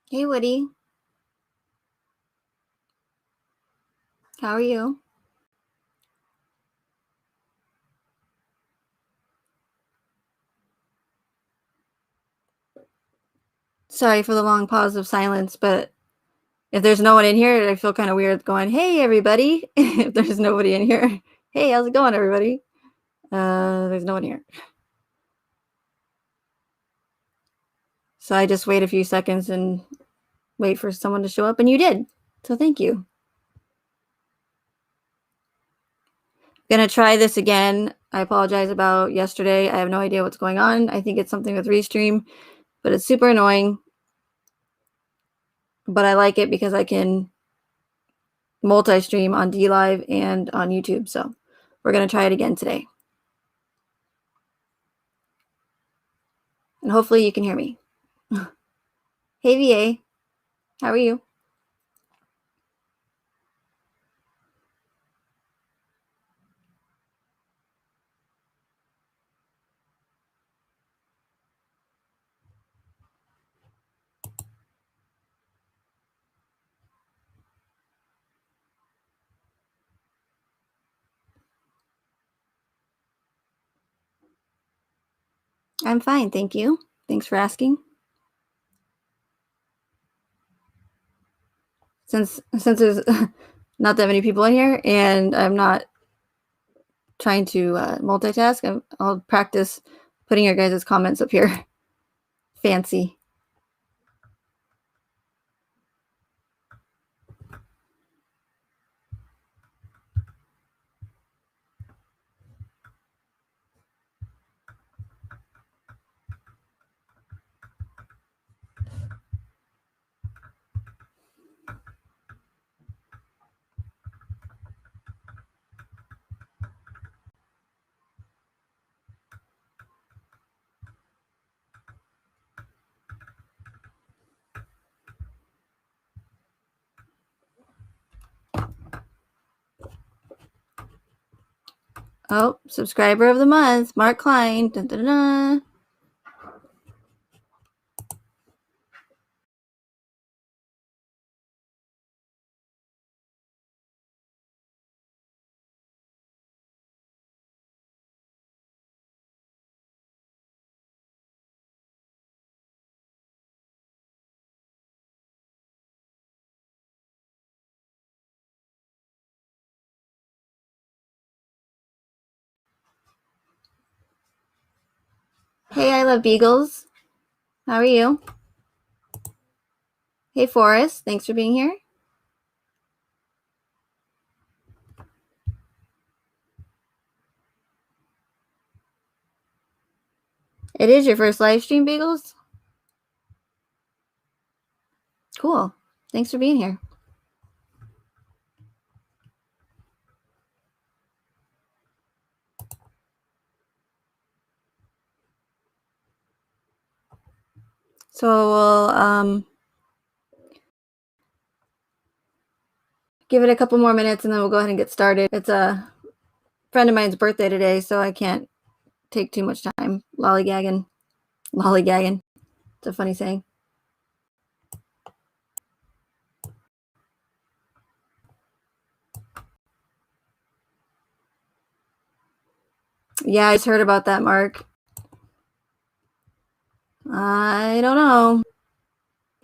Hey, Woody. How are you? Sorry for the long pause of silence, but if there's no one in here, I feel kind of weird going, hey, everybody. If there's nobody in here, hey, how's it going, everybody? There's no one here. So I just wait a few seconds and wait for someone to show up, and you did. So thank you. Gonna try this again. I apologize about yesterday. I have no idea what's going on. I think it's something with Restream, but it's super annoying. But I like it because I can multi-stream on DLive and on YouTube. So we're gonna try it again today. And hopefully you can hear me. Hey, VA. How are you? I'm fine, thank you. Thanks for asking. Since there's not that many people in here and I'm not trying to multitask, I'll practice putting your guys' comments up here. Fancy. Oh, subscriber of the month, Mark Klein. Dun, dun, dun. Hey, I love beagles. How are you? Hey, Forrest. Thanks for being here. It is your first live stream, Beagles? Cool. Thanks for being here. So we'll give it a couple more minutes and then we'll go ahead and get started. It's a friend of mine's birthday today, so I can't take too much time lollygagging. Lollygagging. It's a funny saying. Yeah, I just heard about that, Mark. I don't know.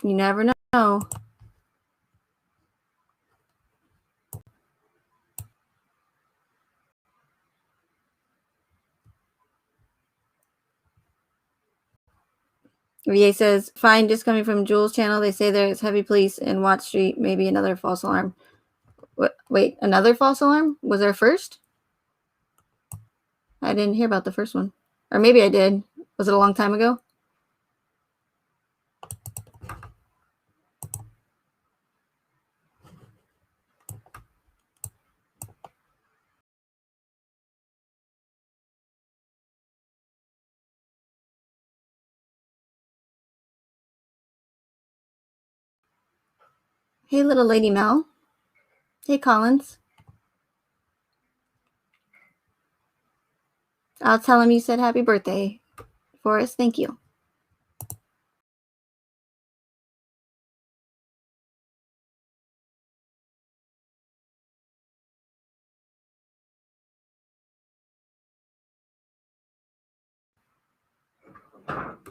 You never know. VA says, fine, just coming from Jules' channel. They say there's heavy police in Watt Street. Maybe another false alarm. Wait, another false alarm? Was there first? I didn't hear about the first one. Or maybe I did. Was it a long time ago? Hey, little lady Mel. Hey, Collins. I'll tell him you said happy birthday, Forrest. Thank you.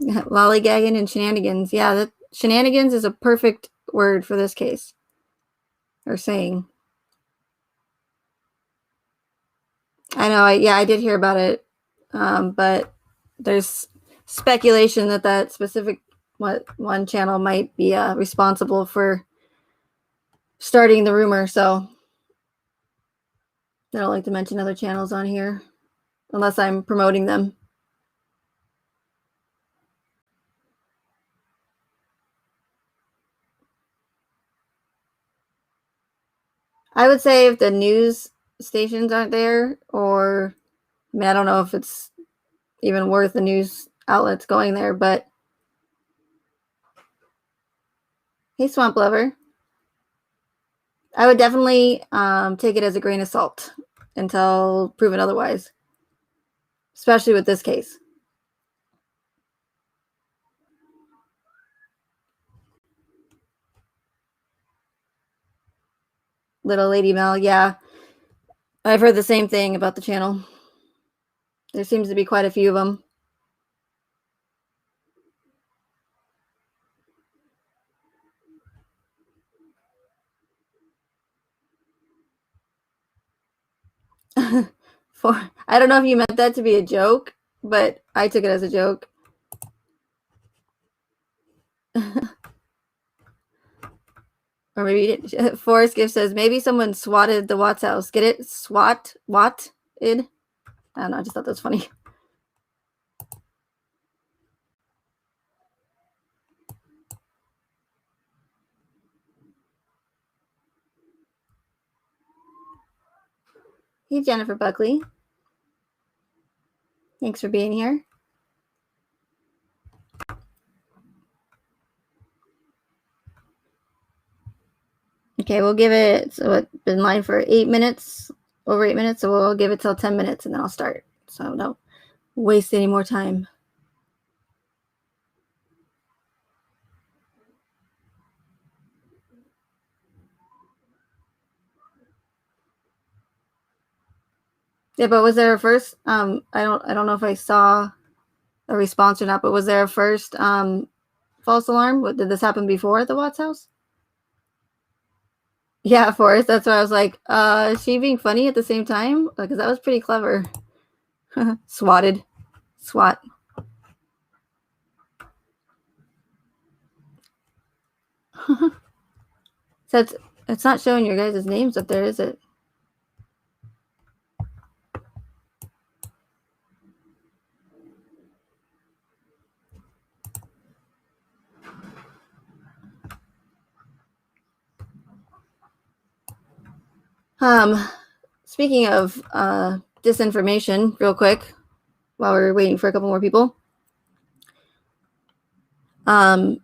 Lollygagging and shenanigans. Yeah, that shenanigans is a perfect word for this case. Or saying. I know, I did hear about it. But there's speculation that specific one channel might be responsible for starting the rumor, so I don't like to mention other channels on here unless I'm promoting them. I would say if the news stations aren't there, or I mean, I don't know if it's even worth the news outlets going there, but hey, Swamp Lover, I would definitely take it as a grain of salt until proven otherwise, especially with this case. Little Lady Mel, yeah. I've heard the same thing about the channel. There seems to be quite a few of them. I don't know if you meant that to be a joke, but I took it as a joke. Or maybe you didn't. Forrest Gift says, maybe someone swatted the Watts house. Get it? SWAT? What? Id? I don't know. I just thought that was funny. Hey, Jennifer Buckley. Thanks for being here. Okay, we'll give it, so it's been live for 8 minutes, over 8 minutes, so we'll give it till 10 minutes and then I'll start. So don't waste any more time. Yeah, but was there a first? I don't know if I saw a response or not, but was there a first false alarm? What, did this happen before at the Watts house? Yeah, Forrest. That's why I was like, is she being funny at the same time? Because that was pretty clever. Swatted. SWAT. So it's not showing your guys' names up there, is it? Speaking of disinformation, real quick, while we're waiting for a couple more people. Oh,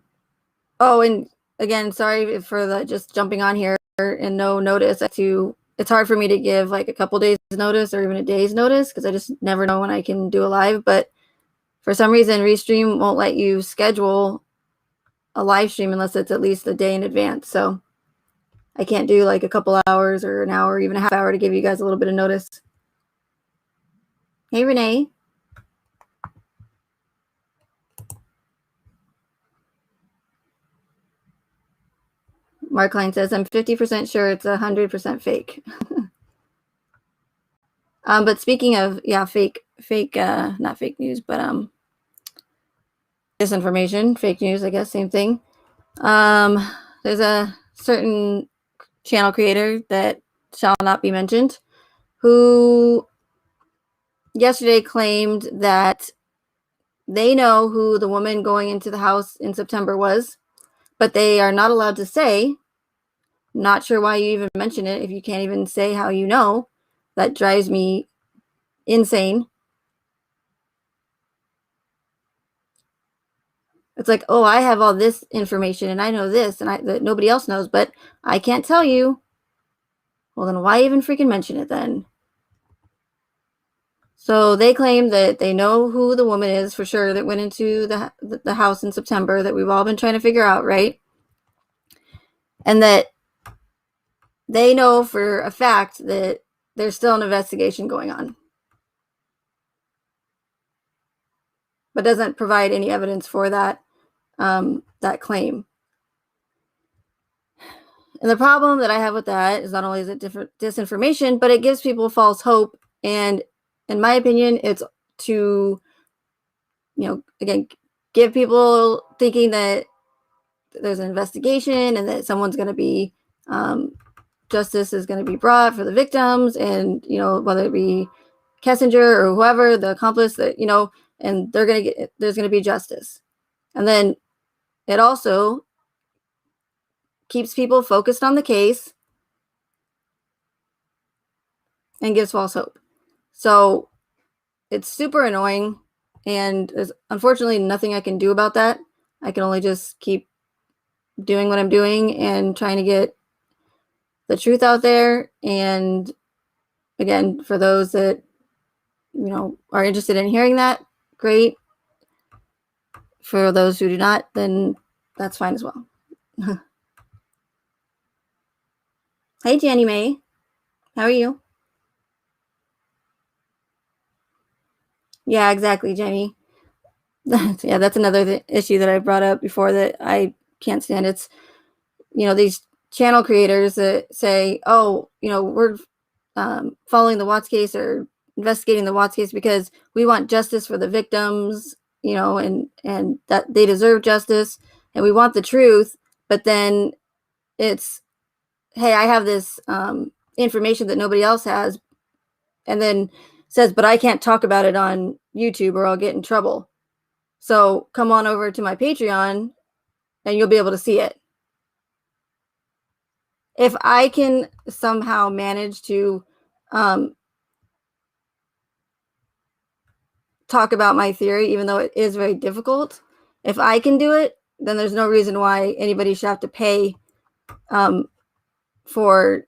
and again, sorry for the just jumping on here and no notice. It's hard for me to give like a couple days notice or even a day's notice because I just never know when I can do a live. But for some reason, Restream won't let you schedule a live stream unless it's at least a day in advance. So I can't do like a couple hours or an hour, or even a half hour to give you guys a little bit of notice. Hey, Renee. Mark Klein says, I'm 50% sure it's 100% fake. But speaking of, yeah, fake, not fake news, but disinformation, fake news, I guess, same thing. There's a certain channel creator that shall not be mentioned who yesterday claimed that they know who the woman going into the house in September was, but they are not allowed to say. Not sure why you even mention it if you can't even say how you know. That drives me insane. It's like, oh, I have all this information and I know this and that nobody else knows, but I can't tell you. Well, then why even freaking mention it then? So they claim that they know who the woman is for sure that went into the house in September that we've all been trying to figure out, right? And that they know for a fact that there's still an investigation going on. but doesn't provide any evidence for that claim. And the problem that I have with that is not only is it disinformation, but it gives people false hope. And in my opinion, it's to, again, give people thinking that there's an investigation and that someone's going to be, justice is going to be brought for the victims, and, whether it be Kessinger or whoever, the accomplice, that, and there's going to be justice. And then it also keeps people focused on the case and gives false hope. So it's super annoying, and there's unfortunately nothing I can do about that. I can only just keep doing what I'm doing and trying to get the truth out there. And again, for those that, are interested in hearing that, great. For those who do not, then that's fine as well. Hey, Jenny Mae. How are you? Yeah, exactly, Jenny. Yeah, that's another issue that I brought up before that I can't stand. It's, these channel creators that say, oh, we're following the Watts case or investigating the Watts case because we want justice for the victims, and that they deserve justice, and we want the truth. But then it's, hey, I have this information that nobody else has, and then says, but I can't talk about it on YouTube or I'll get in trouble. So come on over to my Patreon and you'll be able to see it. If I can somehow manage to talk about my theory, even though it is very difficult, if I can do it, then there's no reason why anybody should have to pay for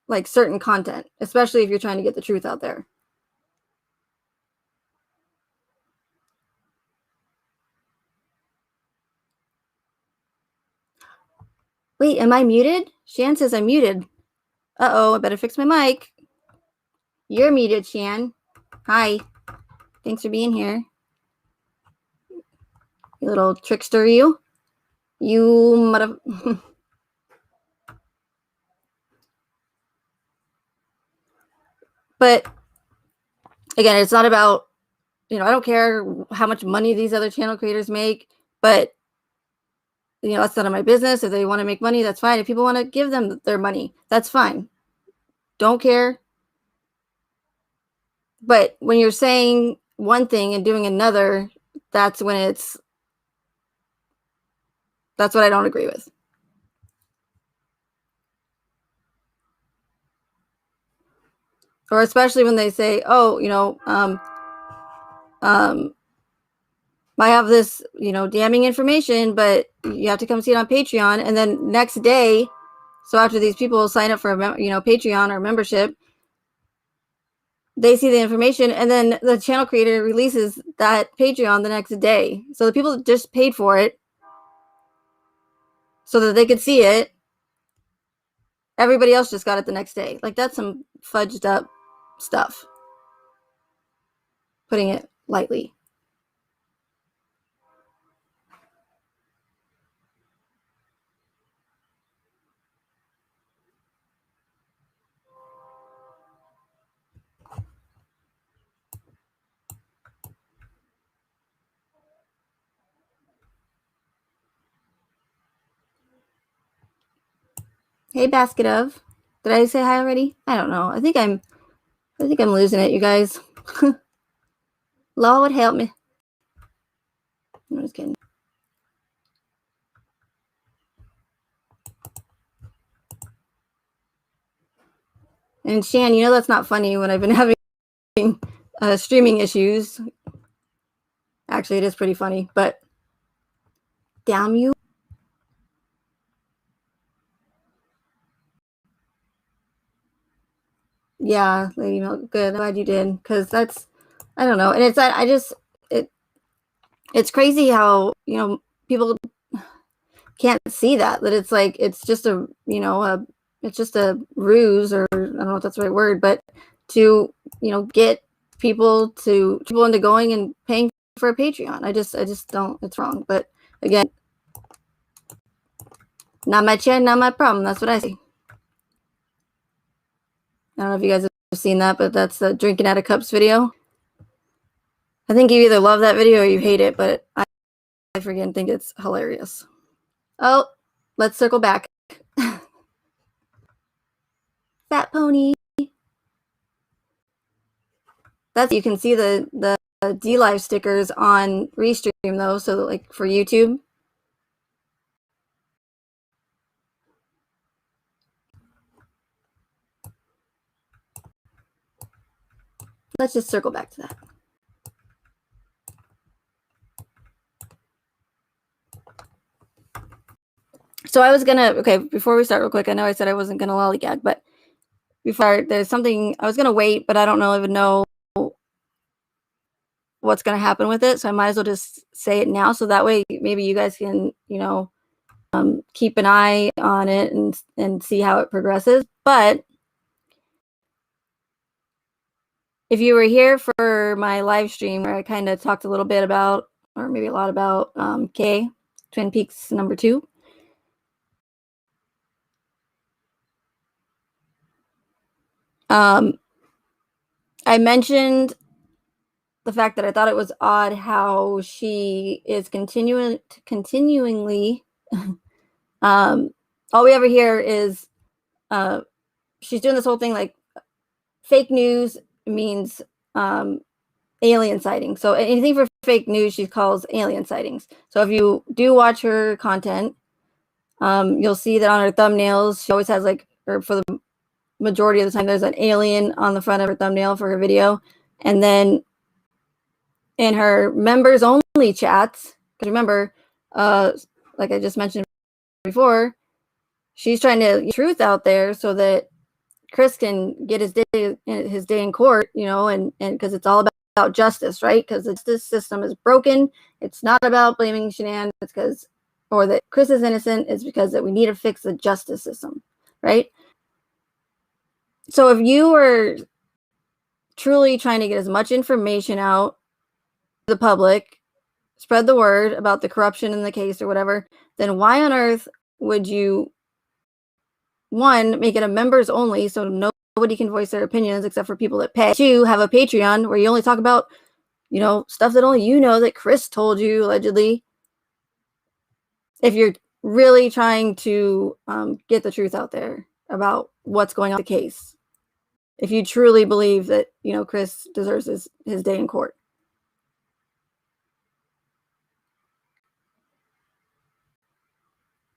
like certain content, especially if you're trying to get the truth out there. Wait, am I muted? Shan says I'm muted. Uh-oh, I better fix my mic. You're muted, Shan. Hi. Thanks for being here. You little trickster, you. You mother... But again, it's not about, I don't care how much money these other channel creators make, but that's none of my business. If they want to make money, that's fine. If people want to give them their money, that's fine. Don't care. But when you're saying one thing and doing another, that's when that's what I don't agree with. Or especially when they say, oh, I have this, damning information, but you have to come see it on Patreon. And then next day, so after these people sign up for a, Patreon or membership, they see the information, and then the channel creator releases that Patreon the next day. So the people just paid for it so that they could see it. Everybody else just got it the next day. Like, that's some fudged up stuff, putting it lightly. Hey, basket of. Did I say hi already? I don't know. I think I'm losing it, you guys. Law would help me. I'm just kidding. And Shan, that's not funny when I've been having streaming issues. Actually, it is pretty funny, but damn you. Yeah, Lady Milk, good. I'm glad you did, because that's, I don't know. And it's that it's crazy how, people can't see that it's like, it's just a, it's just a ruse, or I don't know if that's the right word, but to, get people into going and paying for a Patreon. I just don't. It's wrong. But again, not my chair, not my problem. That's what I say. I don't know if you guys have seen that, but that's the drinking out of cups video. I think you either love that video or you hate it, but I freaking think it's hilarious. Oh, let's circle back. Fat pony. That's, you can see the DLive stickers on Restream though, so like for YouTube. Let's just circle back to that. So I was gonna, okay, before we start real quick, I know I said I wasn't gonna lollygag, but before, there's something, I was gonna wait, but I don't even know what's gonna happen with it, so I might as well just say it now, so that way maybe you guys can, keep an eye on it and see how it progresses. But if you were here for my live stream where I kind of talked a little bit about, or maybe a lot about, K, Twin Peaks #2, I mentioned the fact that I thought it was odd how she is continuingly all we ever hear is she's doing this whole thing like fake news means alien sightings. So anything for fake news she calls alien sightings. So if you do watch her content, you'll see that on her thumbnails she always has like, or for the majority of the time, there's an alien on the front of her thumbnail for her video. And then in her members only chats, because remember, like I just mentioned before, she's trying to get truth out there so that Chris can get his day in court, and because it's all about justice, right? Because the justice system is broken. It's not about blaming Shanann. It's because, or that Chris is innocent. It's because that we need to fix the justice system, right? So if you were truly trying to get as much information out to the public, spread the word about the corruption in the case or whatever, then why on earth would you, one, make it a members only so nobody can voice their opinions except for people that pay, two, have a Patreon where you only talk about, stuff that only that Chris told you allegedly, if you're really trying to get the truth out there about what's going on in the case, if you truly believe that Chris deserves his day in court.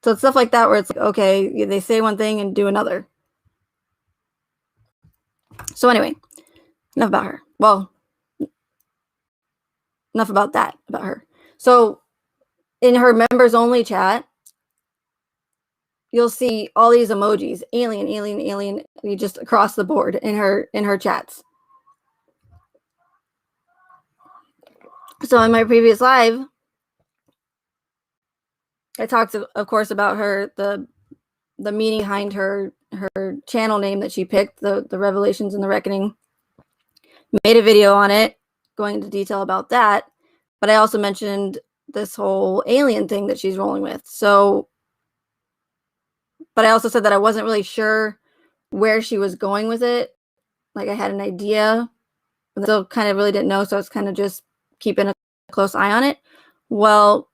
So it's stuff like that where it's like, okay, they say one thing and do another. So anyway, enough about her. Well, enough about that, about her. So in her members only chat, you'll see all these emojis, alien, alien, alien, just across the board in her chats. So in my previous live, I talked, of course, about her, the meaning behind her channel name that she picked, the Revelations and the Reckoning. Made a video on it, going into detail about that. But I also mentioned this whole alien thing that she's rolling with. So, but I also said that I wasn't really sure where she was going with it. Like I had an idea, but still kind of really didn't know. So I was kind of just keeping a close eye on it. Well,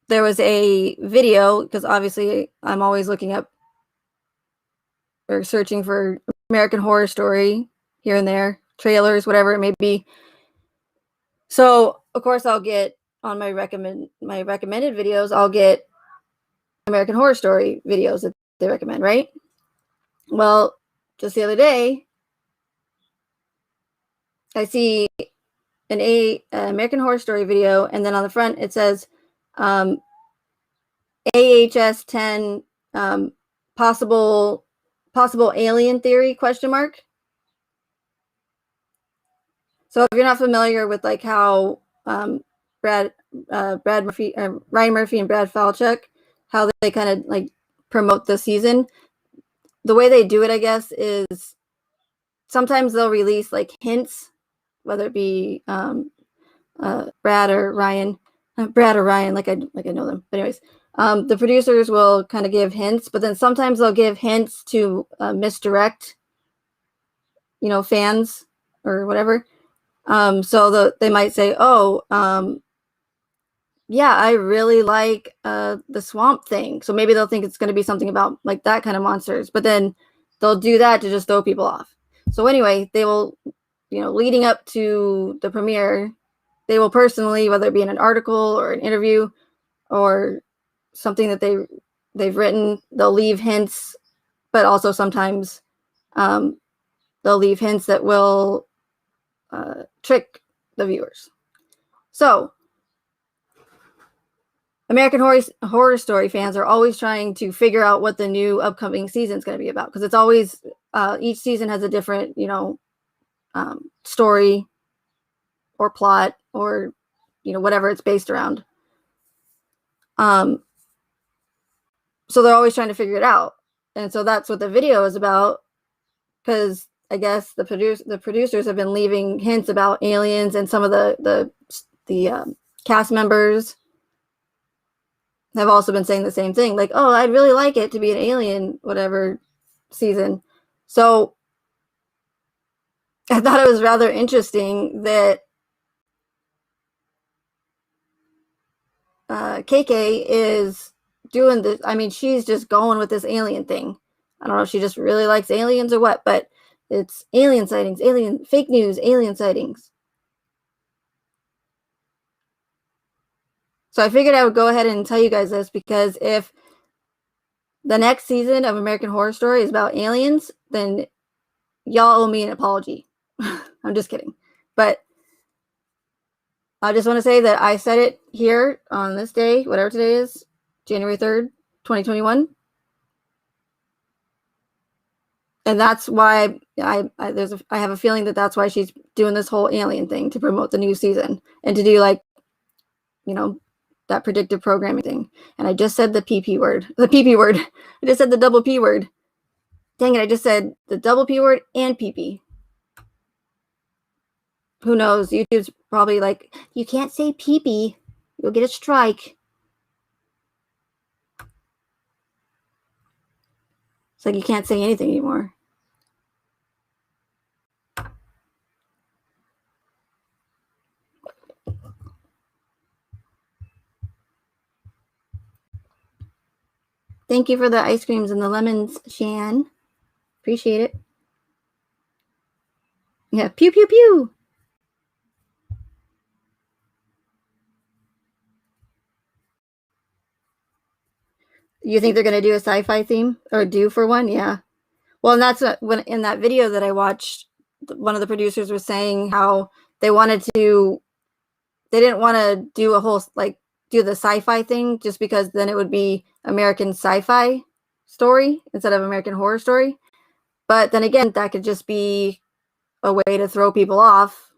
there was a video, because obviously I'm always looking up or searching for American Horror Story here and there, trailers, whatever it may be. So of course I'll get on my recommended videos, I'll get American Horror Story videos that they recommend, right? Well, just the other day, I see an American Horror Story video, and then on the front it says AHS 10 possible alien theory ? So if you're not familiar with like how Ryan Murphy and Brad Falchuk, how they kind of like promote the season, the way they do it, I guess, is sometimes they'll release like hints whether it be Brad or Ryan, like I know them. But anyways, the producers will kind of give hints, but then sometimes they'll give hints to misdirect, fans or whatever. So they might say, "Oh, yeah, I really like the swamp thing." So maybe they'll think it's going to be something about like that kind of monsters, but then they'll do that to just throw people off. So anyway, they will, leading up to the premiere, they will personally, whether it be in an article or an interview or something that they've written, they'll leave hints, but also sometimes they'll leave hints that will trick the viewers. So American Horror Story fans are always trying to figure out what the new upcoming season is going to be about, because it's always each season has a different, story or plot or whatever it's based around. So they're always trying to figure it out, and so that's what the video is about. Because I guess the producers have been leaving hints about aliens, and some of the cast members have also been saying the same thing, like, "Oh, I'd really like it to be an alien whatever season." So I thought it was rather interesting that KK is doing this. I mean, she's just going with this alien thing. I don't know if she just really likes aliens or what, but it's alien sightings, alien fake news, alien sightings. So I figured I would go ahead and tell you guys this, because if the next season of American Horror Story is about aliens, then y'all owe me an apology. I'm just kidding. But I just want to say that I said it here on this day, whatever today is, January 3rd, 2021. And that's why I have a feeling that that's why she's doing this whole alien thing, to promote the new season and to do like, that predictive programming thing. And I just said the PP word. I just said the double P word. Dang it, I just said the double P word and PP. Who knows? YouTube's probably like, you can't say PP. You'll get a strike. It's like you can't say anything anymore. Thank you for the ice creams and the lemons, Shan. Appreciate it. Yeah, pew, pew, pew. You think they're going to do a sci-fi theme, or do for one? Yeah. Well, and that's when in that video that I watched, one of the producers was saying how they didn't want to do a whole, like, do the sci-fi thing, just because then it would be American sci-fi story instead of American Horror Story. But then again, that could just be a way to throw people off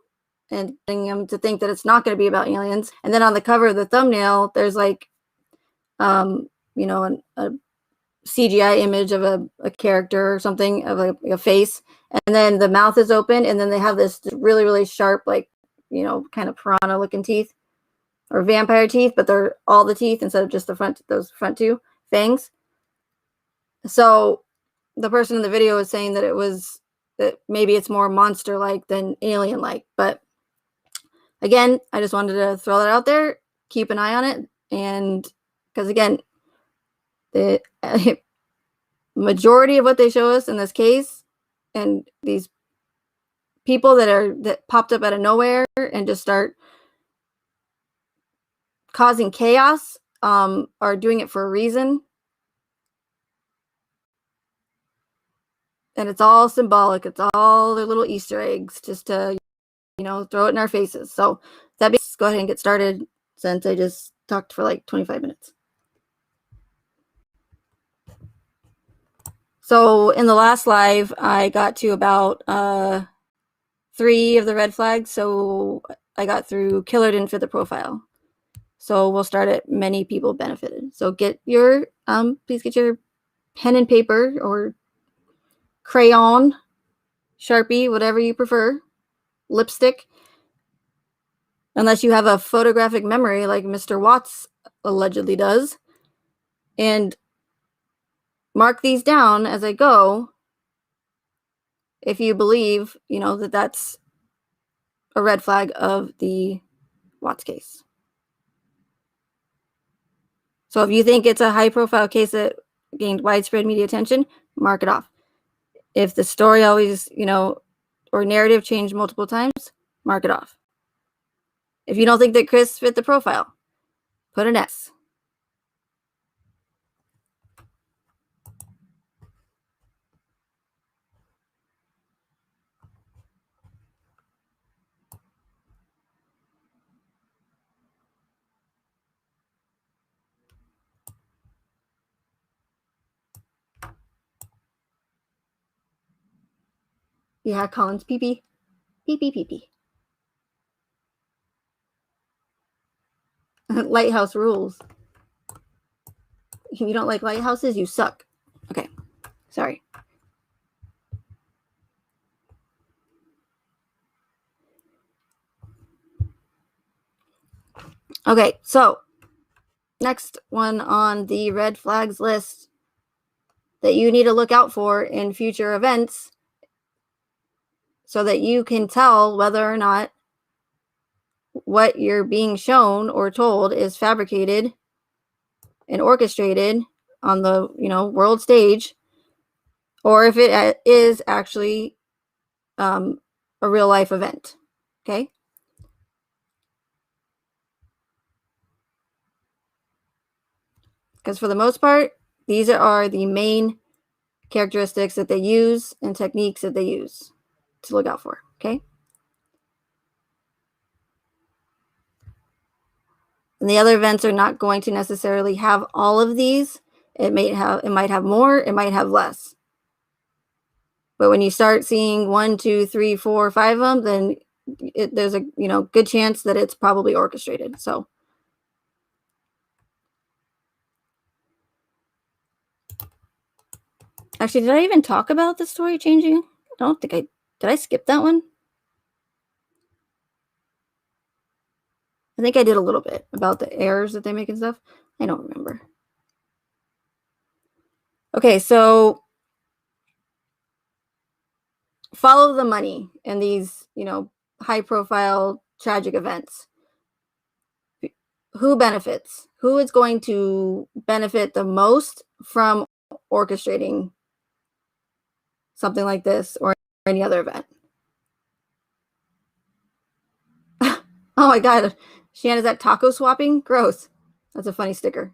and getting them to think that it's not going to be about aliens. And then on the cover of the thumbnail, there's like, a CGI image of a character or something, of a face, and then the mouth is open, and then they have this really, really sharp, like, kind of piranha looking teeth or vampire teeth, but they're all the teeth instead of just those front two fangs. So the person in the video was saying that maybe it's more monster like than alien like. But again, I just wanted to throw that out there. Keep an eye on it. And because again, the majority of what they show us in this case, and these people that popped up out of nowhere and just start causing chaos, are doing it for a reason. And it's all symbolic. It's all their little Easter eggs just to, throw it in our faces. So let's go ahead and get started, since I just talked for like 25 minutes. So in the last live, I got to about 3 of the red flags. So I got through killer didn't fit the profile. So we'll start at many people benefited. So please get your pen and paper or crayon, Sharpie, whatever you prefer. lipstick, unless you have a photographic memory like Mr. Watts allegedly does, and mark these down as I go if you believe, that that's a red flag of the Watts case. So if you think it's a high-profile case that gained widespread media attention, mark it off. If the story always, or narrative changed multiple times, mark it off. If you don't think that Chris fit the profile, put an S. Yeah, Collins, pee-pee. Pee-pee, pee-pee. Lighthouse rules. If you don't like lighthouses, you suck. Okay, sorry. Okay, so next one on the red flags list that you need to look out for in future events so that you can tell whether or not what you're being shown or told is fabricated and orchestrated on the world stage, or if it is actually a real life event. Okay, because for the most part, these are the main characteristics that they use and techniques that they use to look out for. Okay, and the other events are not going to necessarily have all of these. It might have more, it might have less. But when you start seeing 1, 2, 3, 4, 5 of them, then there's a good chance that it's probably orchestrated. So actually, did I even talk about the story changing? I don't think did. I skip that one? I think I did a little bit about the errors that they make and stuff. I don't remember. Okay, so follow the money in these, high profile tragic events. Who benefits? Who is going to benefit the most from orchestrating something like this or any other event? Oh my God. Shan, is that taco swapping? Gross. That's a funny sticker.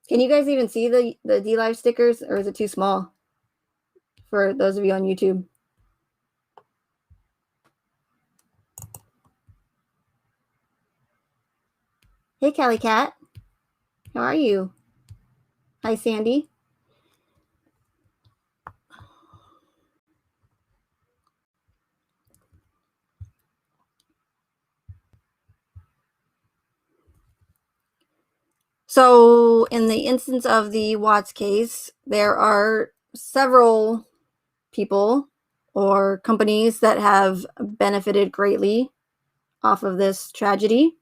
Can you guys even see the DLive stickers, or is it too small for those of you on YouTube? Hey, Callie Cat. How are you? Hi, Sandy. So in the instance of the Watts case, there are several people or companies that have benefited greatly off of this tragedy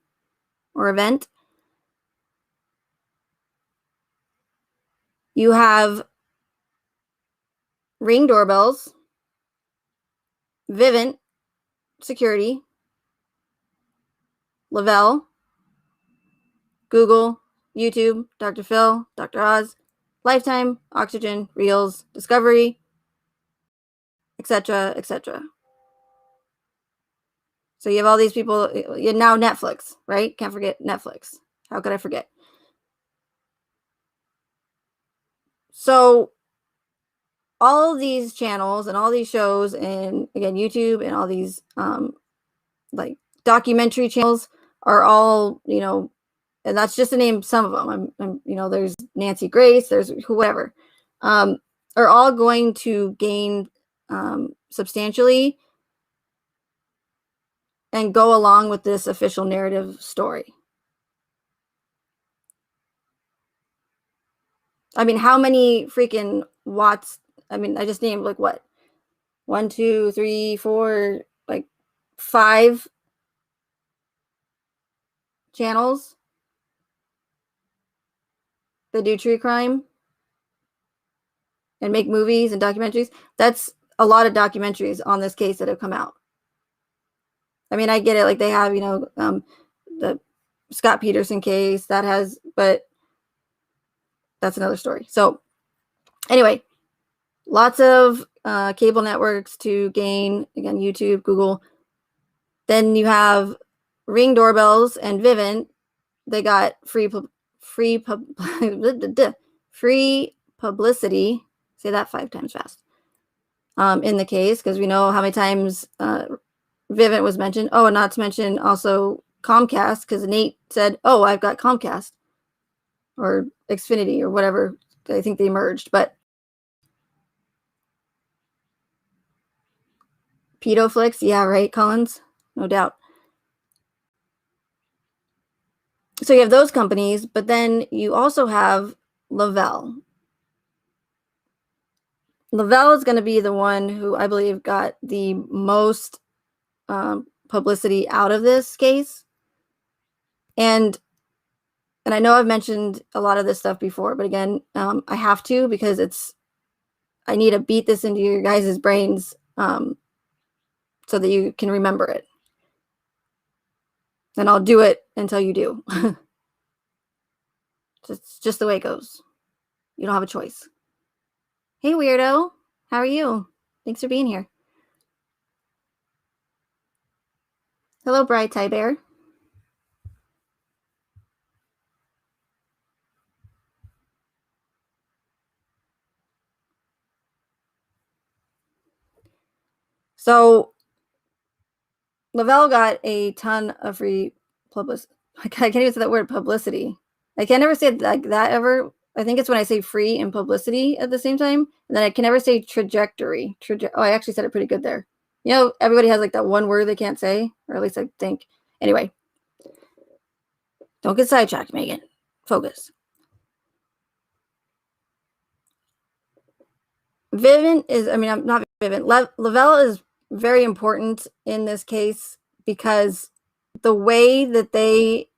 or event. You have Ring Doorbells, Vivint Security, Lavelle, Google, YouTube, Dr. Phil, Dr. Oz, Lifetime, Oxygen, Reels, Discovery, etc., etc. So you have all these people. Now Netflix, right? Can't forget Netflix. How could I forget? So all of these channels and all these shows, and again, YouTube and all these like documentary channels are all, and that's just to name some of them. There's Nancy Grace, there's whoever, are all going to gain substantially and go along with this official narrative story. I mean, how many freaking Watts? I mean, I just named like what? 1, 2, 3, 4, like 5 channels that do true crime and make movies and documentaries. That's a lot of documentaries on this case that have come out. I mean, I get it. Like they have, the Scott Peterson case that has, but that's another story. So anyway, lots of cable networks to gain, again, YouTube, Google. Then you have Ring doorbells and Vivint. They got free free publicity. Say that 5 times fast. In the case, because we know how many times Vivint was mentioned. Oh, and not to mention also Comcast, because Nate said, "Oh, I've got Comcast," or Xfinity or whatever. I think they merged, but Pedoflix, yeah, right, Collins, no doubt. So you have those companies, but then you also have Lavelle. Lavelle is going to be the one who I believe got the most publicity out of this case. And I know I've mentioned a lot of this stuff before, but again, I have to, because I need to beat this into your guys' brains so that you can remember it. And I'll do it until you do. It's just the way it goes. You don't have a choice. Hey, weirdo. How are you? Thanks for being here. Hello, Bright Tie Bear. So Lavelle got a ton of free publicity. I can't even say that word, publicity. I can never say like that ever. I think it's when I say free and publicity at the same time. And then I can never say trajectory. Oh, I actually said it pretty good there. Everybody has like that one word they can't say, or at least I think. Anyway, don't get sidetracked, Megan. Focus. Vivint is, I'm not Vivint. Lavelle is very important in this case because the way that they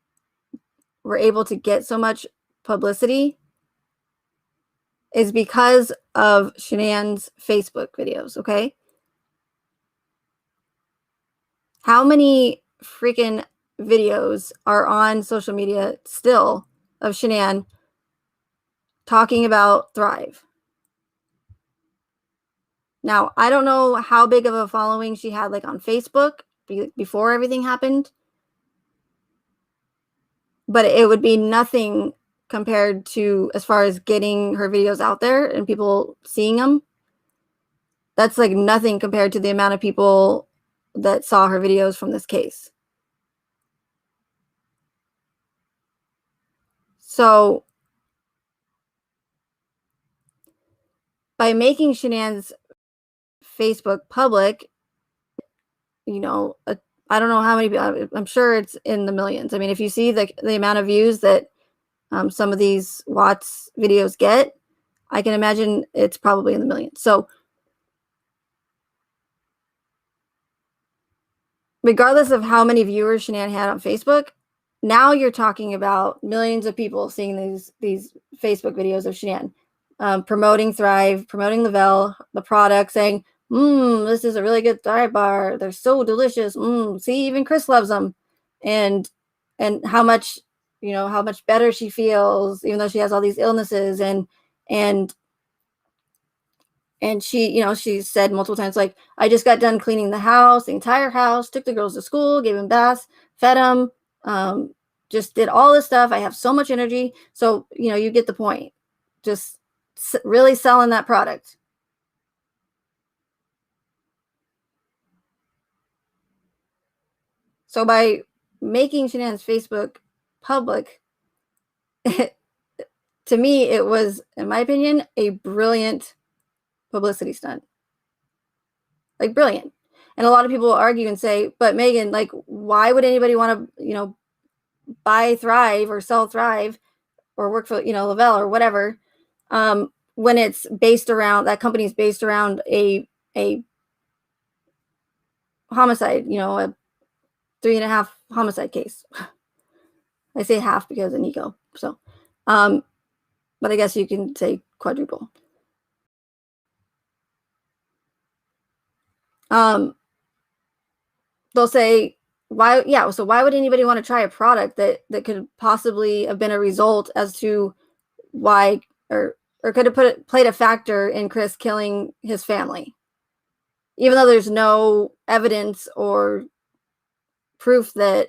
were able to get so much publicity is because of Shanann's Facebook videos, okay? How many freaking videos are on social media still of Shanann talking about Thrive? Now, I don't know how big of a following she had like on Facebook before everything happened, but it would be nothing compared to as far as getting her videos out there and people seeing them. That's like nothing compared to the amount of people that saw her videos from this case. So by making Shanann's Facebook public, I don't know how many, I'm sure it's in the millions. I mean, if you see the amount of views that some of these Watts videos get, I can imagine it's probably in the millions. So regardless of how many viewers Shanann had on Facebook, now you're talking about millions of people seeing these Facebook videos of Shanann promoting Thrive, promoting Lavelle, the product, saying, this is a really good Thrive bar. They're so delicious. See, even Chris loves them. And how much, how much better she feels, even though she has all these illnesses. And she, she said multiple times, like, I just got done cleaning the house, the entire house, took the girls to school, gave them baths, fed them, just did all this stuff. I have so much energy. So, you get the point. Just really selling that product. So by making Shanann's Facebook public, to me, it was, in my opinion, a brilliant publicity stunt. Like, brilliant. And a lot of people argue and say, but Megan, like, why would anybody want to, buy Thrive or sell Thrive or work for, Lavelle or whatever, when it's based around, that company's based around a homicide, a 3.5 homicide case. I say half because of Nico. So, but I guess you can say quadruple. They'll say, why? Yeah. So why would anybody want to try a product that could possibly have been a result as to why, or could have played a factor in Chris killing his family, even though there's no evidence or proof that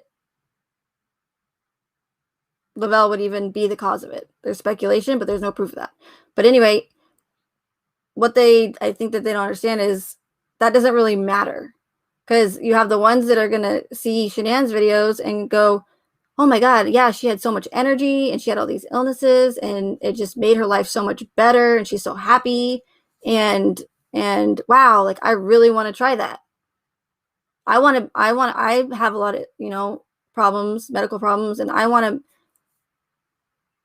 Lavelle would even be the cause of it. There's speculation, but there's no proof of that. But anyway, I think that they don't understand is that doesn't really matter, because you have the ones that are going to see Shanann's videos and go, oh my God, yeah, she had so much energy and she had all these illnesses and it just made her life so much better and she's so happy. And wow, like I really want to try that. I have a lot of, problems, medical problems, and I want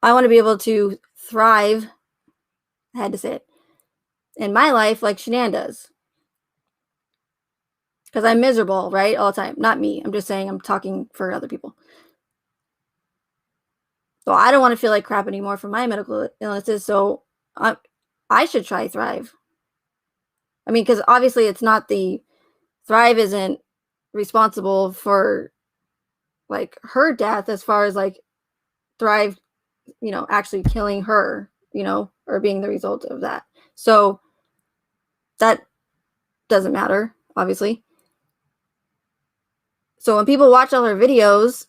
to be able to thrive. I had to say it in my life like Shanann does. Because I'm miserable, right? All the time. Not me. I'm just saying I'm talking for other people. So I don't want to feel like crap anymore from my medical illnesses. So I should try Thrive. I mean, because obviously it's not Thrive isn't responsible for like her death as far as like Thrive, actually killing her, or being the result of that. So that doesn't matter, obviously. So when people watch all her videos,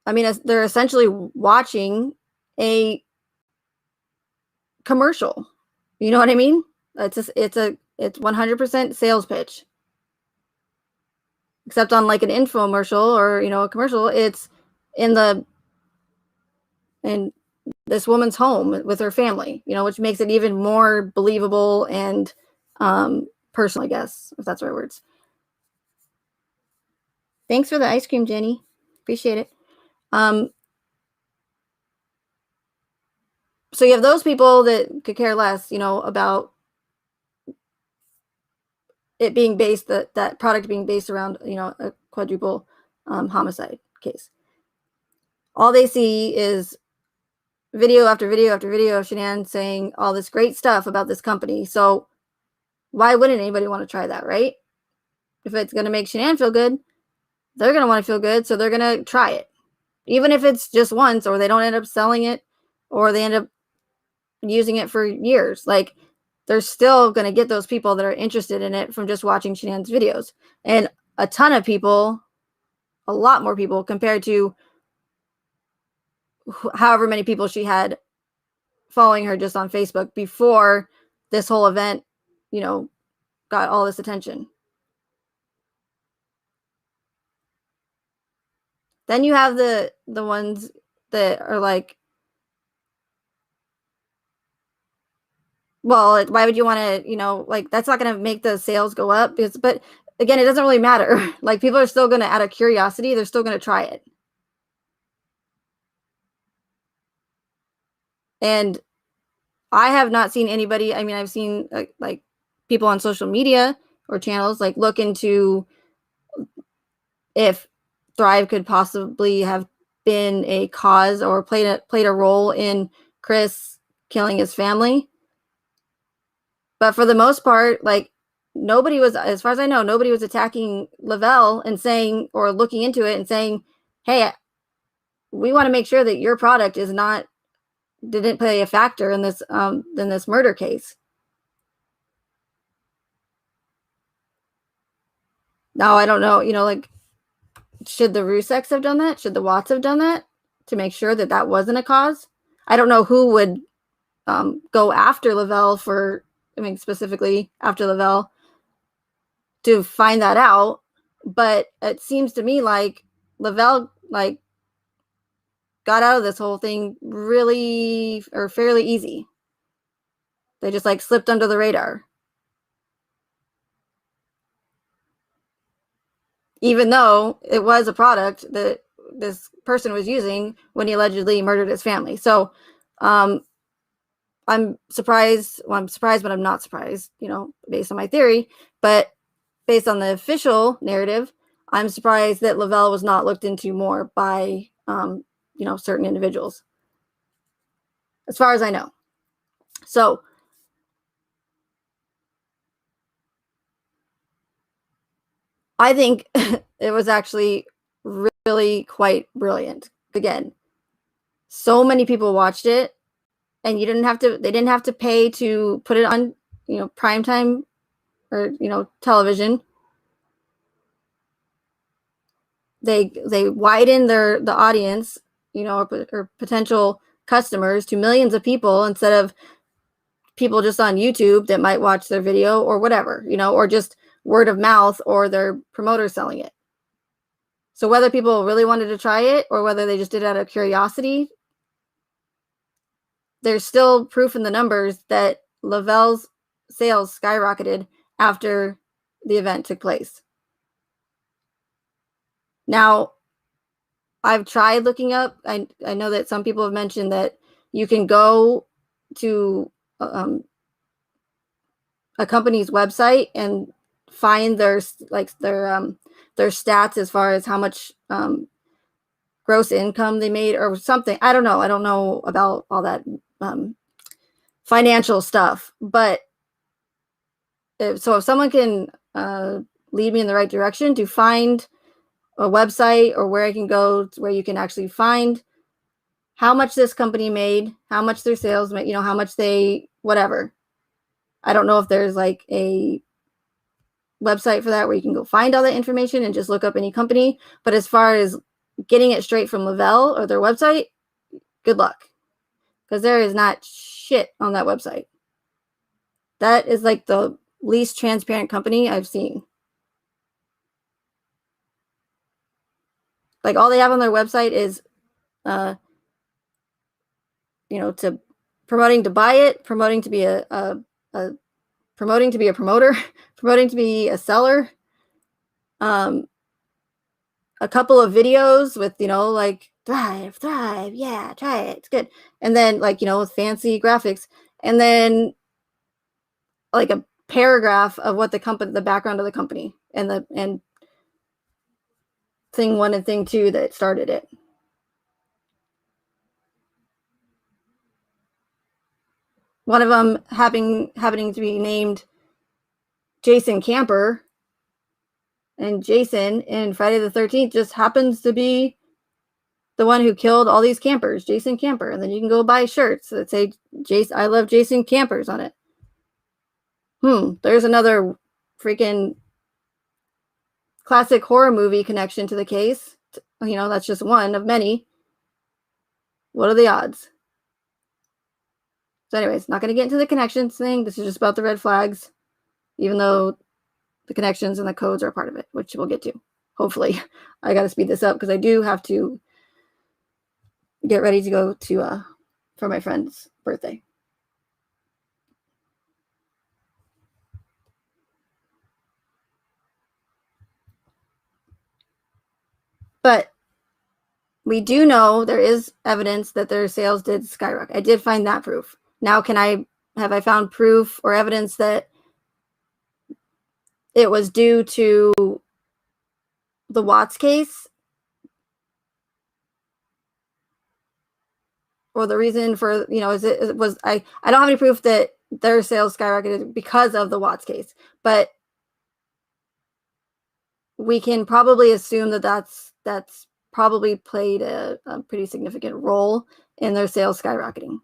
I mean, they're essentially watching a commercial. You know what I mean? It's 100% sales pitch. Except on like an infomercial or a commercial, it's in this woman's home with her family, which makes it even more believable and personal, I guess, if that's the right words. Thanks for the ice cream, Jenny. Appreciate it. So you have those people that could care less, about it being based, that product being based around, a quadruple homicide case. All they see is video after video after video of Shanann saying all this great stuff about this company. So why wouldn't anybody want to try that, right? If it's going to make Shanann feel good, they're going to want to feel good, so they're going to try it. Even if it's just once, or they don't end up selling it, or they end up using it for years. Like, they're still going to get those people that are interested in it from just watching Shanann's videos. And a ton of people, a lot more people compared to however many people she had following her just on Facebook before this whole event, got all this attention. Then you have the ones that are like, well, why would you want to, like, that's not going to make the sales go up, but again, it doesn't really matter. Like, people are still going to, out of curiosity, they're still going to try it. And I have not seen anybody, I mean, I've seen like people on social media or channels like look into if Thrive could possibly have been a cause or played a role in Chris killing his family. But for the most part, like, nobody was, as far as I know, nobody was attacking Lavelle and saying, or looking into it and saying, hey, we want to make sure that your product didn't play a factor in this murder case. Now, I don't know, like, should the Ruseks have done that? Should the Watts have done that to make sure that that wasn't a cause? I don't know who would go after Lavelle specifically after Lavelle to find that out. But it seems to me like Lavelle, like, got out of this whole thing really, or fairly easy. They just like slipped under the radar. Even though it was a product that this person was using when he allegedly murdered his family. So I'm surprised. Well, I'm surprised, but I'm not surprised, based on my theory. But based on the official narrative, I'm surprised that Lavelle was not looked into more by, certain individuals, as far as I know. So I think it was actually really quite brilliant. Again, so many people watched it, and they didn't have to pay to put it on, primetime or, television. They widen the audience, or potential customers to millions of people instead of people just on YouTube that might watch their video or whatever, or just word of mouth or their promoter selling it. So whether people really wanted to try it or whether they just did it out of curiosity, there's still proof in the numbers that Lavelle's sales skyrocketed after the event took place. Now, I've tried looking up. I know that some people have mentioned that you can go to a company's website and find their stats as far as how much gross income they made or something. I don't know. I don't know about all that financial stuff. But if someone can lead me in the right direction to find a website or where I can go where you can actually find how much this company made, how much their sales made, how much they, whatever. I don't know if there's like a website for that where you can go find all that information and just look up any company. But as far as getting it straight from Lavelle or their website, good luck. Because there is not shit on that website. That is like the least transparent company I've seen. Like all they have on their website is to promoting to buy it, promoting to be a promoting to be a promoter, promoting to be a seller. A couple of videos with, like thrive, yeah, try it, it's good. And then like, with fancy graphics, and then like a paragraph of what the background of the company and thing one and thing two that started it. One of them happening to be named Jason Camper, and Jason in Friday the 13th just happens to be the one who killed all these campers, Jason Camper. And then you can go buy shirts that say I love Jason Campers on it. There's another freaking classic horror movie connection to the case. That's just one of many. What are the odds? So anyways, not going to get into the connections thing. This is just about the red flags, even though the connections and the codes are part of it, which we'll get to. Hopefully. I got to speed this up because I do have to get ready to go to for my friend's birthday. But we do know there is evidence that their sales did skyrocket. I did find that proof. Now, have I found proof or evidence that it was due to the Watts case? Or the reason for, I don't have any proof that their sales skyrocketed because of the Watts case, but we can probably assume that that's probably played a pretty significant role in their sales skyrocketing.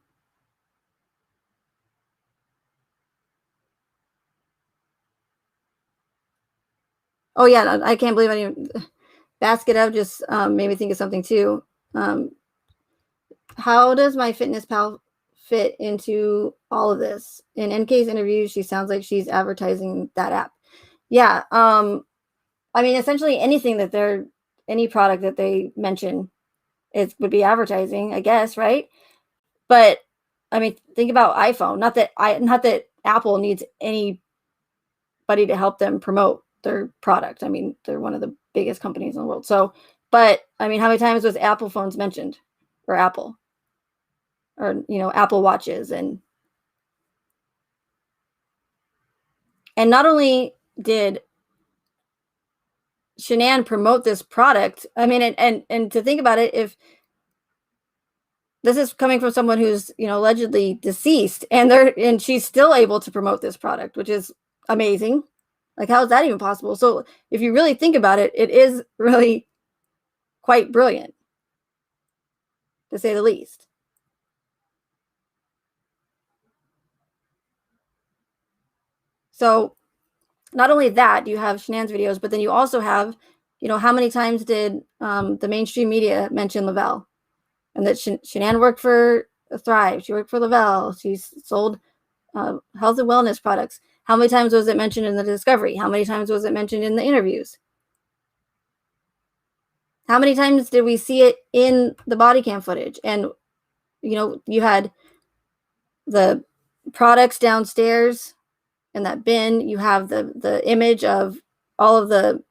Oh yeah, I can't believe I didn't. Basket of just made me think of something too. How does MyFitnessPal fit into all of this? In NK's interview, she sounds like she's advertising that app. Yeah. I mean, essentially anything any product that they mention, it would be advertising, I guess, right? But I mean, think about iPhone. Not that Apple needs anybody to help them promote their product. I mean, they're one of the biggest companies in the world. So, but I mean, how many times was Apple phones mentioned, or Apple, or Apple Watches, and not only did Shanann promote this product. I mean, and to think about it, if this is coming from someone who's, allegedly deceased, and she's still able to promote this product, which is amazing. Like, how is that even possible? So if you really think about it, it is really quite brilliant, to say the least. So not only that, you have Shanann's videos, but then you also have, how many times did the mainstream media mention Lavelle? And that Shanann worked for Thrive. She worked for Lavelle. She sold health and wellness products. How many times was it mentioned in the discovery? How many times was it mentioned in the interviews? How many times did we see it in the body cam footage? And, you had the products downstairs in that bin. You have the image of all of the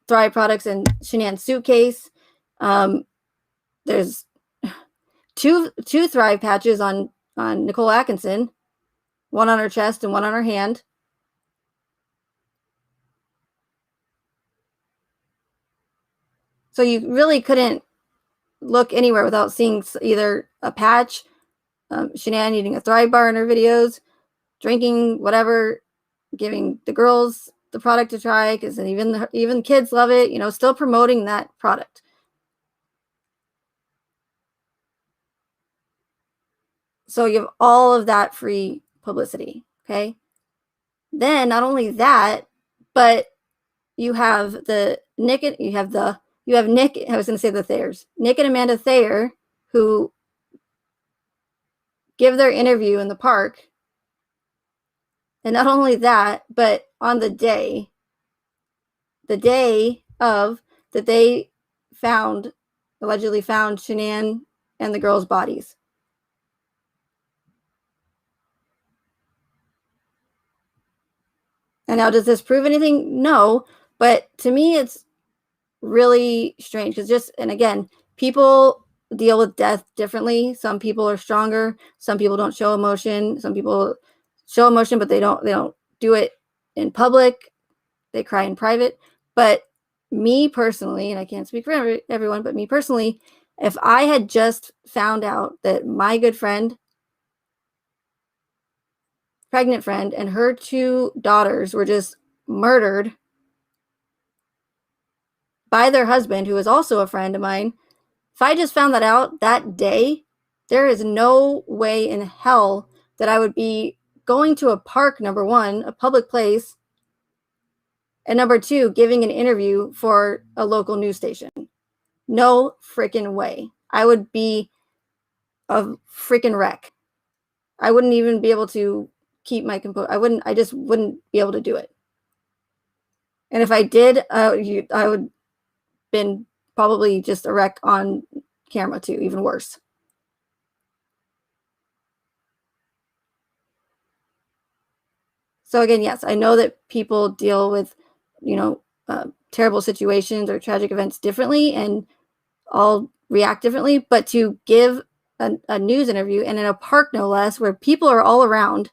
Thrive products in Shanann's suitcase. There's two Thrive patches on Nicole Atkinson, one on her chest and one on her hand. So you really couldn't look anywhere without seeing either a patch, Shanann eating a Thrive bar in her videos, drinking whatever, giving the girls the product to try, because even kids love it, still promoting that product. So you have all of that free publicity, okay? Then not only that, but you have Nick, I was going to say the Thayers, Nick and Amanda Thayer, who give their interview in the park. And not only that, but on the day of that they allegedly found Shanann and the girls' bodies. And now, does this prove anything? No, but to me, it's really strange because and again, people deal with death differently. Some people are stronger. Some people don't show emotion. Some people show emotion, but they don't do it in public. They cry in private. But me personally, and I can't speak for everyone, but me personally, if I had just found out that my good friend, pregnant friend, and her 2 daughters were just murdered by their husband, who is also a friend of mine, if I just found that out that day, there is no way in hell that I would be going to a park, number one, a public place, and number 2, giving an interview for a local news station. No freaking way. I would be a freaking wreck. I wouldn't even be able to keep my composure. I just wouldn't be able to do it. And if I did, I would been probably just a wreck on camera too, even worse. So again, yes, I know that people deal with, terrible situations or tragic events differently, and all react differently, but to give a news interview, and in a park no less, where people are all around,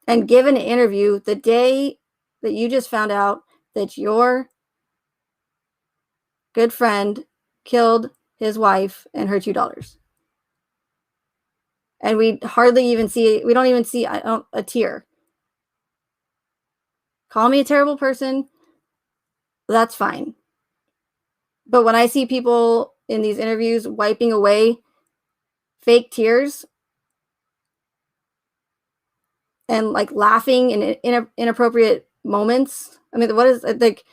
and give an interview the day that you just found out that your good friend killed his wife and her 2 daughters. And we don't even see a tear. Call me a terrible person, that's fine. But when I see people in these interviews wiping away fake tears and like laughing in inappropriate moments, I mean, what is like?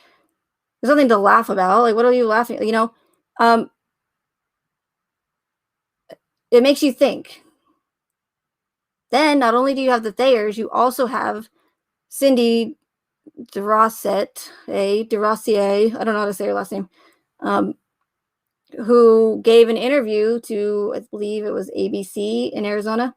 There's nothing to laugh about. Like, what are you laughing? It makes you think. Then not only do you have the Thayers, you also have Cindy DeRossier, I don't know how to say her last name, who gave an interview to, I believe it was ABC in Arizona,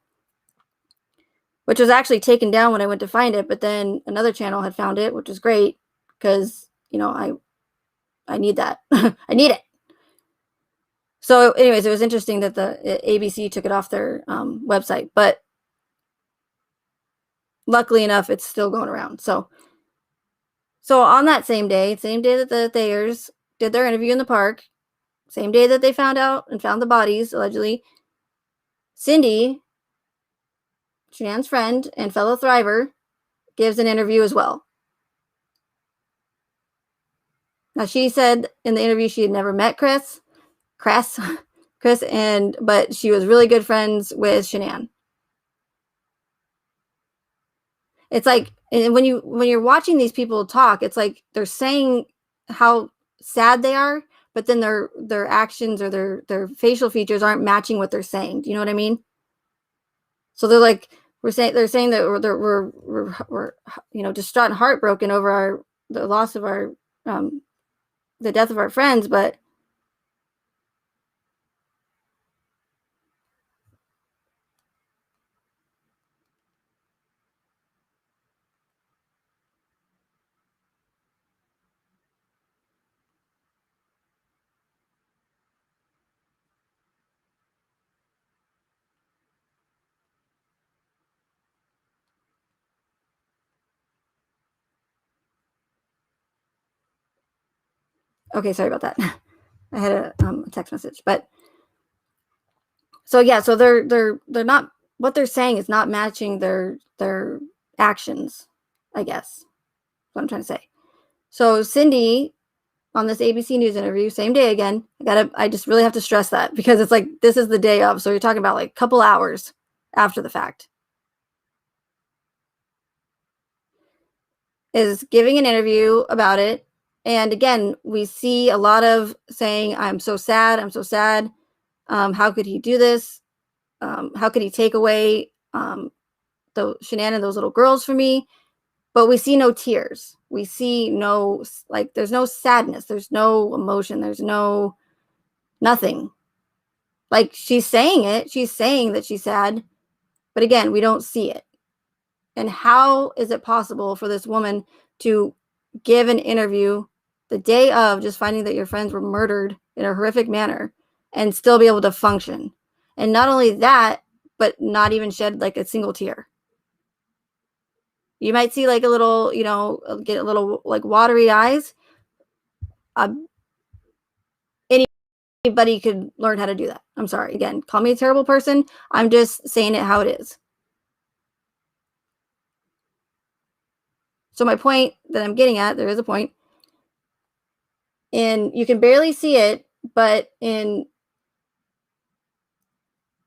which was actually taken down when I went to find it, but then another channel had found it, which was great because, I need that. I need it. So anyways, it was interesting that the ABC took it off their website, but luckily enough, it's still going around. So on that same day that the Thayers did their interview in the park, same day that they found out and found the bodies, allegedly, Cindy, Shanann's friend and fellow Thriver, gives an interview as well. Now, she said in the interview she had never met Chris, but she was really good friends with Shanann. It's like, and when you're watching these people talk, it's like they're saying how sad they are, but then their actions or their facial features aren't matching what they're saying. Do you know what I mean? So they're like, they're saying that we're distraught and heartbroken over the loss of the death of our friends, but okay, sorry about that. I had a text message, but so they're not, what they're saying is not matching their actions, I guess. What I'm trying to say. So Cindy, on this ABC News interview, same day again, I just really have to stress that because it's like, this is the day of, so you're talking about like a couple hours after the fact, is giving an interview about it. And again, we see a lot of saying, I'm so sad. How could he do this? How could he take away the Shanann and those little girls from me? But we see no tears. We see no, like, there's no sadness. There's no emotion. There's no nothing. Like, she's saying it. She's saying that she's sad. But again, we don't see it. And how is it possible for this woman to give an interview the day of just finding that your friends were murdered in a horrific manner and still be able to function? And not only that, but not even shed like a single tear. You might see like a little, get a little like watery eyes. Anybody could learn how to do that. I'm sorry. Again, call me a terrible person. I'm just saying it how it is. So my point that I'm getting at, there is a point, and you can barely see it, but in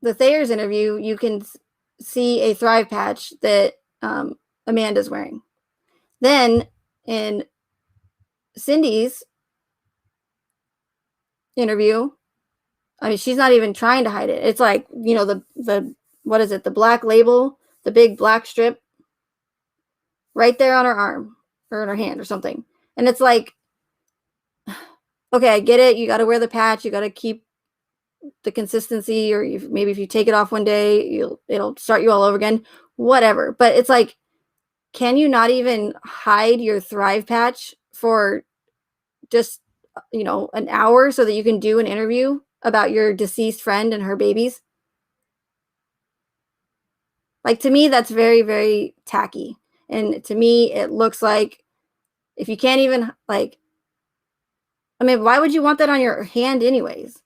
the Thayer's interview, you can see a Thrive patch that Amanda's wearing. Then in Cindy's interview, I mean, she's not even trying to hide it. It's like, the what is it? The black label, the big black strip right there on her arm or in her hand or something. And it's like, okay, I get it. You got to wear the patch. You got to keep the consistency, or maybe if you take it off one day, it'll start you all over again, whatever. But it's like, can you not even hide your Thrive patch for just, an hour so that you can do an interview about your deceased friend and her babies? Like, to me, that's very, very tacky. And to me, it looks like, if you can't even, like, I mean, why would you want that on your hand anyways?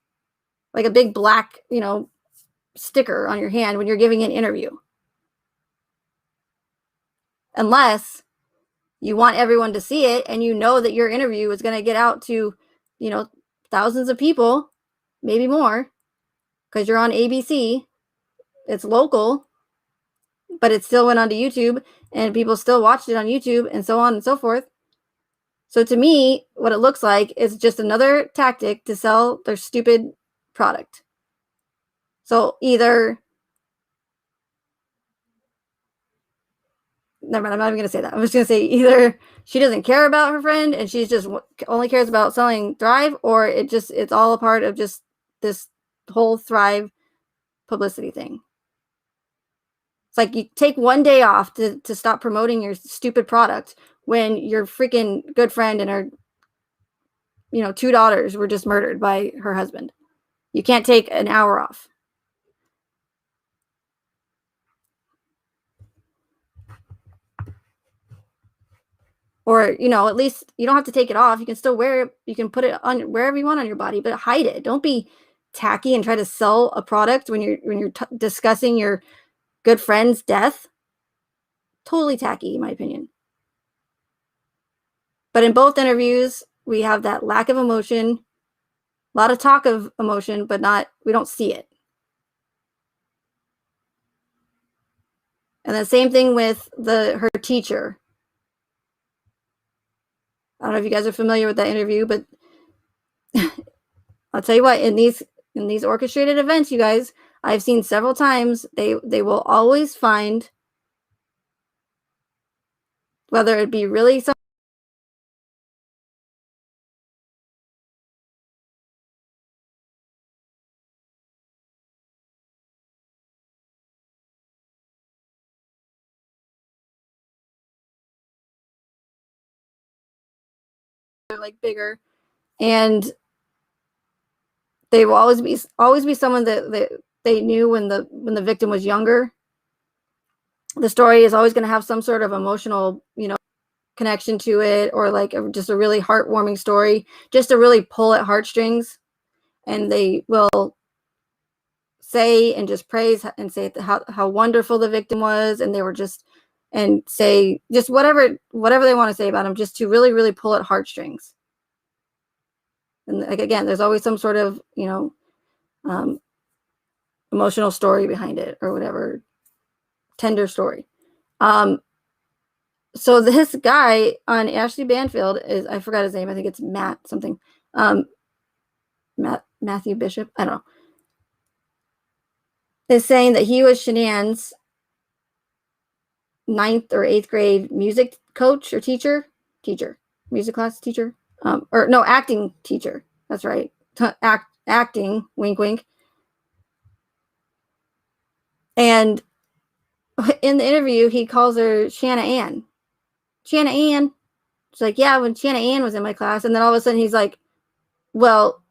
Like a big black, sticker on your hand when you're giving an interview. Unless you want everyone to see it and you know that your interview is going to get out to, thousands of people, maybe more, because you're on ABC. It's local, but it still went onto YouTube and people still watched it on YouTube and so on and so forth. So to me, what it looks like is just another tactic to sell their stupid product. So either, never mind, I'm not even going to say that. I'm just going to say either she doesn't care about her friend and she's just only cares about selling Thrive, or it's all a part of just this whole Thrive publicity thing. It's like, you take one day off to stop promoting your stupid product when your freaking good friend and her, 2 daughters were just murdered by her husband. You can't take an hour off. or, at least you don't have to take it off. You can still wear it. You can put it on wherever you want on your body, but hide it. Don't be tacky and try to sell a product when you're discussing your good friend's death. Totally tacky, in my opinion. But in both interviews, we have that lack of emotion, a lot of talk of emotion, but we don't see it. And the same thing with her teacher. I don't know if you guys are familiar with that interview, but I'll tell you what, in these orchestrated events, you guys, I've seen several times, they will always find, whether it be really something like bigger, and they will always be someone that they knew when the victim was younger. The story is always going to have some sort of emotional, connection to it, or like just a really heartwarming story, just to really pull at heartstrings. And they will say and just praise and say how wonderful the victim was, and they were just, and say just whatever they want to say about him, just to really, really pull at heartstrings. And like, again, there's always some sort of, emotional story behind it, or whatever, tender story. So this guy on Ashley Banfield I forgot his name. I think it's Matt something. Matthew Bishop. I don't know. Is saying that he was Shanann's 9th or 8th grade music coach or teacher, music class teacher, or no, acting teacher. That's right. Acting, wink, wink. And in the interview, he calls her Shanna Ann. Shanna Ann. She's like, yeah, when Shanna Ann was in my class. And then all of a sudden he's like, well,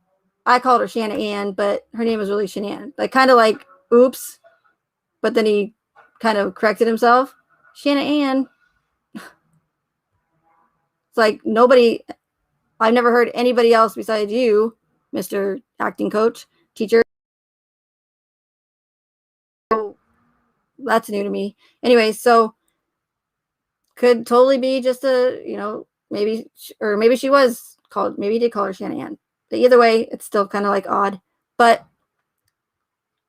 I called her Shanna Ann, but her name was really Shanann. Like, kind of like, oops. But then he kind of corrected himself. Shanna Ann. It's like, I've never heard anybody else besides you, Mr. Acting Coach, teacher. So that's new to me. Anyway, so could totally be just maybe she was called, maybe he did call her Shanna Ann. But either way, it's still kind of like odd. But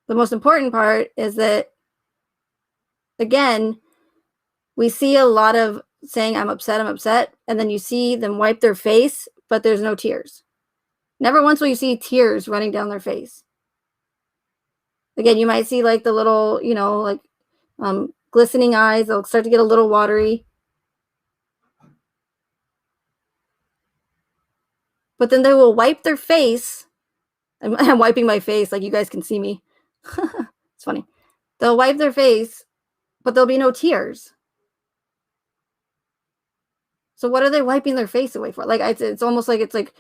the most important part is that, again, we see a lot of saying, I'm upset, and then you see them wipe their face, but there's no tears. Never once will you see tears running down their face. Again, you might see like the little, like glistening eyes. They'll start to get a little watery. But then they will wipe their face. I'm wiping my face, like you guys can see me. It's funny. They'll wipe their face, but there'll be no tears. So what are they wiping their face away for? Like, it's almost like, it's like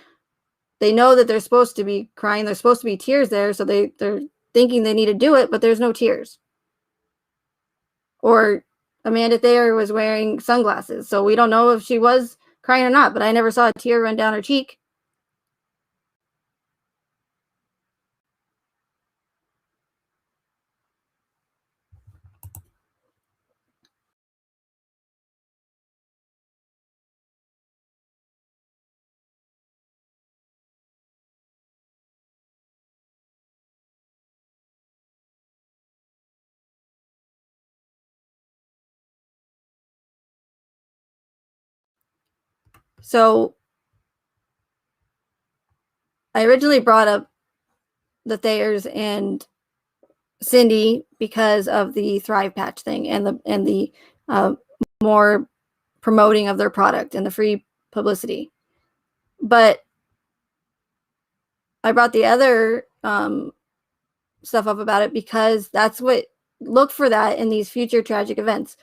they know that they're supposed to be crying. There's supposed to be tears there, so they're thinking they need to do it, but there's no tears. Or Amanda Thayer was wearing sunglasses, so we don't know if she was crying or not, but I never saw a tear run down her cheek. So I originally brought up the Thayers and Cindy because of the Thrive Patch thing, and the more promoting of their product and the free publicity. But I brought the other stuff up about it because look for that in these future tragic events.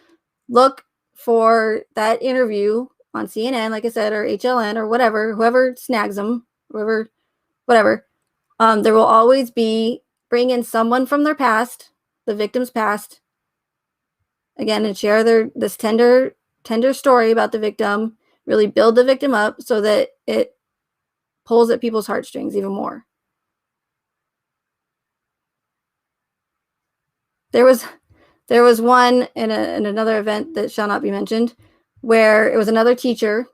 Look for that interview on CNN, like I said, or HLN, or whatever, whoever snags them, whatever. There will always bring in someone from their past, the victim's past, again, and share this tender story about the victim, really build the victim up so that it pulls at people's heartstrings even more. There was one in another event that shall not be mentioned, where it was another teacher,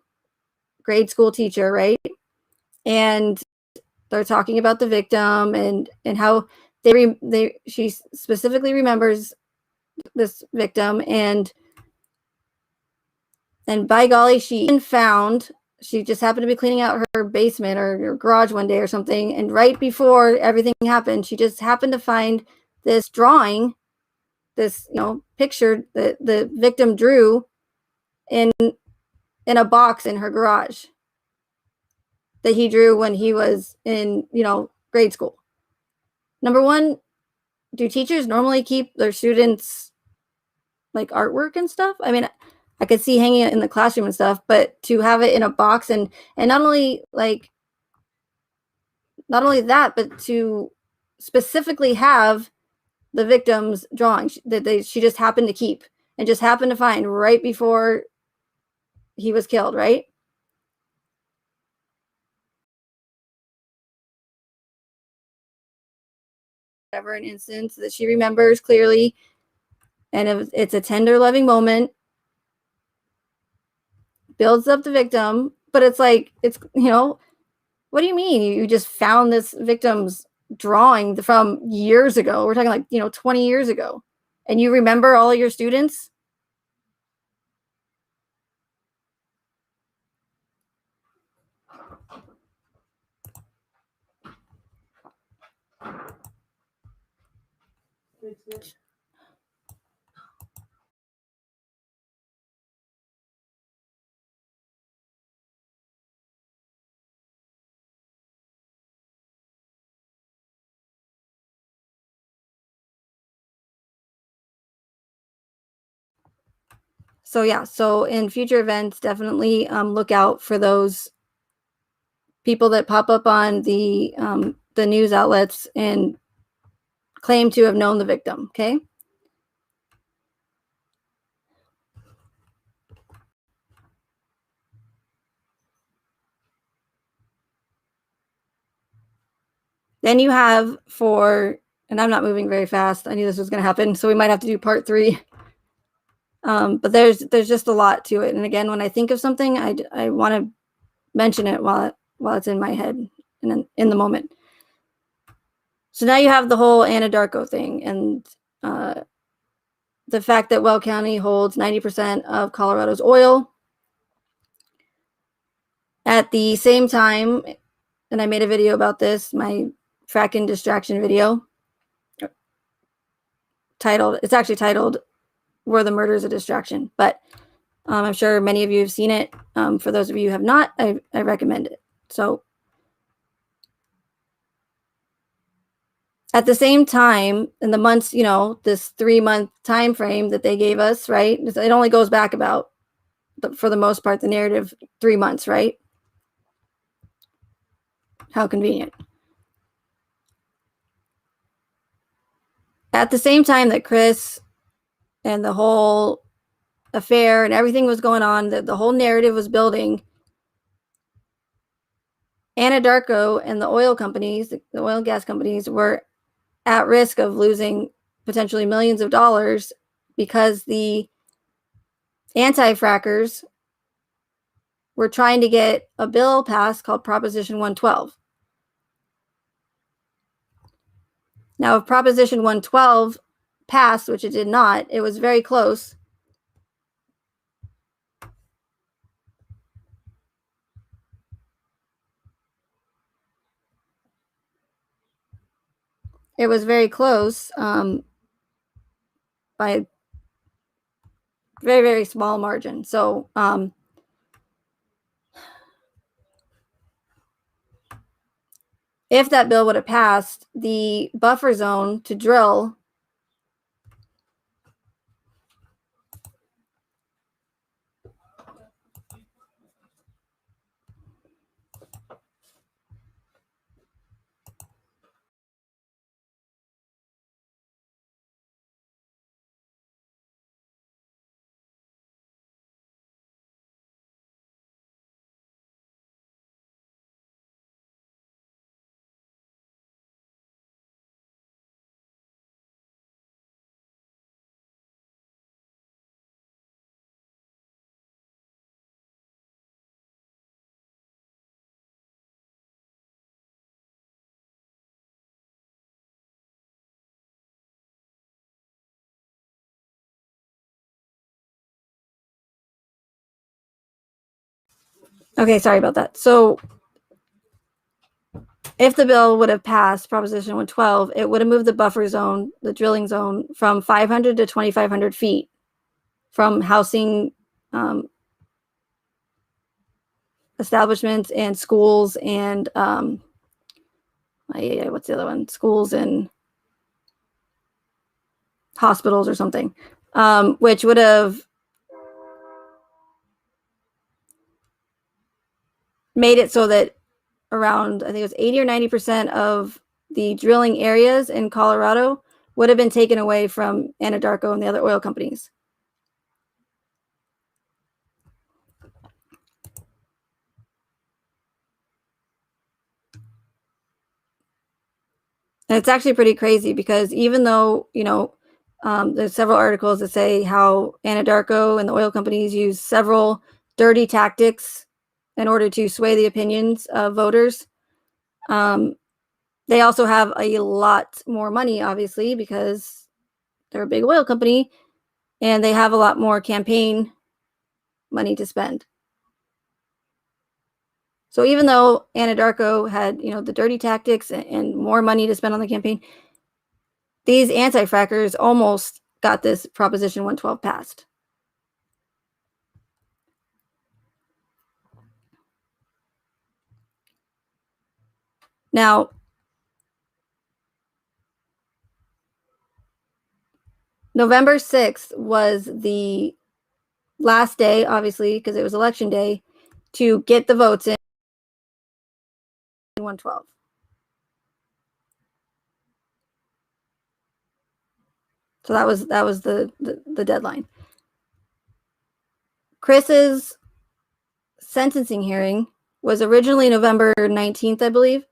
grade school teacher, right? And they're talking about the victim and how she specifically remembers this victim, and by golly, she just happened to be cleaning out her basement or her garage one day or something, and right before everything happened, she just happened to find this drawing, this picture that the victim drew in a box in her garage that he drew when he was in grade school. Number one, do teachers normally keep their students like artwork and stuff? I mean, I could see hanging it in the classroom and stuff, but to have it in a box and not only that, but to specifically have the victim's drawing that she just happened to keep and just happened to find right before he was killed, right? Whatever, an instance that she remembers clearly, and it's a tender, loving moment, builds up the victim, but it's like, what do you mean you just found this victim's drawing from years ago? We're talking like 20 years ago, and you remember all of your students? So yeah, so in future events, definitely look out for those people that pop up on the news outlets and claim to have known the victim. Okay. Then you have and I'm not moving very fast. I knew this was going to happen, so we might have to do part 3. But there's just a lot to it. And again, when I think of something, I want to mention it while it's in my head and in the moment. So now you have the whole Anadarko thing, and the fact that Weld County holds 90% of Colorado's oil. At the same time, and I made a video about this, my fracking distraction video, it's actually titled "Were the Murders a Distraction?" But I'm sure many of you have seen it. For those of you who have not, I recommend it. So at the same time, in the months, this 3-month time frame that they gave us, right? It only goes back about, for the most part, the narrative 3 months, right? How convenient. At the same time that Chris and the whole affair and everything was going on, that the whole narrative was building, Anadarko and the oil companies, the oil and gas companies, were at risk of losing potentially millions of dollars because the anti-frackers were trying to get a bill passed called Proposition 112. Now, if Proposition 112 passed, which it did not, it was very close. It was very close by a very, very small margin. So if that bill would have passed, the buffer zone to drill Okay, sorry about that. So if the bill would have passed Proposition 112, it would have moved the buffer zone, the drilling zone, from 500 to 2,500 feet from housing establishments and schools and what's the other one? Schools and hospitals or something, which would have made it so that around, I think it was 80 or 90% of the drilling areas in Colorado would have been taken away from Anadarko and the other oil companies. And it's actually pretty crazy because even though, there's several articles that say how Anadarko and the oil companies use several dirty tactics in order to sway the opinions of voters. They also have a lot more money, obviously, because they're a big oil company and they have a lot more campaign money to spend. So even though Anadarko had, the dirty tactics and more money to spend on the campaign, these anti-frackers almost got this Proposition 112 passed. Now, November 6th was the last day, obviously, because it was election day, to get the votes in 112. So that was the deadline. Chris's sentencing hearing was originally November 19th, I believe,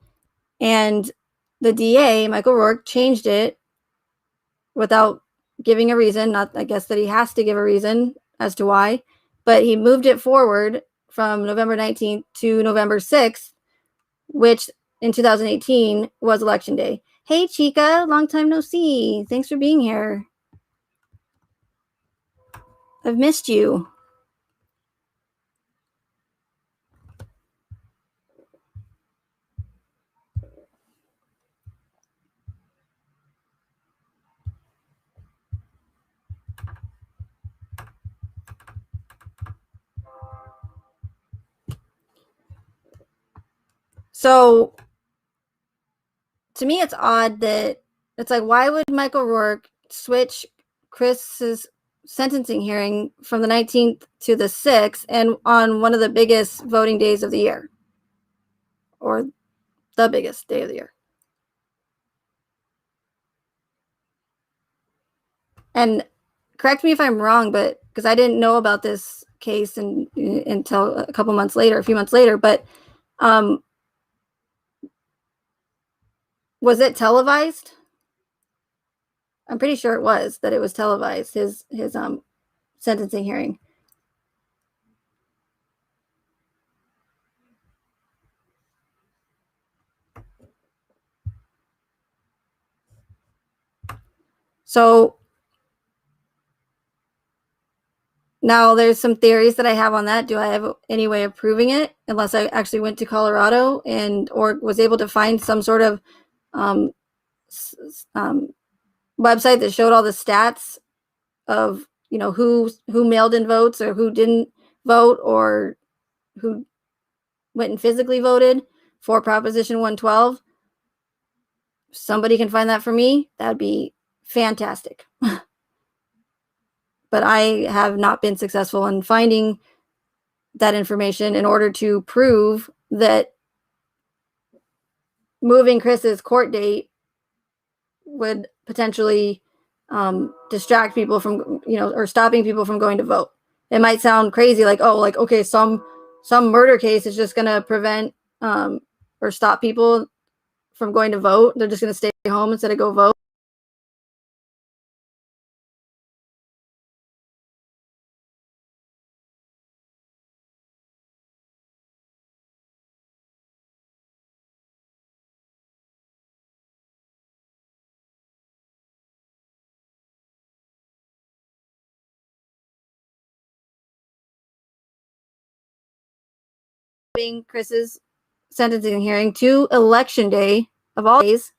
and the DA, Michael Rourke, changed it without giving a reason. Not, I guess, that he has to give a reason as to why, but he moved it forward from November 19th to November 6th, which in 2018 was election day. Hey, Chica, long time no see. Thanks for being here. I've missed you. So to me, it's odd that it's like, why would Michael Rourke switch Chris's sentencing hearing from the 19th to the 6th and on one of the biggest voting days of the year, or the biggest day of the year? And correct me if I'm wrong, but because I didn't know about this case until a few months later, but was it televised? I'm pretty sure it was televised, his sentencing hearing. So now there's some theories that I have on that. Do I have any way of proving it unless I actually went to Colorado or was able to find some sort of website that showed all the stats of who mailed in votes or who didn't vote or who went and physically voted for Proposition 112. If somebody can find that for me, that'd be fantastic. But I have not been successful in finding that information in order to prove that moving Chris's court date would potentially distract people from, or stopping people from going to vote. It might sound crazy, like, oh, like, okay, some murder case is just going to prevent or stop people from going to vote. They're just going to stay home instead of go vote. Chris's sentencing hearing to election day of all days.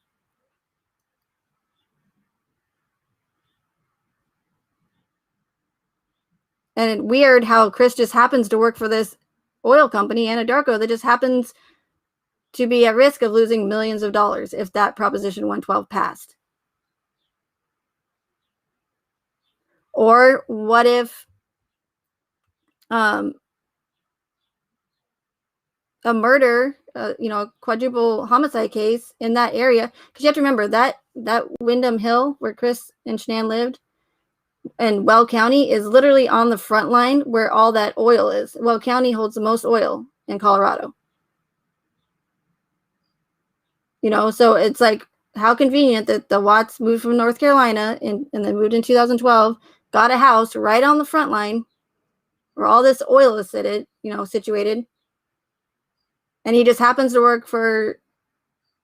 And weird how Chris just happens to work for this oil company, Anadarko, that just happens to be at risk of losing millions of dollars if that Proposition 112 passed. Or what if a murder, quadruple homicide case in that area? Because you have to remember that Windham Hill where Chris and Shanann lived in Weld County is literally on the front line where all that oil is. Weld County holds the most oil in Colorado. So it's like, how convenient that the Watts moved from North Carolina and then moved in 2012, got a house right on the front line where all this oil is situated. And he just happens to work for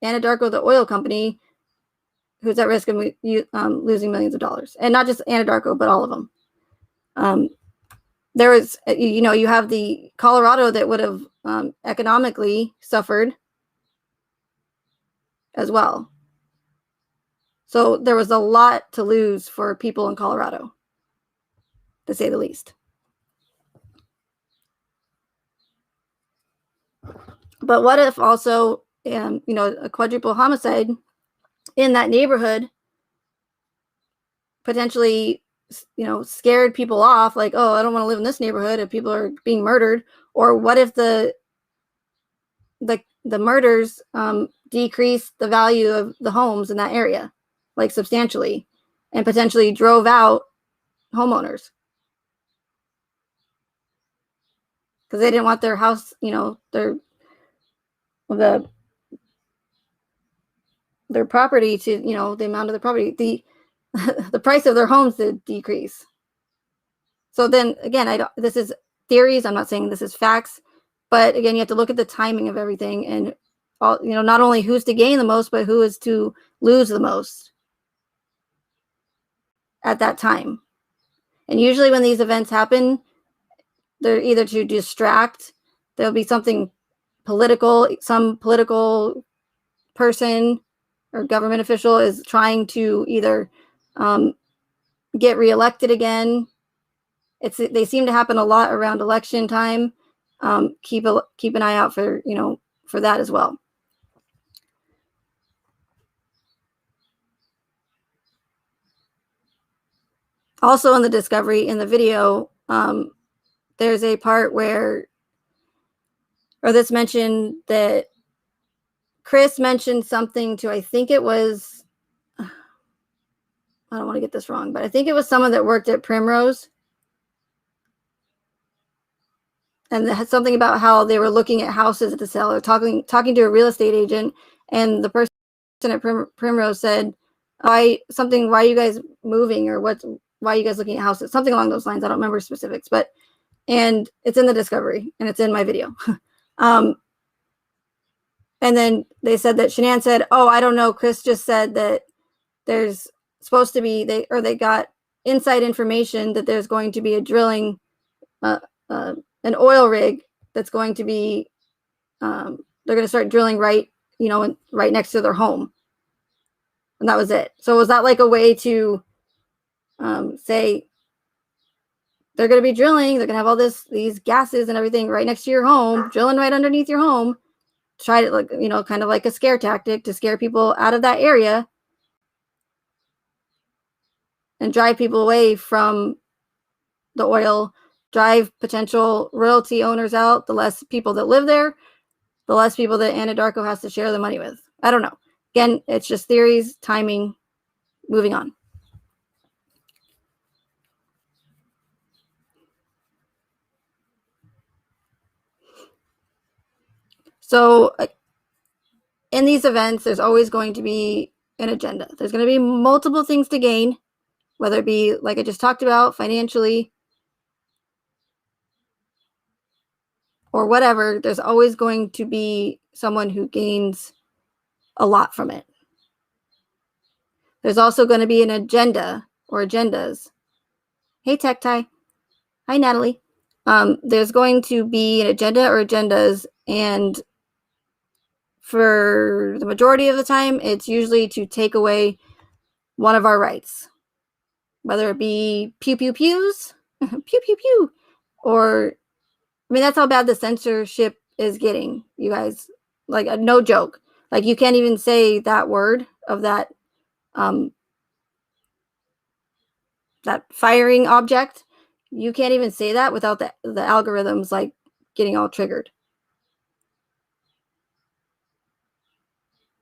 Anadarko, the oil company, who's at risk of losing millions of dollars. And not just Anadarko, but all of them. There was, you have the Colorado that would have economically suffered as well. So there was a lot to lose for people in Colorado, to say the least. But what if also, a quadruple homicide in that neighborhood potentially, scared people off, like, oh, I don't want to live in this neighborhood if people are being murdered. Or what if the murders decreased the value of the homes in that area, like substantially, and potentially drove out homeowners because they didn't want their house, their property to, the amount of the property, the price of their homes to decrease. So then again, this is theories. I'm not saying this is facts, but again, you have to look at the timing of everything and all, not only who's to gain the most, but who is to lose the most at that time. And usually when these events happen, they're either to distract, there'll be something political, some political person or government official is trying to either get reelected again. They seem to happen a lot around election time. Keep an eye out for for that as well. Also in the discovery in the video, there's a part where, or this mentioned that Chris mentioned something to, I think it was, I don't want to get this wrong, but I think it was someone that worked at Primrose. And had something about how they were looking at houses at the sale, or talking to a real estate agent, and the person at Primrose said, why are you guys moving, or why are you guys looking at houses? Something along those lines. I don't remember specifics, and it's in the discovery and it's in my video. And then they said that Shanann said, oh, I don't know, Chris just said that there's supposed to be, they got inside information that there's going to be a drilling, an oil rig that's going to be, they're going to start drilling right next to their home. And that was it. So was that like a way to say they're going to be drilling, they're going to have all these gases and everything right next to your home, drilling right underneath your home, try to, like, kind of like a scare tactic to scare people out of that area and drive people away from the oil, drive potential royalty owners out. The less people that live there, the less people that Anadarko has to share the money with. I don't know. Again, it's just theories, timing, moving on. So in these events, there's always going to be an agenda. There's going to be multiple things to gain, whether it be, like I just talked about, financially or whatever. There's always going to be someone who gains a lot from it. There's also going to be an agenda or agendas. Hey, Tech Tie. Hi, Natalie. There's going to be an agenda or agendas And for the majority of the time, it's usually to take away one of our rights, whether it be pew pew pews, pew pew pew, or I mean, that's how bad the censorship is getting, you guys. Like, no joke. Like, you can't even say that word of that that firing object. You can't even say that without the algorithms like getting all triggered.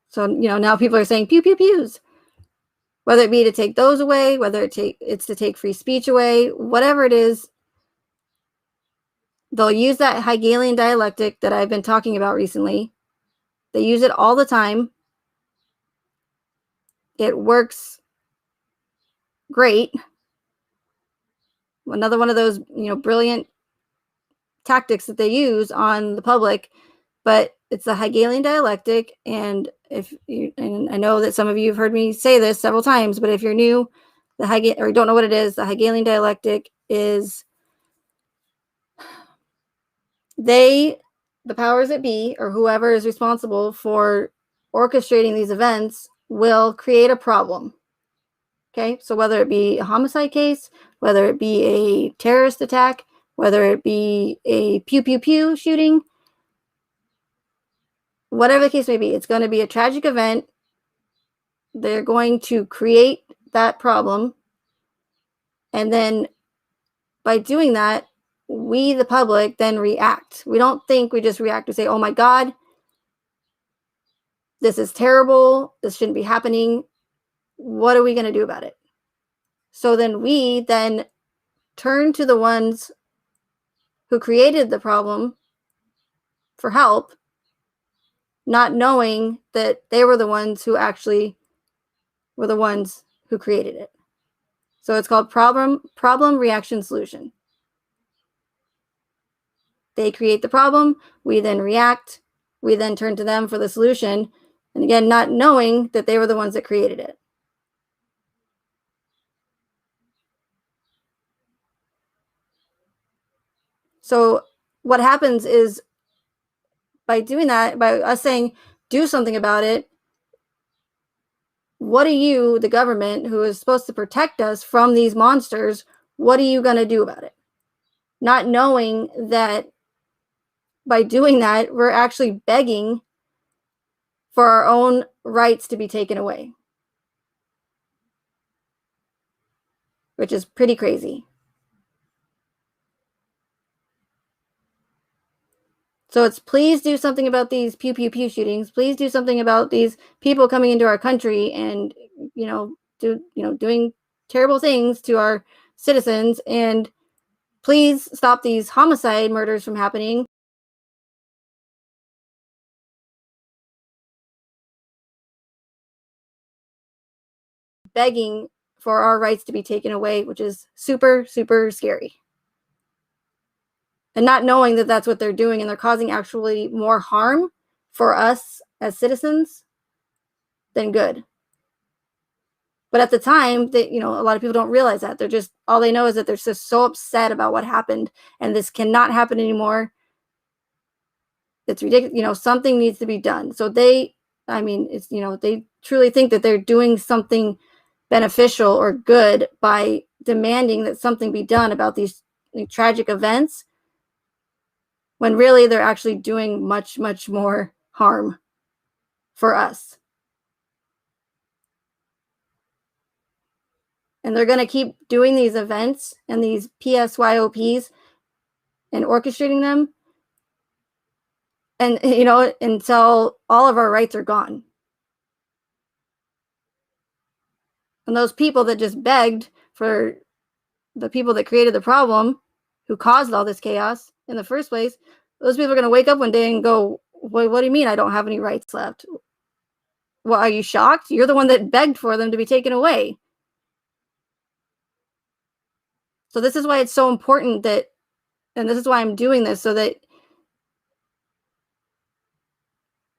So, now people are saying pew pew pews, whether it be to take those away, whether it's to take free speech away, whatever it is. They'll use that Hegelian dialectic that I've been talking about recently. They use it all the time. It works great. Another one of those, brilliant tactics that they use on the public, but it's the Hegelian dialectic. And and I know that some of you have heard me say this several times, but if you're new, or don't know what it is, the Hegelian dialectic is the powers that be, or whoever is responsible for orchestrating these events, will create a problem. Okay, so whether it be a homicide case, whether it be a terrorist attack, whether it be a pew pew pew shooting, whatever the case may be, it's going to be a tragic event. They're going to create that problem. And then by doing that, we, the public, then react. We don't think, we just react. We say, oh my God, this is terrible. This shouldn't be happening. What are we going to do about it? So then we then turn to the ones who created the problem for help, not knowing that they were the ones who actually were the ones who created it. So it's called problem reaction solution. They create the problem, we then react, we then turn to them for the solution, and again, not knowing that they were the ones that created it. So what happens is, by doing that, by us saying, do something about it, what are you, the government, who is supposed to protect us from these monsters, what are you going to do about it? Not knowing that by doing that, we're actually begging for our own rights to be taken away, which is pretty crazy. So it's, please do something about these pew pew pew shootings. Please do something about these people coming into our country and doing terrible things to our citizens, and please stop these homicide murders from happening. Begging for our rights to be taken away, which is super, super scary. And not knowing that that's what they're doing, and they're causing actually more harm for us as citizens than good. But at the time, that a lot of people don't realize that. They're just, all they know is that they're just so upset about what happened, and this cannot happen anymore. It's ridiculous. Something needs to be done. So they truly think that they're doing something beneficial or good by demanding that something be done about these tragic events, when really they're actually doing much, much more harm for us. And they're going to keep doing these events and these PSYOPs and orchestrating them, and until all of our rights are gone. And those people that just begged for the people that created the problem, who caused all this chaos in the first place, those people are going to wake up one day and go, what do you mean I don't have any rights left? Well, are you shocked? You're the one that begged for them to be taken away. So this is why it's so important that, and this is why I'm doing this, so that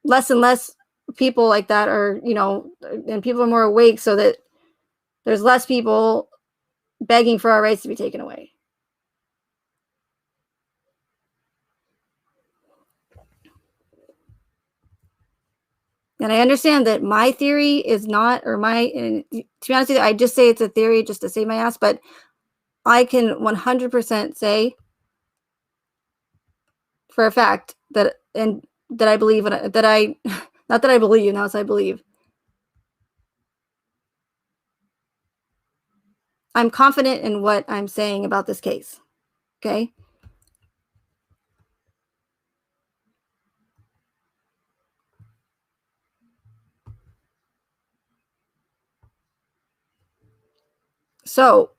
less and less people like that are, and people are more awake, so that there's less people begging for our rights to be taken away. And I understand that my theory is not, or to be honest with you, I just say it's a theory just to save my ass, but I can 100% say for a fact that, and that I believe, not that I believe, now it's I believe. I'm confident in what I'm saying about this case. Okay. So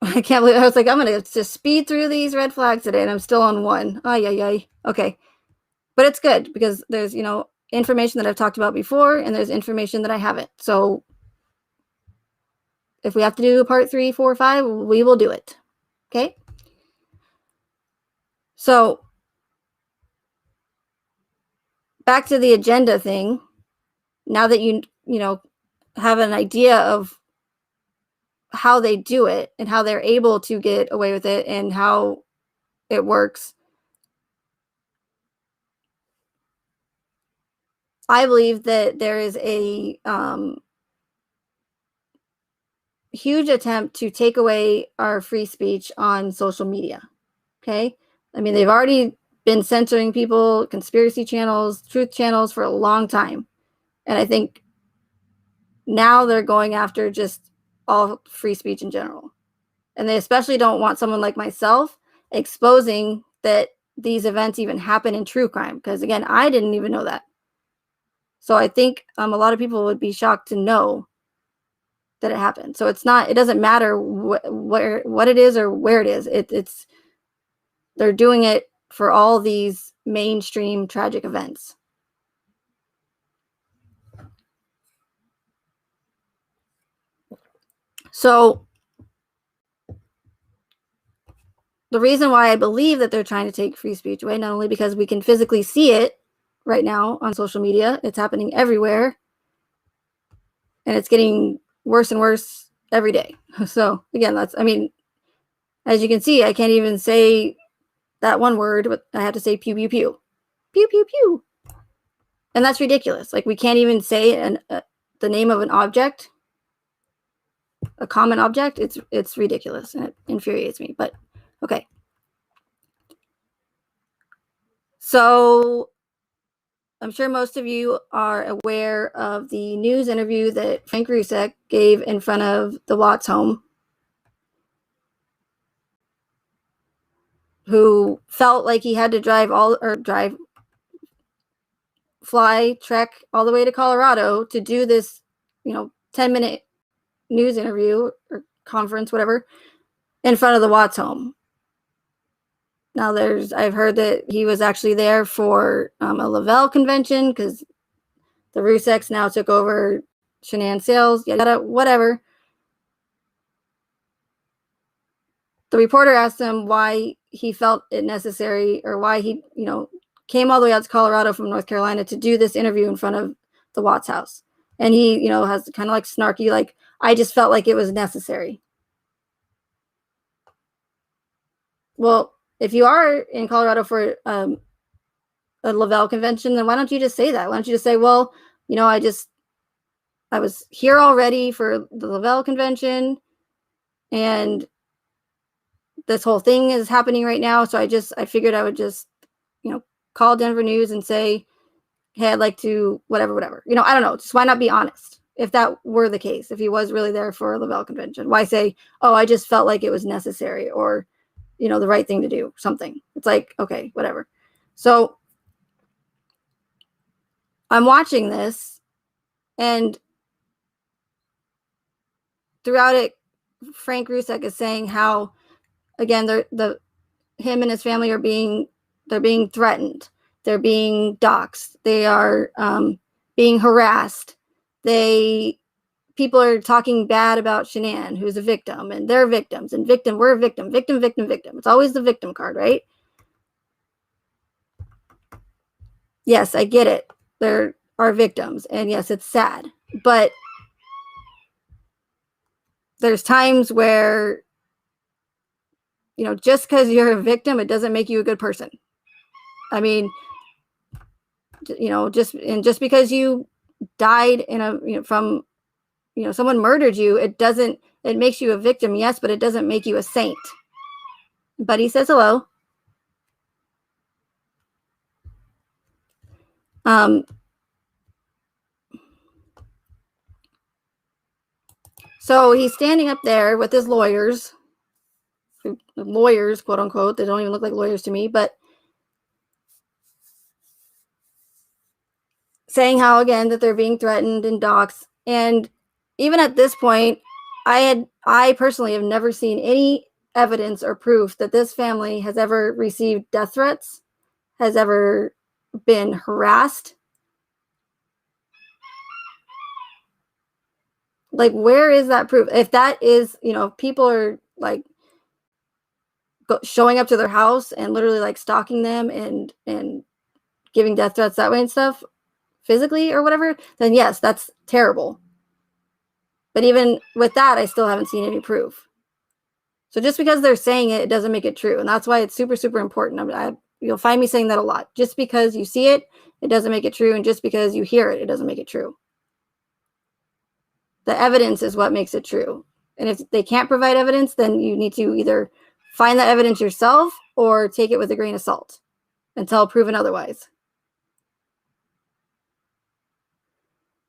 I can't believe, I was like, I'm going to just speed through these red flags today, and I'm still on one. Ay, ay, ay. Okay. But it's good because there's, information that I've talked about before, and there's information that I haven't. So if we have to do part 3, 4, 5, we will do it. Okay. So back to the agenda thing. Now that you have an idea of how they do it and how they're able to get away with it and how it works, I believe that there is a huge attempt to take away our free speech on social media. Okay. I mean, they've already been censoring people, conspiracy channels, truth channels for a long time. And I think now they're going after just all free speech in general. And they especially don't want someone like myself exposing that these events even happen in true crime. Because again, I didn't even know that. So I think a lot of people would be shocked to know that it happened. So it doesn't matter what it is or where it is. It's they're doing it for all these mainstream tragic events. So the reason why I believe that they're trying to take free speech away, not only because we can physically see it right now on social media, it's happening everywhere, and it's getting worse and worse every day. So again, as you can see, I can't even say that one word, but I have to say pew, pew, pew. Pew, pew, pew. And that's ridiculous. Like, we can't even say the name of an object, a common object. It's ridiculous, and it infuriates me. But okay. So I'm sure most of you are aware of the news interview that Frank Rusek gave in front of the Watts home, who felt like he had to fly, trek all the way to Colorado to do this, 10-minute news interview or conference, whatever, in front of the Watts home. Now I've heard that he was actually there for a Lavelle convention because the Ruseks now took over Shanann Sales, yada, whatever. The reporter asked him why he felt it necessary, or why he, came all the way out to Colorado from North Carolina to do this interview in front of the Watts house. And he, has kind of like snarky, like, I just felt like it was necessary. Well, if you are in Colorado for a Lavelle convention, then why don't you just say that? Why don't you just say, well, I was here already for the Lavelle convention, and this whole thing is happening right now. So I figured I would just, call Denver News and say, hey, I'd like to whatever. I don't know. Just why not be honest? If that were the case, if he was really there for a Lavelle convention, why say, oh, I just felt like it was necessary, or, the right thing to do, something. It's like, okay, whatever. So I'm watching this, and throughout it, Frank Rusek is saying how, again, him and his family they're being threatened. They're being doxxed. They are being harassed. People are talking bad about Shanann, who's a victim, and they're victims, and we're a victim. It's always the victim card, right? Yes, I get it. There are victims, and yes, it's sad. But there's times where, just because you're a victim, it doesn't make you a good person. I mean, just because you died from someone murdered you, it makes you a victim, yes, but it doesn't make you a saint. Buddy says hello. So he's standing up there with his lawyers, quote unquote. They don't even look like lawyers to me, but saying how, again, that they're being threatened and doxxed. And even at this point, I personally have never seen any evidence or proof that this family has ever received death threats, has ever been harassed. Like, where is that proof? If that is, people are like showing up to their house and literally like stalking them and giving death threats that way and stuff, physically or whatever, then yes, that's terrible. But even with that, I still haven't seen any proof. So just because they're saying it, it doesn't make it true. And that's why it's super, super important. You'll find me saying that a lot. Just because you see it, it doesn't make it true. And just because you hear it, it doesn't make it true. The evidence is what makes it true. And if they can't provide evidence, then you need to either find that evidence yourself or take it with a grain of salt until proven otherwise.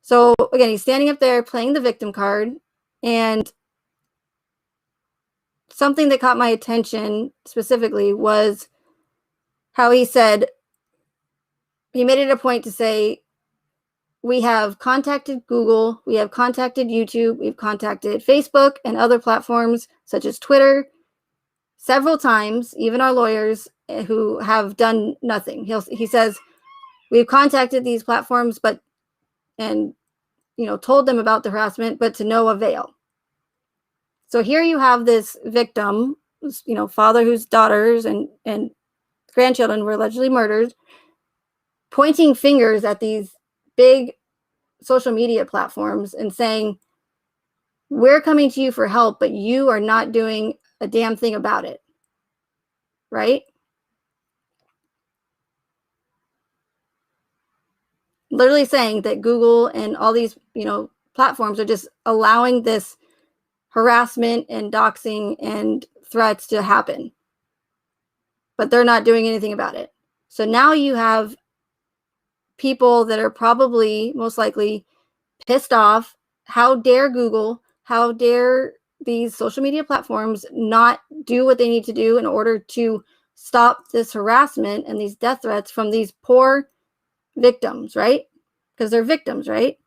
So again, he's standing up there playing the victim card, and something that caught my attention specifically was how he said, he made it a point to say, we have contacted Google, we have contacted YouTube, we've contacted Facebook and other platforms such as Twitter several times, even our lawyers, who have done nothing. He says, we've contacted these platforms and told them about the harassment, but to no avail. So here you have this victim, father whose daughters and grandchildren were allegedly murdered, pointing fingers at these big social media platforms and saying, we're coming to you for help, but you are not doing a damn thing about it. Right? Literally saying that Google and all these, platforms are just allowing this harassment and doxing and threats to happen, but they're not doing anything about it. So now you have people that are probably most likely pissed off. How dare Google? How dare these social media platforms not do what they need to do in order to stop this harassment and these death threats from these poor victims, right? Because they're victims, right?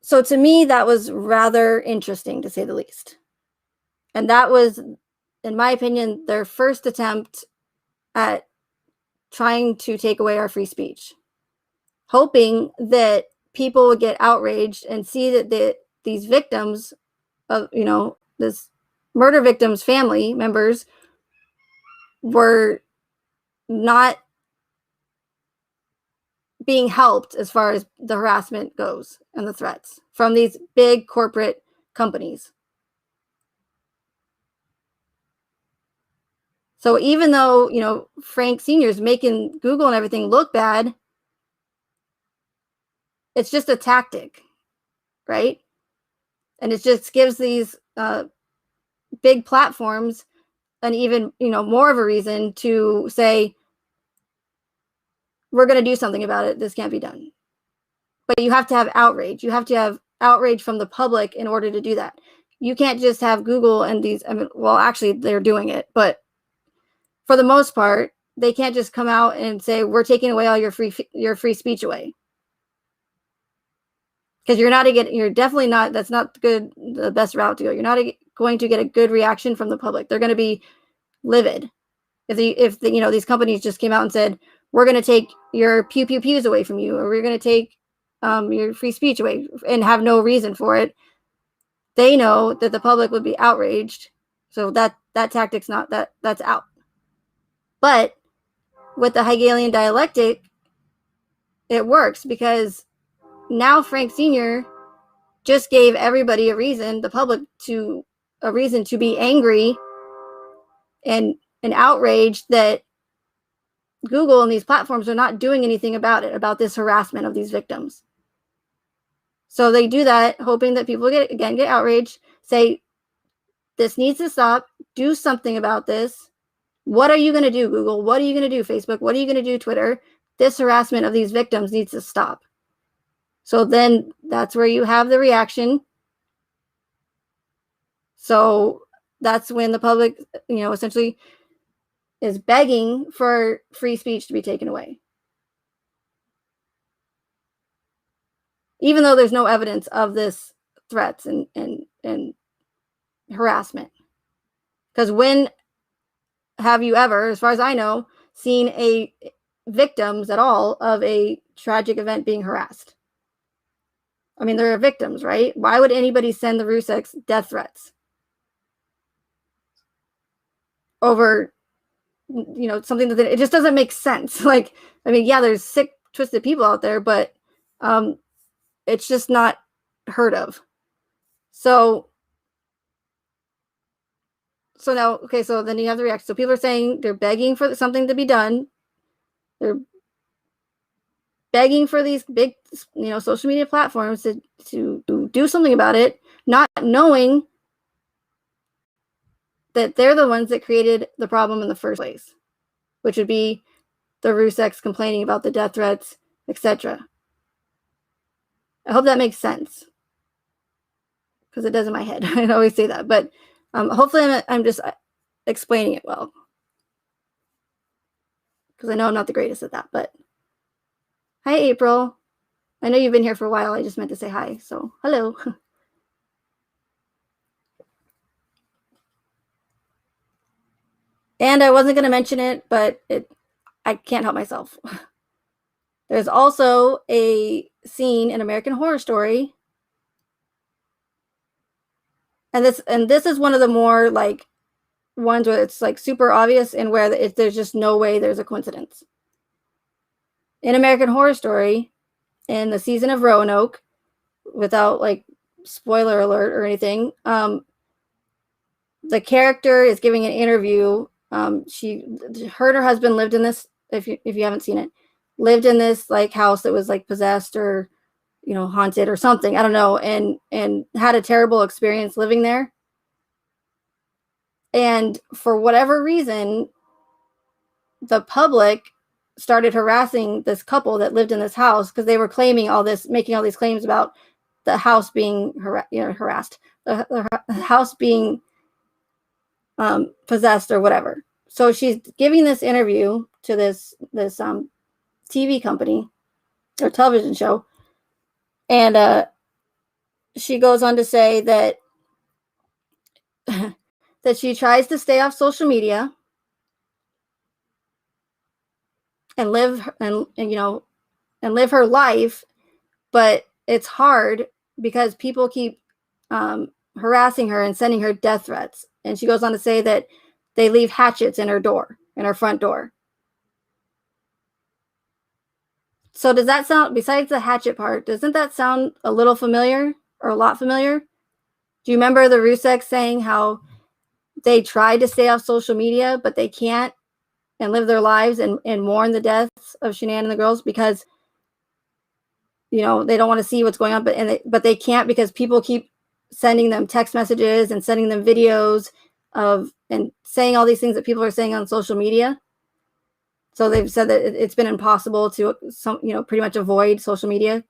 So to me, that was rather interesting, to say the least. And that was, in my opinion, their first attempt at trying to take away our free speech, hoping that people would get outraged and see that these victims of, this murder victims' family members were not being helped as far as the harassment goes and the threats from these big corporate companies. So even though, Frank Sr. is making Google and everything look bad, it's just a tactic, right? And it just gives these big platforms an even, more of a reason to say, we're going to do something about it. This can't be done. But you have to have outrage. You have to have outrage from the public in order to do that. You can't just have Google and these, well, actually, they're doing it. But for the most part, they can't just come out and say, we're taking away all your free speech away. Because you're definitely not, that's not the best route to go. You're not going to get a good reaction from the public. They're going to be livid. If these companies just came out and said, we're going to take your pew pew pews away from you, or we're going to take your free speech away, and have no reason for it, they know that the public would be outraged. So that tactic's that's out. But with the Hegelian dialectic, it works, because now Frank Sr. just gave everybody the public a reason to be angry and outraged that Google and these platforms are not doing anything about it, about this harassment of these victims. So they do that, hoping that people get outraged, say, this needs to stop, do something about this. What are you going to do, Google? What are you going to do, Facebook? What are you going to do, Twitter? This harassment of these victims needs to stop. So then that's where you have the reaction. So that's when the public, essentially is begging for free speech to be taken away. Even though there's no evidence of this threats and harassment. Because when have you ever, as far as I know, seen a victims at all of a tragic event being harassed? I mean, there are victims, right? Why would anybody send the Ruseks death threats over, something that it just doesn't make sense? Like, I mean, yeah, there's sick, twisted people out there, but it's just not heard of. So now, okay, so then you have the reaction. So people are saying they're begging for something to be done. They're begging for these big, social media platforms to do something about it, not knowing that they're the ones that created the problem in the first place, which would be the Ruseks complaining about the death threats, etc. I hope that makes sense, because it does in my head. I always say that, but hopefully I'm just explaining it well, because I know I'm not the greatest at that. But hi, April. I know you've been here for a while. I just meant to say hi, so hello. And I wasn't going to mention it, but I can't help myself. There's also a scene in American Horror Story, and this is one of the more like ones where it's like super obvious and where there's just no way there's a coincidence. In American Horror Story, in the season of Roanoke, without like spoiler alert or anything, the character is giving an interview. She heard her husband lived in this, if you haven't seen it, lived in this like house that was like possessed or haunted or something, I don't know, and had a terrible experience living there. And for whatever reason, the public started harassing this couple that lived in this house because they were claiming making all these claims about the house being harassed, the house being possessed or whatever. So she's giving this interview to this TV company or television show, and she goes on to say that that she tries to stay off social media and live her life, but it's hard because people keep harassing her and sending her death threats. And she goes on to say that they leave hatchets in her front door. So does that sound, besides the hatchet part, doesn't that sound a little familiar or a lot familiar? Do you remember the Ruseks saying how they tried to stay off social media, but they can't, and live their lives and mourn the deaths of Shanann and the girls because, they don't want to see what's going on, but they can't because people keep sending them text messages and sending them videos and saying all these things that people are saying on social media. So they've said that it's been impossible to pretty much avoid social media.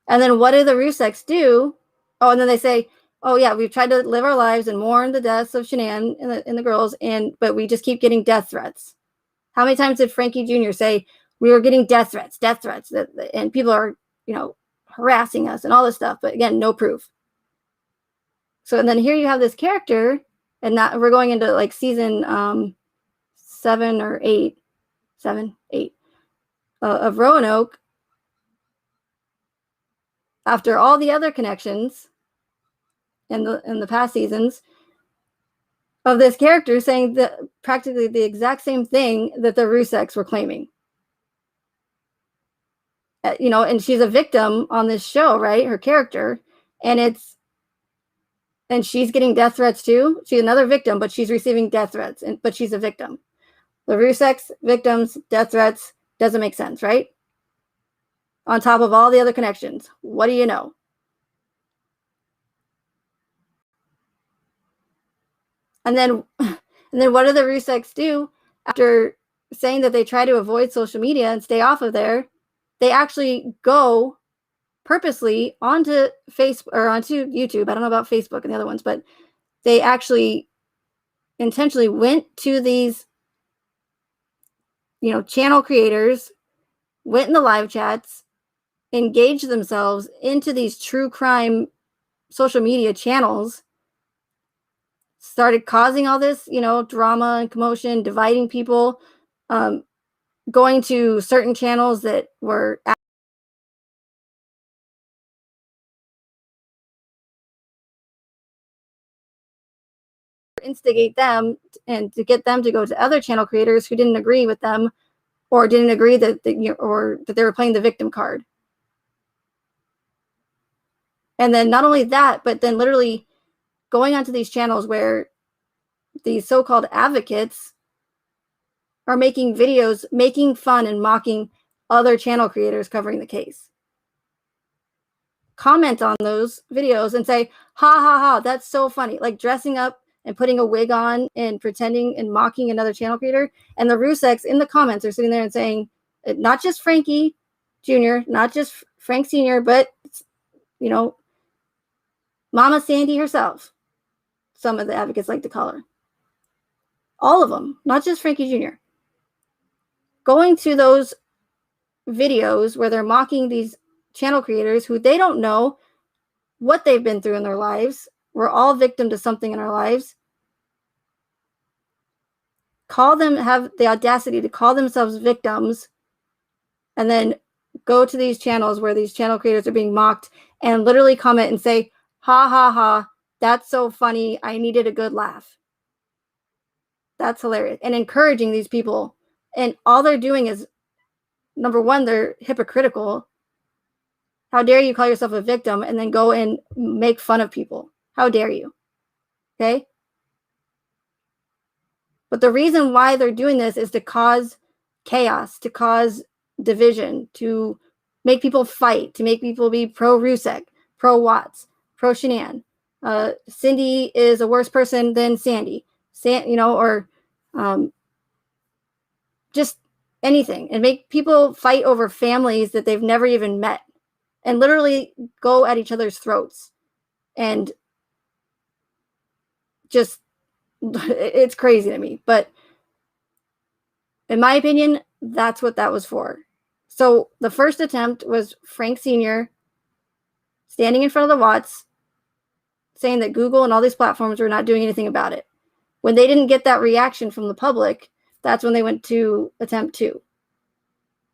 And then what do the Ruseks do? Oh, and then they say, oh yeah, we've tried to live our lives and mourn the deaths of Shanann and the girls, but we just keep getting death threats. How many times did Frankie Jr. say we were getting death threats, and people are, harassing us and all this stuff, but again, no proof. So, and then here you have this character, and that we're going into like season 7 or 8 of Roanoke. After all the other connections in the past seasons of this character saying that practically the exact same thing that the Ruseks were claiming. And she's a victim on this show, right? Her character, and And she's getting death threats too. She's another victim, but she's receiving death threats, but she's a victim. The Ruseks, victims, death threats, doesn't make sense, right? On top of all the other connections. What do you know? And then what do the Ruseks do after saying that they try to avoid social media and stay off of there? They actually go purposely onto Facebook or onto YouTube. I don't know about Facebook and the other ones, but they actually intentionally went to these, channel creators, went in the live chats, engaged themselves into these true crime social media channels, started causing all this, drama and commotion, dividing people, going to certain channels that were instigate them and to get them to go to other channel creators who didn't agree with them or didn't agree that or that they were playing the victim card. And then not only that, but then literally going onto these channels where these so-called advocates are making videos, making fun and mocking other channel creators covering the case. Comment on those videos and say, ha ha ha, that's so funny. Like dressing up and putting a wig on and pretending and mocking another channel creator. And the Ruseks in the comments are sitting there and saying, not just Frankie Jr., not just Frank Sr., but, Mama Sandy herself. Some of the advocates like to call her. All of them, not just Frankie Jr. Going to those videos where they're mocking these channel creators who they don't know what they've been through in their lives. We're all victim to something in our lives. Have the audacity to call themselves victims and then go to these channels where these channel creators are being mocked and literally comment and say, ha ha ha, that's so funny. I needed a good laugh. That's hilarious. And encouraging these people. And all they're doing is, number one, they're hypocritical. How dare you call yourself a victim and then go and make fun of people? How dare you? Okay? But the reason why they're doing this is to cause chaos, to cause division, to make people fight, to make people be pro-Rusek, pro-Watts, pro-Shanann. Cindy is a worse person than Sandy, or just anything, and make people fight over families that they've never even met and literally go at each other's throats. And just, it's crazy to me. But in my opinion, that's what that was for. So the first attempt was Frank Sr. standing in front of the Watts saying that Google and all these platforms were not doing anything about it. When they didn't get that reaction from the public, that's when they went to attempt 2,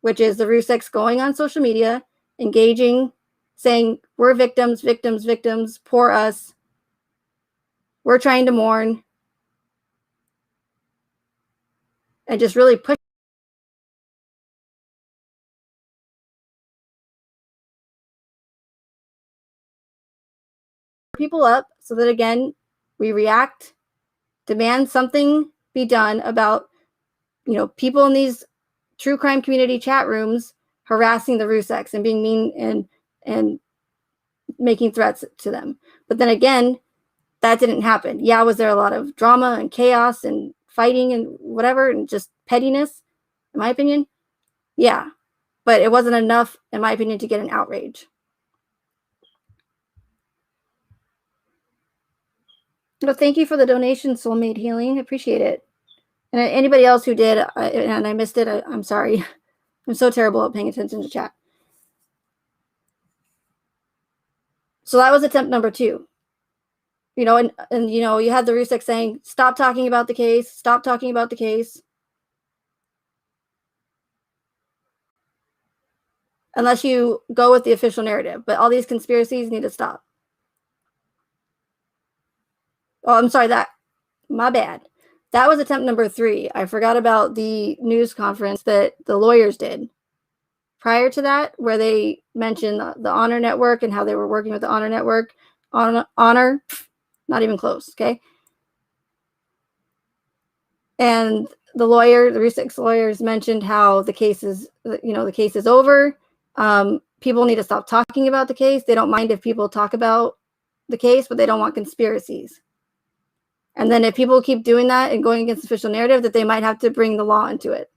which is the Ruseks going on social media, engaging, saying, we're victims, victims, victims, poor us. We're trying to mourn. And just really push people up so that, again, we react, demand something be done about, people in these true crime community chat rooms harassing the Ruseks and being mean and making threats to them. But then again, that didn't happen. Yeah, was there a lot of drama and chaos and fighting and whatever and just pettiness, in my opinion? Yeah, but it wasn't enough, in my opinion, to get an outrage. Well, thank you for the donation, Soulmate Healing. Appreciate it. And anybody else who did, and I missed it, I'm sorry. I'm so terrible at paying attention to chat. So that was attempt number 2. And you had the Rusek saying, stop talking about the case, stop talking about the case. Unless you go with the official narrative. But all these conspiracies need to stop. Oh, I'm sorry, my bad. That was attempt number 3. I forgot about the news conference that the lawyers did prior to that, where they mentioned the Honor Network and how they were working with the Honor Network. Honor, Not even close, okay? And the Rusak's lawyers mentioned how the case is over. People need to stop talking about the case. They don't mind if people talk about the case, but they don't want conspiracies. And then if people keep doing that and going against the official narrative, that they might have to bring the law into it.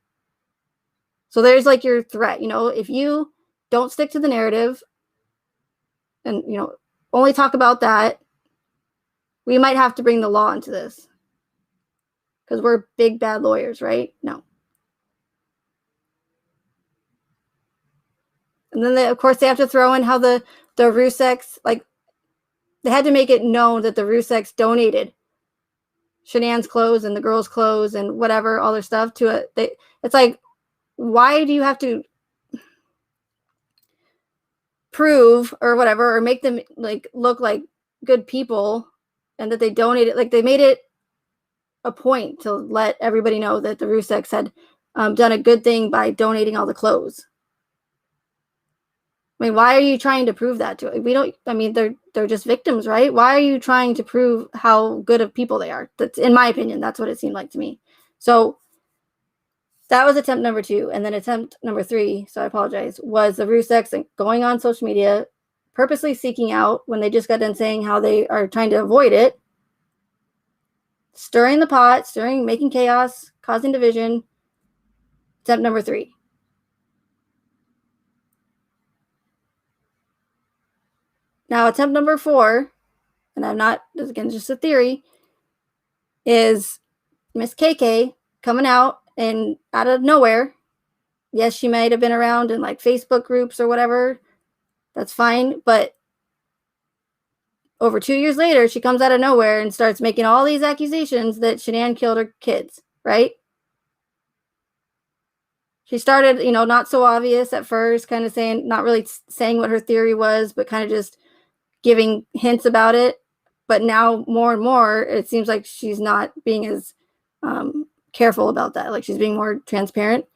So there's like your threat. If you don't stick to the narrative and, only talk about that, we might have to bring the law into this. Because we're big, bad lawyers, right? No. And then, of course, they have to throw in how the Ruseks, like, they had to make it known that the Ruseks donated Shanann's clothes and the girls' clothes and whatever, all their stuff to it. It's like, why do you have to prove or whatever, or make them like look like good people and that they donated? Like, they made it a point to let everybody know that the Ruseks had done a good thing by donating all the clothes. I mean, why are you trying to prove that to it? We don't. I mean, they're just victims, right? Why are you trying to prove how good of people they are? That's, in my opinion, that's what it seemed like to me. So that was attempt number 2, and then attempt number 3. So I apologize. Was the Ruseks going on social media, purposely seeking out when they just got done saying how they are trying to avoid it, stirring the pot, making chaos, causing division. Attempt number 3. Now, attempt number 4, and I'm not, again, just a theory, is Miss KK coming out and out of nowhere. Yes, she might have been around in like Facebook groups or whatever. That's fine. But over 2 years later, she comes out of nowhere and starts making all these accusations that Shanann killed her kids, right? She started, not so obvious at first, kind of saying, not really saying what her theory was, but kind of just giving hints about it. But now more and more, it seems like she's not being as careful about that. Like, she's being more transparent.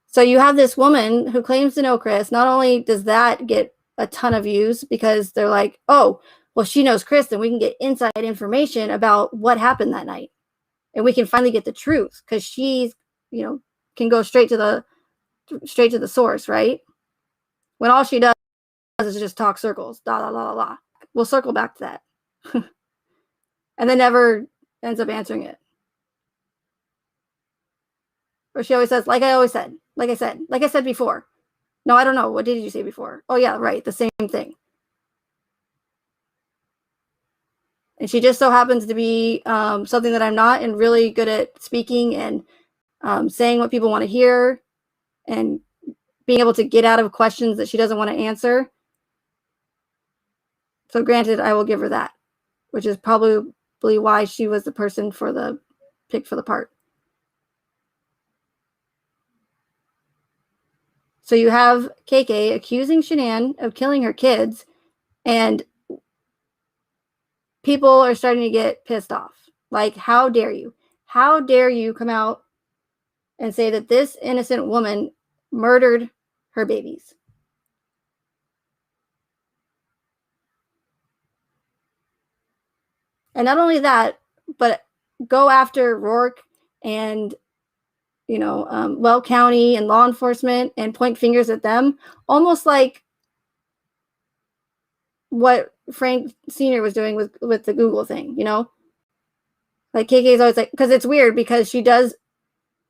So you have this woman who claims to know Chris. Not only does that get a ton of views because they're like, oh, well, she knows Chris, and we can get inside information about what happened that night. And we can finally get the truth because she's, can go straight to the source, right? When all she does is just talk circles, da la la la. We'll circle back to that. And then never ends up answering it. Or she always says, like I said before. No, I don't know. What did you say before? Oh, yeah, right. The same thing. And she just so happens to be something that I'm not, and really good at speaking and saying what people want to hear and being able to get out of questions that she doesn't want to answer. So granted, I will give her that, which is probably why she was the person picked for the part. So you have KK accusing Shanann of killing her kids, and people are starting to get pissed off. Like, how dare you? How dare you come out and say that this innocent woman murdered her babies? And not only that, but go after Rourke and, Weld County and law enforcement and point fingers at them, almost like what Frank Sr. was doing with the Google thing, Like, KK is always like, because it's weird because she does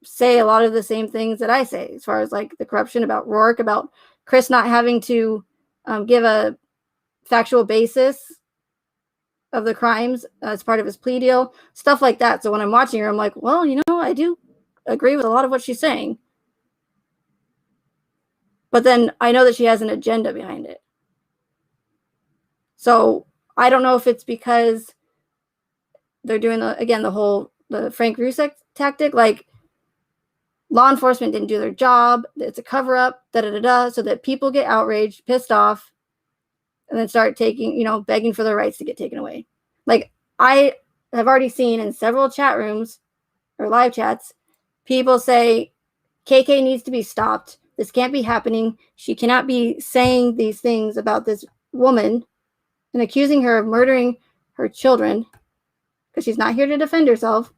say a lot of the same things that I say, as far as like the corruption, about Rourke, about Chris not having to give a factual basis of the crimes as part of his plea deal, stuff like that. So when I'm watching her, I'm like, well, I do agree with a lot of what she's saying. But then I know that she has an agenda behind it. So I don't know if it's because they're doing the Frank Rusek tactic, like law enforcement didn't do their job, it's a cover-up, so that people get outraged, pissed off, and then start begging for their rights to get taken away. Like, I have already seen in several chat rooms or live chats, people say, KK needs to be stopped. This can't be happening. She cannot be saying these things about this woman and accusing her of murdering her children, because she's not here to defend herself.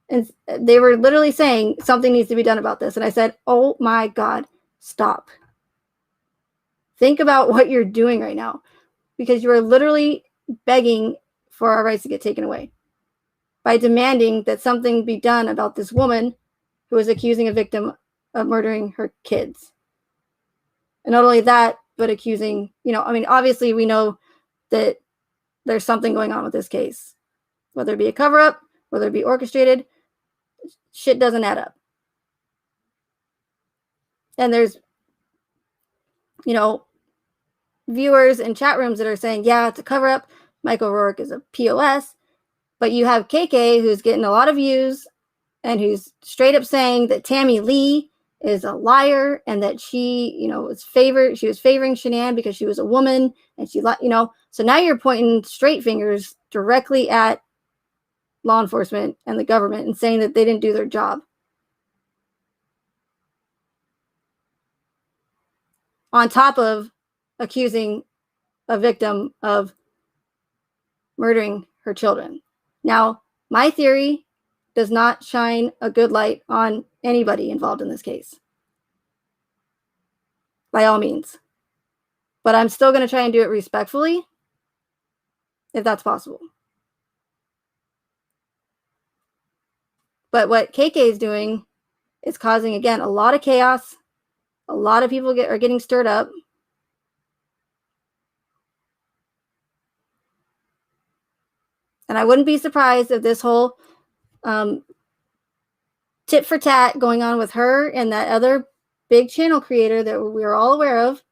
And they were literally saying something needs to be done about this. And I said, oh my God, stop. Think about what you're doing right now, because you are literally begging for our rights to get taken away by demanding that something be done about this woman who is accusing a victim of murdering her kids. And not only that, but accusing, obviously we know that there's something going on with this case, whether it be a cover-up, whether it be orchestrated, shit doesn't add up. And there's, viewers in chat rooms that are saying, yeah, it's a cover-up, Michael Rourke is a POS, but you have KK who's getting a lot of views and who's straight up saying that Tammy Lee is a liar and that she was favoring Shanann because she was a woman and she so now you're pointing straight fingers directly at law enforcement and the government and saying that they didn't do their job, on top of accusing a victim of murdering her children. Now, my theory does not shine a good light on anybody involved in this case, by all means. But I'm still going to try and do it respectfully, if that's possible. But what KK is doing is causing, again, a lot of chaos. A lot of people are getting stirred up. And I wouldn't be surprised if this whole tit for tat going on with her and that other big channel creator that we are all aware of,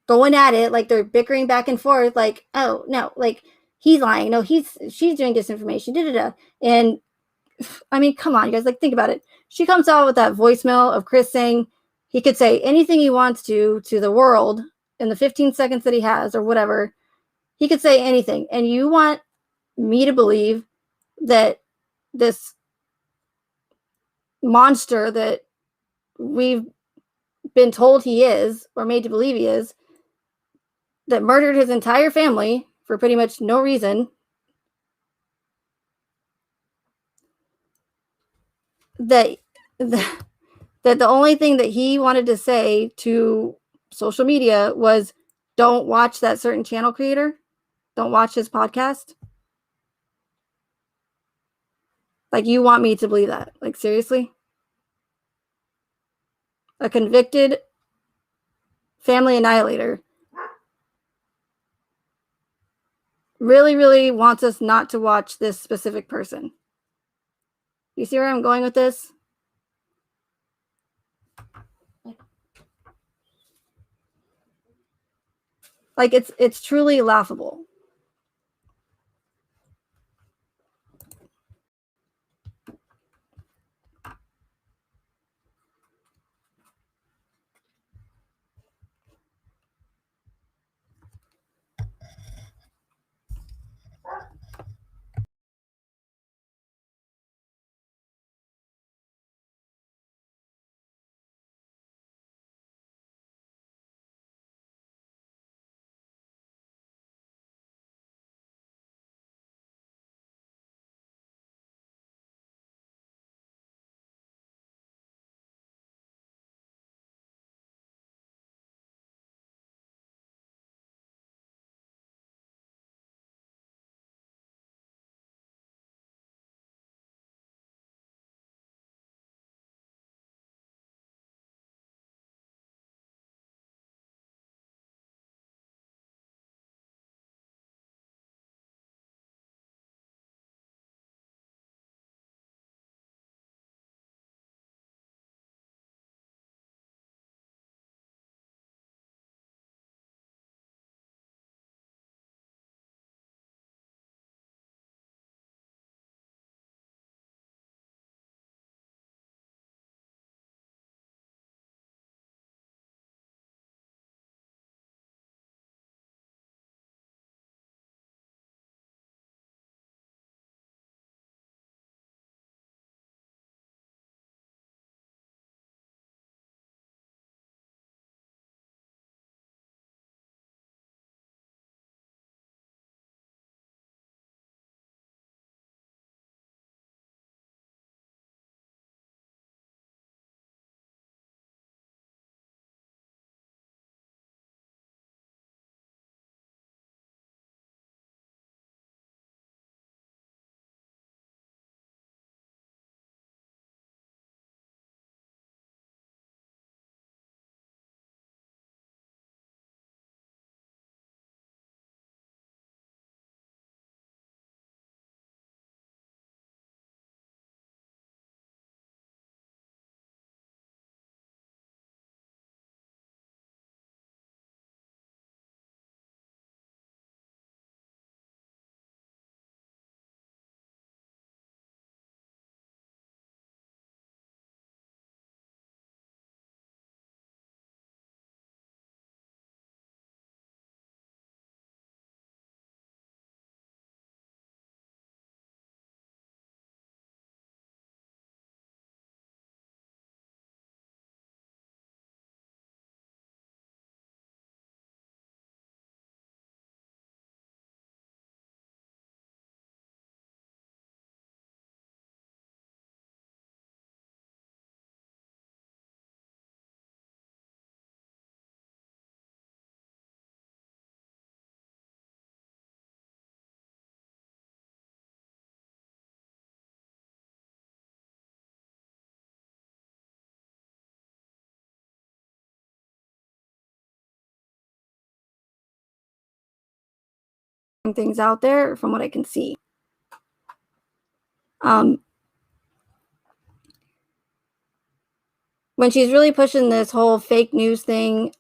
going at it, like they're bickering back and forth, like, oh no, like he's lying, no, she's doing disinformation, and I mean, come on, you guys, like, think about it. She comes out with that voicemail of Chris saying he could say anything he wants to the world in the 15 seconds that he has or whatever. He could say anything, and you want me to believe that this monster that we've been told he is, or made to believe he is, that murdered his entire family for pretty much no reason, that the only thing that he wanted to say to social media was, don't watch that certain channel creator, don't watch his podcast? Like, you want me to believe that? Like, seriously? A convicted family annihilator really, really wants us not to watch this specific person. You see where I'm going with this? Like, it's truly laughable. things out there from what I can see. When she's really pushing this whole fake news thing,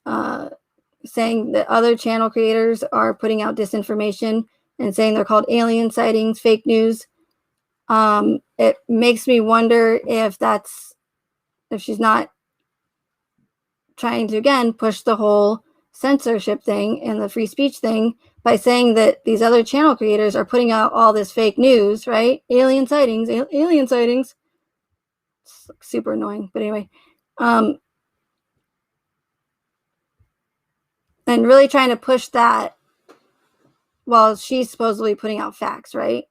saying that other channel creators are putting out disinformation and saying they're called alien sightings, fake news. It makes me wonder if she's not trying to, again, push the whole censorship thing and the free speech thing by saying that these other channel creators are putting out all this fake news, right? Alien sightings, alien sightings. It's super annoying, but anyway. And really trying to push that while she's supposedly putting out facts, right?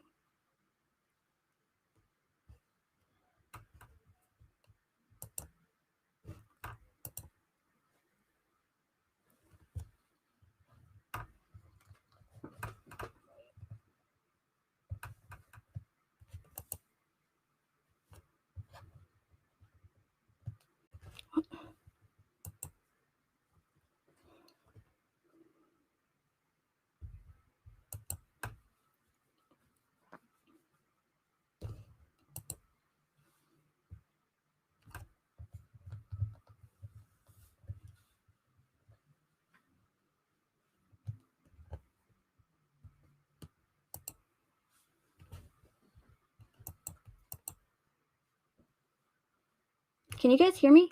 Can you guys hear me?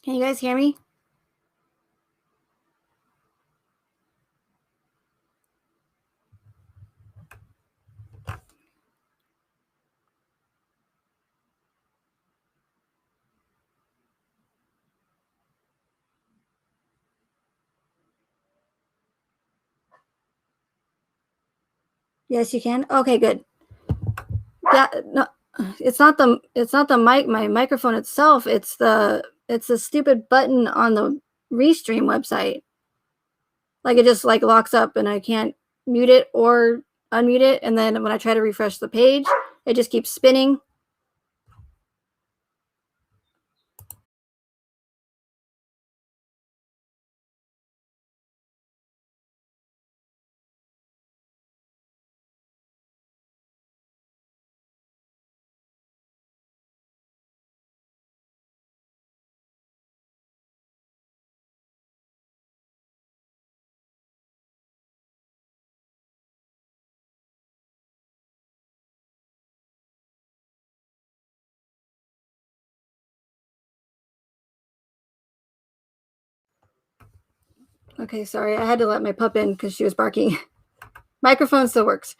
Can you guys hear me? Yes, you can. Okay, good. Yeah, no, it's not the mic, my microphone itself. It's the stupid button on the Restream website. Like it just like locks up and I can't mute it or unmute it. And then when I try to refresh the page, it just keeps spinning. Okay, sorry. I had to let my pup in because she was barking. Microphone still works.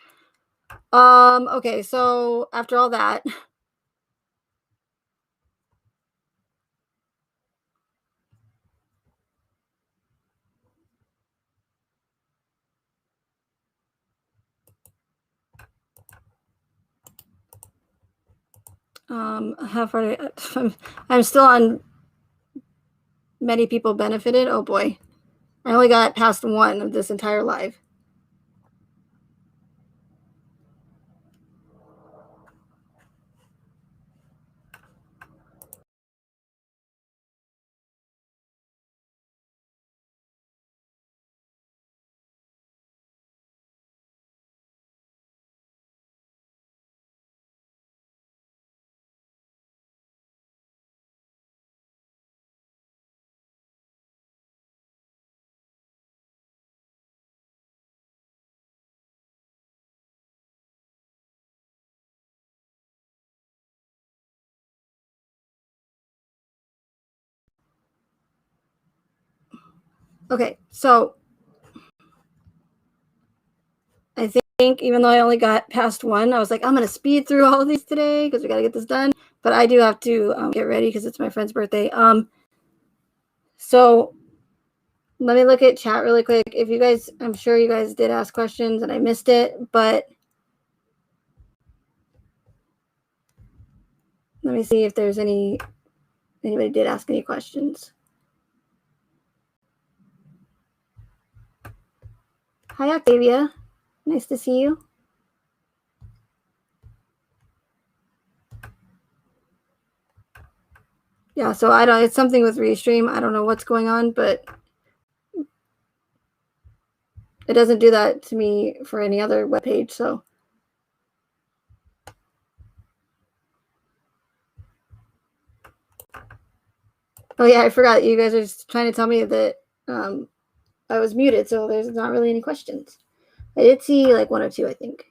Okay, so after all that, how far I'm still on many people benefited. Oh boy. I only got past one of this entire live. Okay, so I think even though I only got past one, I was like, I'm going to speed through all of these today because we got to get this done. But I do have to get ready because it's my friend's birthday. So let me look at chat really quick. If you guys, I'm sure you guys did ask questions and I missed it, but let me see if there's anybody did ask any questions. Hi, Octavia. Nice to see you. Yeah, so it's something with Restream. I don't know what's going on, but it doesn't do that to me for any other web page. So, oh yeah, I forgot. You guys are just trying to tell me that I was muted, so there's not really any questions. I did see like one or two, I think.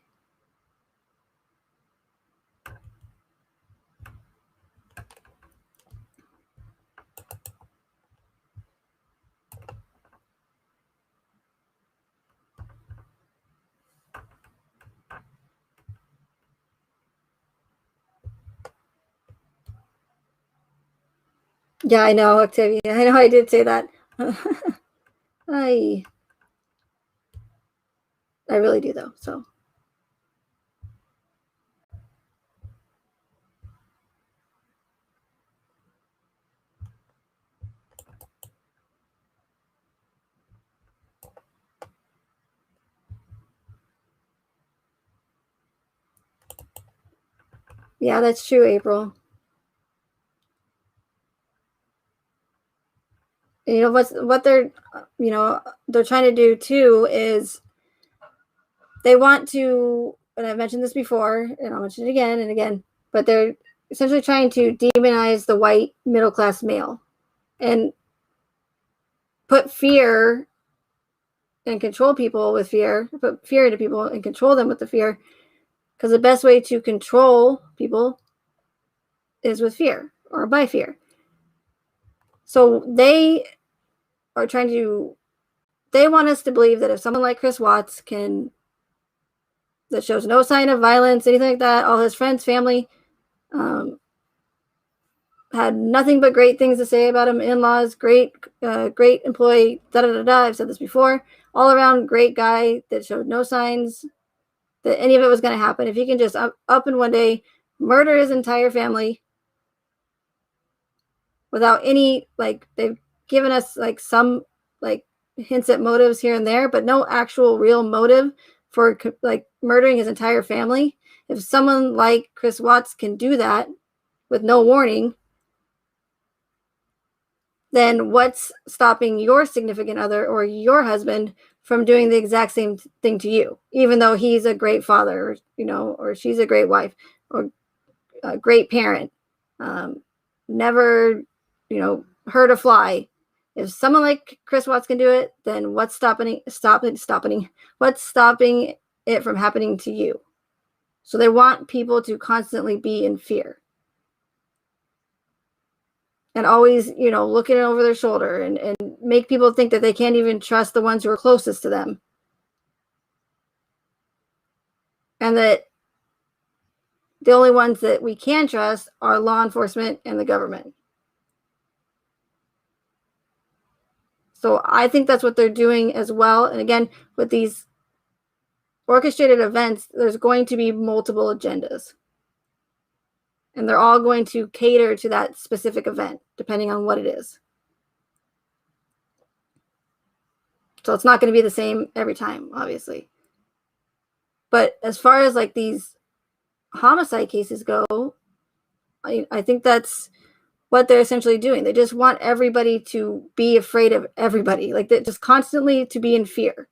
Yeah, I know, Octavia. I know I did say that. I really do though. So yeah, that's true, April. You know what they're they're trying to do too is they want to, and I've mentioned this before, and I'll mention it again and again, but they're essentially trying to demonize the white middle class male and put fear and control people with fear, put fear into people and control them with the fear. Because the best way to control people is with fear or by fear. So they are trying to, they want us to believe that if someone like Chris Watts that shows no sign of violence, anything like that, all his friends, family, had nothing but great things to say about him, in-laws, great employee, da-da-da-da, I've said this before, all around great guy that showed no signs that any of it was going to happen. If he can just up in one day murder his entire family without any, like, they've given us like some like hints at motives here and there, but no actual real motive for like murdering his entire family. If someone like Chris Watts can do that with no warning, then what's stopping your significant other or your husband from doing the exact same thing to you, even though he's a great father, or, or she's a great wife or a great parent, never, hurt a fly. If someone like Chris Watts can do it, then what's stopping it from happening to you? So they want people to constantly be in fear and always, looking over their shoulder, and make people think that they can't even trust the ones who are closest to them. And that the only ones that we can trust are law enforcement and the government. So I think that's what they're doing as well. And again, with these orchestrated events, there's going to be multiple agendas. And they're all going to cater to that specific event, depending on what it is. So it's not going to be the same every time, obviously. But as far as like these homicide cases go, I think that's what they're essentially doing. They just want everybody to be afraid of everybody, like just constantly to be in fear.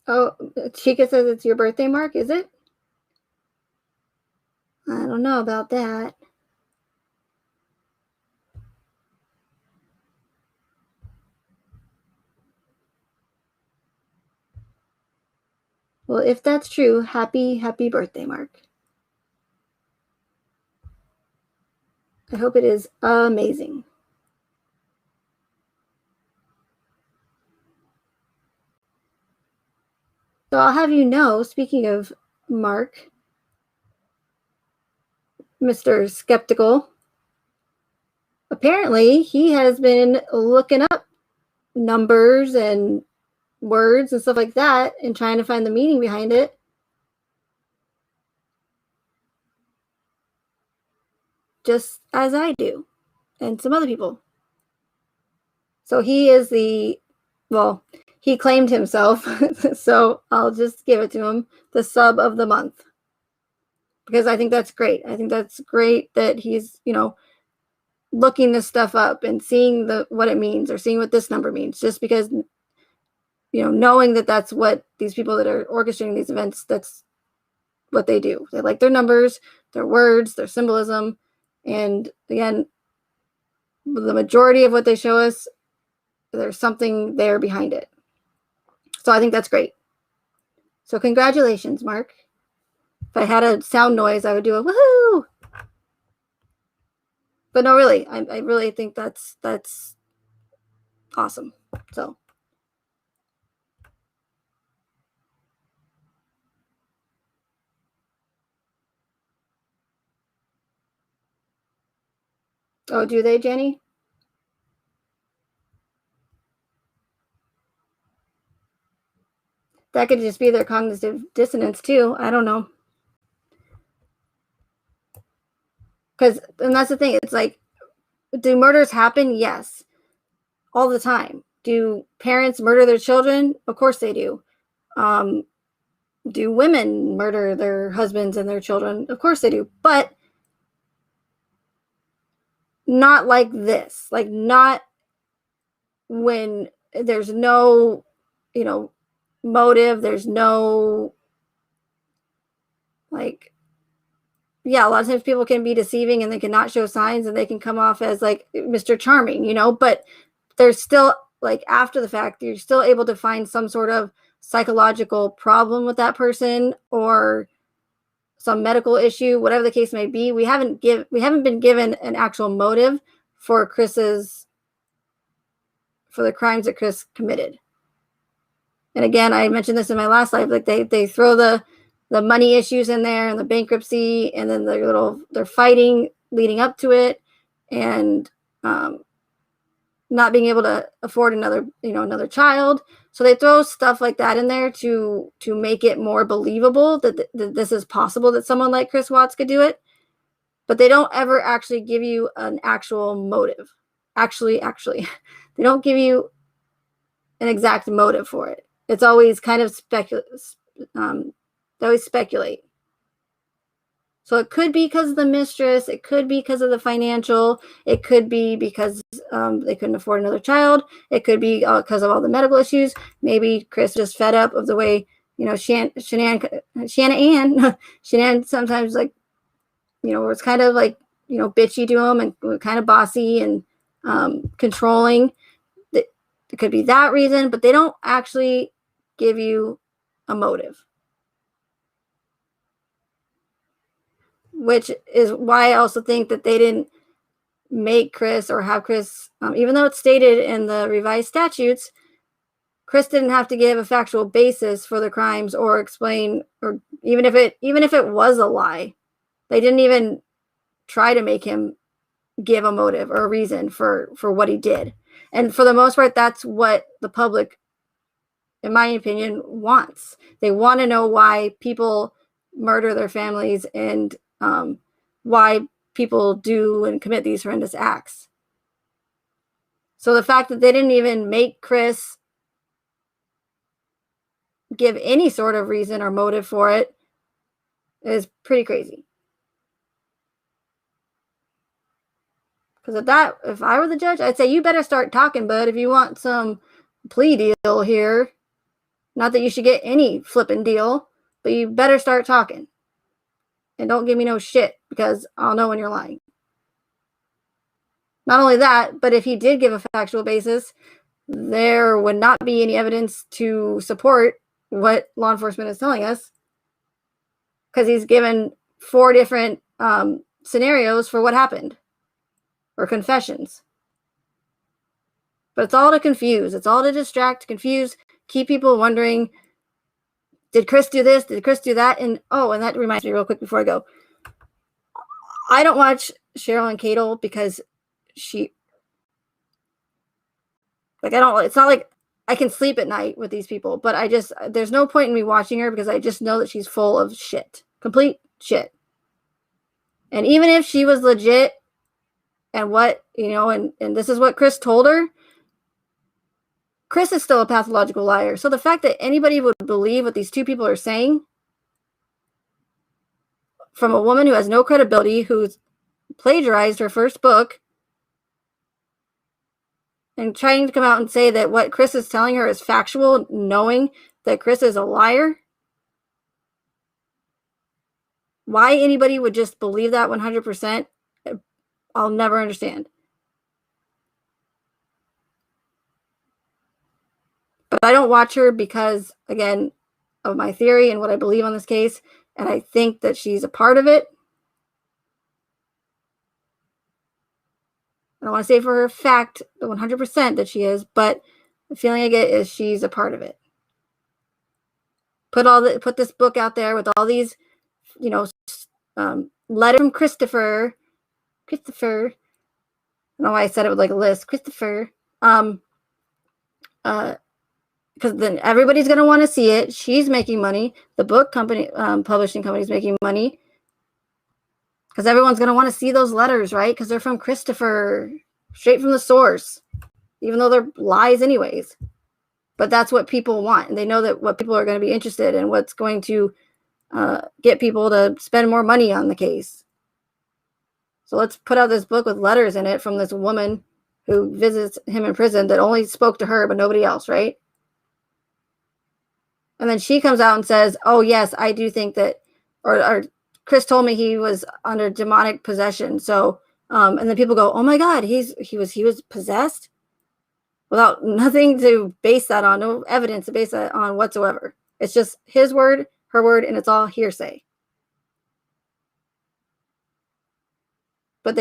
Oh, Chica says it's your birthday, Mark, is it? I don't know about that. Well, if that's true, happy birthday, Mark. I hope it is amazing. So I'll have you know, speaking of Mark, Mr. Skeptical, apparently he has been looking up numbers and words and stuff like that and trying to find the meaning behind it. Just as I do, and some other people. So he is he claimed himself, so I'll just give it to him, the sub of the month. Because I think that's great. I think that's great that he's, looking this stuff up and seeing what it means, or seeing what this number means, just because, knowing that that's what these people that are orchestrating these events, that's what they do. They like their numbers, their words, their symbolism. And again, the majority of what they show us, there's something there behind it. So I think that's great. So congratulations, Mark. If I had a sound noise, I would do a woohoo. But no, really, I really think that's awesome. So. Oh, do they, Jenny? That could just be their cognitive dissonance too. I don't know. And that's the thing. It's like, do murders happen? Yes. All the time. Do parents murder their children? Of course they do. Do women murder their husbands and their children? Of course they do. But not like this. Like, not when there's no, motive. There's no, like, yeah, a lot of times people can be deceiving and they cannot show signs and they can come off as like Mr. Charming, but there's still, like, after the fact, you're still able to find some sort of psychological problem with that person or some medical issue, whatever the case may be. We haven't been given an actual motive for the crimes that Chris committed. And again, I mentioned this in my last live, like they throw the money issues in there and the bankruptcy, and then they're fighting leading up to it, and not being able to afford another child. So they throw stuff like that in there to make it more believable that this is possible, that someone like Chris Watts could do it. But they don't ever actually give you an actual motive. Actually, they don't give you an exact motive for it. It's always kind of they always speculate. So it could be because of the mistress. It could be because of the financial. It could be because they couldn't afford another child. It could be because of all the medical issues. Maybe Chris just fed up of the way, Shanann sometimes, like, was kind of like, bitchy to him and kind of bossy and controlling. It could be that reason, but they don't actually give you a motive. Which is why I also think that they didn't make Chris or have Chris, even though it's stated in the revised statutes, Chris didn't have to give a factual basis for the crimes or explain, or even if it was a lie, they didn't even try to make him give a motive or a reason for what he did. And for the most part, that's what the public, in my opinion, wants. They want to know why people murder their families and why people do and commit these horrendous acts. So the fact that they didn't even make Chris give any sort of reason or motive for it is pretty crazy. Because if I were the judge, I'd say, you better start talking, bud, if you want some plea deal here. Not that you should get any flipping deal, but you better start talking. And don't give me no shit, because I'll know when you're lying. Not only that, but if he did give a factual basis, there would not be any evidence to support what law enforcement is telling us, because he's given 4 different scenarios for what happened, or confessions. But it's all to confuse. It's all to distract, confuse, keep people wondering, did Chris do this? Did Chris do that? And that reminds me real quick before I go. I don't watch Cheryl and Cadel because it's not like I can sleep at night with these people, but there's no point in me watching her, because I just know that she's full of shit. Complete shit. And even if she was legit and and this is what Chris told her, Chris is still a pathological liar. So the fact that anybody would believe what these 2 people are saying from a woman who has no credibility, who's plagiarized her first book, and trying to come out and say that what Chris is telling her is factual, knowing that Chris is a liar, why anybody would just believe that 100%, I'll never understand. But I don't watch her because, again, of my theory and what I believe on this case, and I think that she's a part of it. I don't want to say for a fact, 100% that she is, but the feeling I get is she's a part of it. Put this book out there with all these, letter from Christopher. I don't know why I said it with like a list. Christopher. Because then everybody's going to want to see it. She's making money. The book company, publishing company, is making money. Because everyone's going to want to see those letters, right? Because they're from Christopher, straight from the source, even though they're lies anyways. But that's what people want. And they know that what people are going to be interested in, what's going to get people to spend more money on the case. So let's put out this book with letters in it from this woman who visits him in prison that only spoke to her but nobody else, right? And then she comes out and says, oh, yes, I do think that, or Chris told me he was under demonic possession. So, and then people go, oh my God, he was possessed, without nothing to base that on, no evidence to base that on whatsoever. It's just his word, her word, and it's all hearsay. But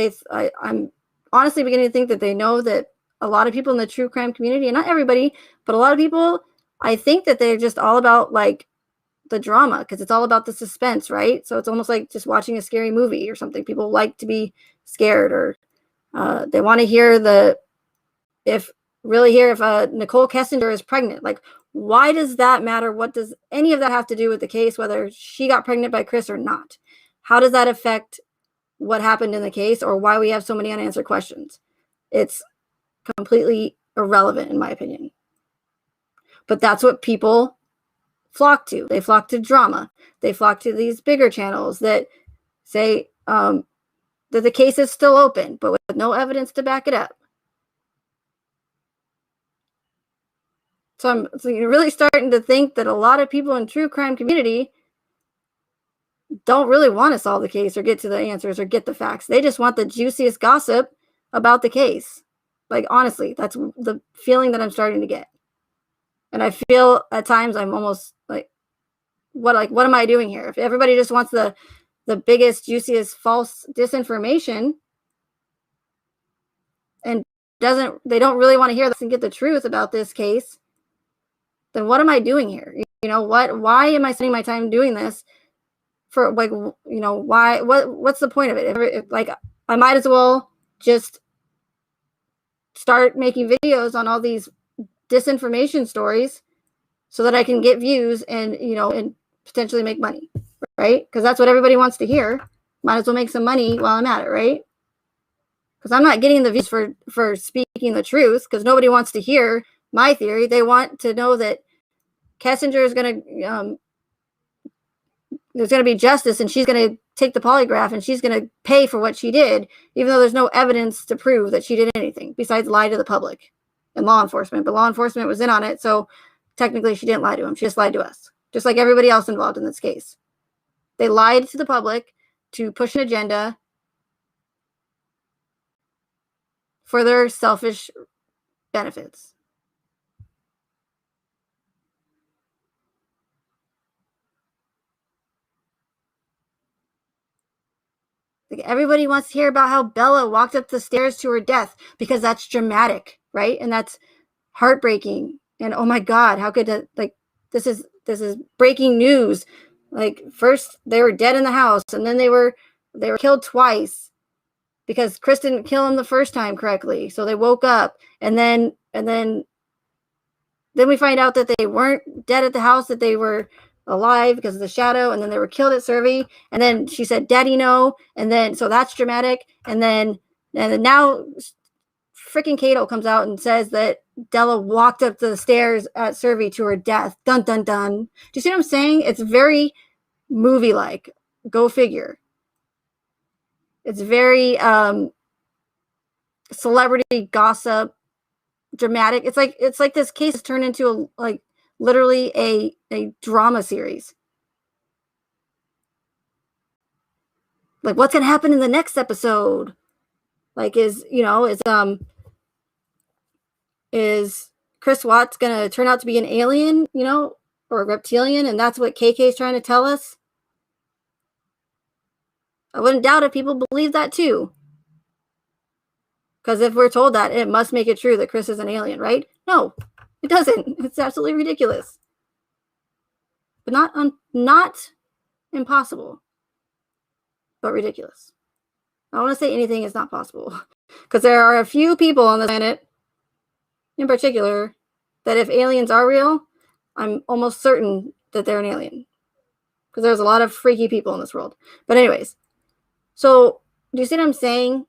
I'm honestly beginning to think that they know that a lot of people in the true crime community, and not everybody, but a lot of people, I think that they're just all about like the drama, because it's all about the suspense, right? So it's almost like just watching a scary movie or something. People like to be scared, or they want to hear if Nicole Kessinger is pregnant. Like, why does that matter? What does any of that have to do with the case, whether she got pregnant by Chris or not? How does that affect what happened in the case, or why we have so many unanswered questions? It's completely irrelevant, in my opinion. But that's what people flock to. They flock to drama. They flock to these bigger channels that say that the case is still open, but with no evidence to back it up. So I'm really starting to think that a lot of people in true crime community don't really want to solve the case or get to the answers or get the facts. They just want the juiciest gossip about the case. Like, honestly, that's the feeling that I'm starting to get. And I feel at times I'm almost like, what am I doing here? If everybody just wants the biggest, juiciest false disinformation and they don't really want to hear this and get the truth about this case, then what am I doing here? Why am I spending my time doing this for, like, what's the point of it? Like, I might as well just start making videos on all these disinformation stories so that I can get views and potentially make money, right? Because that's what everybody wants to hear. Might as well make some money while I'm at it, right? Because I'm not getting the views for speaking the truth, because nobody wants to hear my theory. They want to know that Kessinger is going to, there's going to be justice, and she's going to take the polygraph, and she's going to pay for what she did, even though there's no evidence to prove that she did anything besides lie to the public and law enforcement. But law enforcement was in on it, so technically she didn't lie to him. She just lied to us, just like everybody else involved in this case. They lied to the public to push an agenda for their selfish benefits. Like, everybody wants to hear about how Bella walked up the stairs to her death because that's dramatic, right? And that's heartbreaking. And oh my God, how could that, like, this is breaking news. Like, first they were dead in the house, and then they were killed twice because Chris didn't kill him the first time correctly. So they woke up, and then we find out that they weren't dead at the house, that they were alive because of the shadow, and then they were killed at Survey, and then she said, Daddy, no, and then, so that's dramatic, and then now freaking Cato comes out and says that Della walked up the stairs at Survey to her death. Dun, dun, dun. Do you see what I'm saying? It's very movie-like. Go figure. It's very celebrity gossip, dramatic. It's like this case turned into literally a drama series. Like, what's gonna happen in the next episode? Like, is Chris Watts gonna turn out to be an alien, or a reptilian, and that's what KK is trying to tell us? I wouldn't doubt if people believe that too. Because if we're told that, it must make it true that Chris is an alien, right? No, it doesn't. It's absolutely ridiculous. But not impossible, but ridiculous. I don't want to say anything is not possible, because there are a few people on the planet, in particular, that if aliens are real, I'm almost certain that they're an alien, because there's a lot of freaky people in this world. But anyways, so do you see what I'm saying?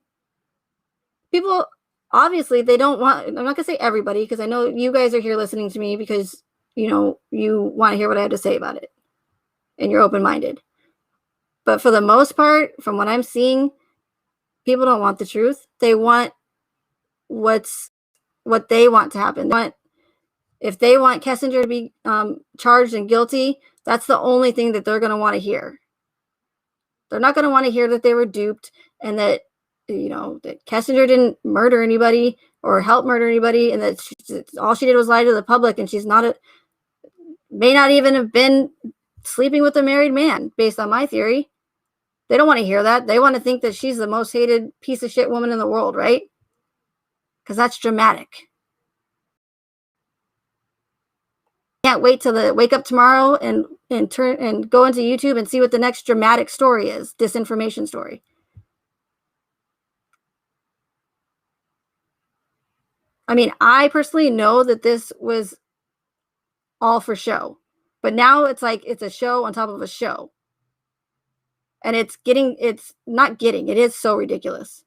People, obviously, they don't want, I'm not going to say everybody, because I know you guys are here listening to me because, you want to hear what I have to say about it, and you're open-minded. But for the most part, from what I'm seeing, people don't want the truth. They want what they want to happen. If they want Kessinger to be charged and guilty, that's the only thing that they're going to want to hear. They're not going to want to hear that they were duped and that, that Kessinger didn't murder anybody or help murder anybody, and that all she did was lie to the public, and she's may not even have been sleeping with a married man, based on my theory. They don't want to hear that. They want to think that she's the most hated piece of shit woman in the world, right? Because that's dramatic. Can't wait till they wake up tomorrow and turn and go into YouTube and see what the next dramatic story is. Disinformation story. I mean, I personally know that this was all for show, but now it's like it's a show on top of a show, and it is so ridiculous.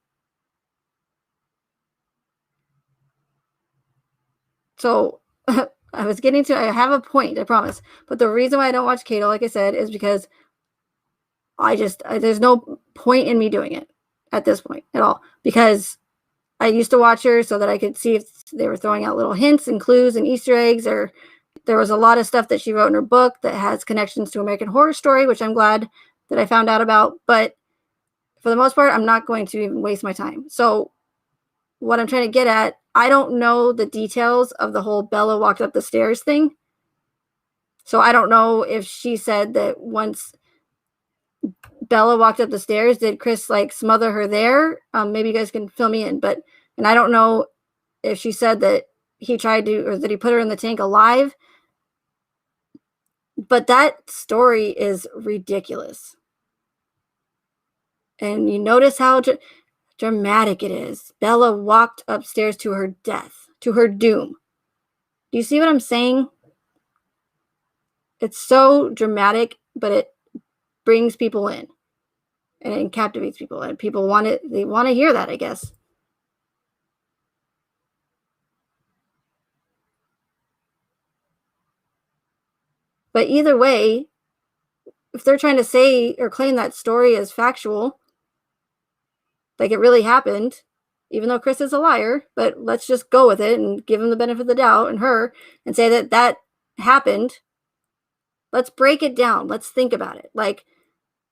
So I have a point, I promise, but the reason why I don't watch Cato, like I said, is because there's no point in me doing it at this point at all, because I used to watch her so that I could see if they were throwing out little hints and clues and Easter eggs, or there was a lot of stuff that she wrote in her book that has connections to American Horror Story, which I'm glad that I found out about. But for the most part, I'm not going to even waste my time. So what I'm trying to get at, I don't know the details of the whole Bella walked up the stairs thing. So I don't know if she said that once Bella walked up the stairs, did Chris like smother her there? Maybe you guys can fill me in, and I don't know if she said that he tried to, or that he put her in the tank alive. But that story is ridiculous. And you notice how dramatic it is. Bella walked upstairs to her death, to her doom. Do you see what I'm saying? It's so dramatic, but it brings people in and it captivates people, and people want it. They want to hear that, I guess. But either way, if they're trying to say or claim that story as factual, like it really happened, even though Chris is a liar, but let's just go with it and give him the benefit of the doubt, and her, and say that happened. Let's break it down. Let's think about it.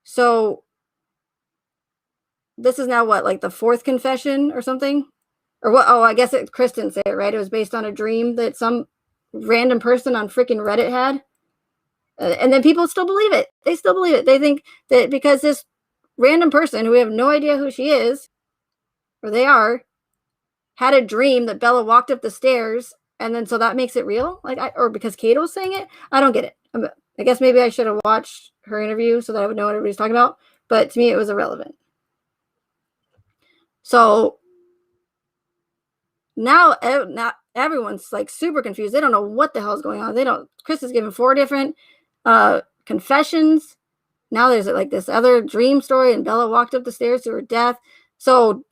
So this is now what, like the fourth confession or something? Or what? Oh, I guess Chris didn't say it, right? It was based on a dream that some random person on freaking Reddit had. And then people still believe it. They still believe it. They think that because this random person, who we have no idea who she is, or they are, had a dream that Bella walked up the stairs, and then so that makes it real? Or because Cato's saying it? I don't get it. I guess maybe I should have watched her interview so that I would know what everybody's talking about. But to me, it was irrelevant. So now everyone's like super confused. They don't know what the hell is going on. Chris is giving 4 different confessions. Now there's like this other dream story, and Bella walked up the stairs to her death. So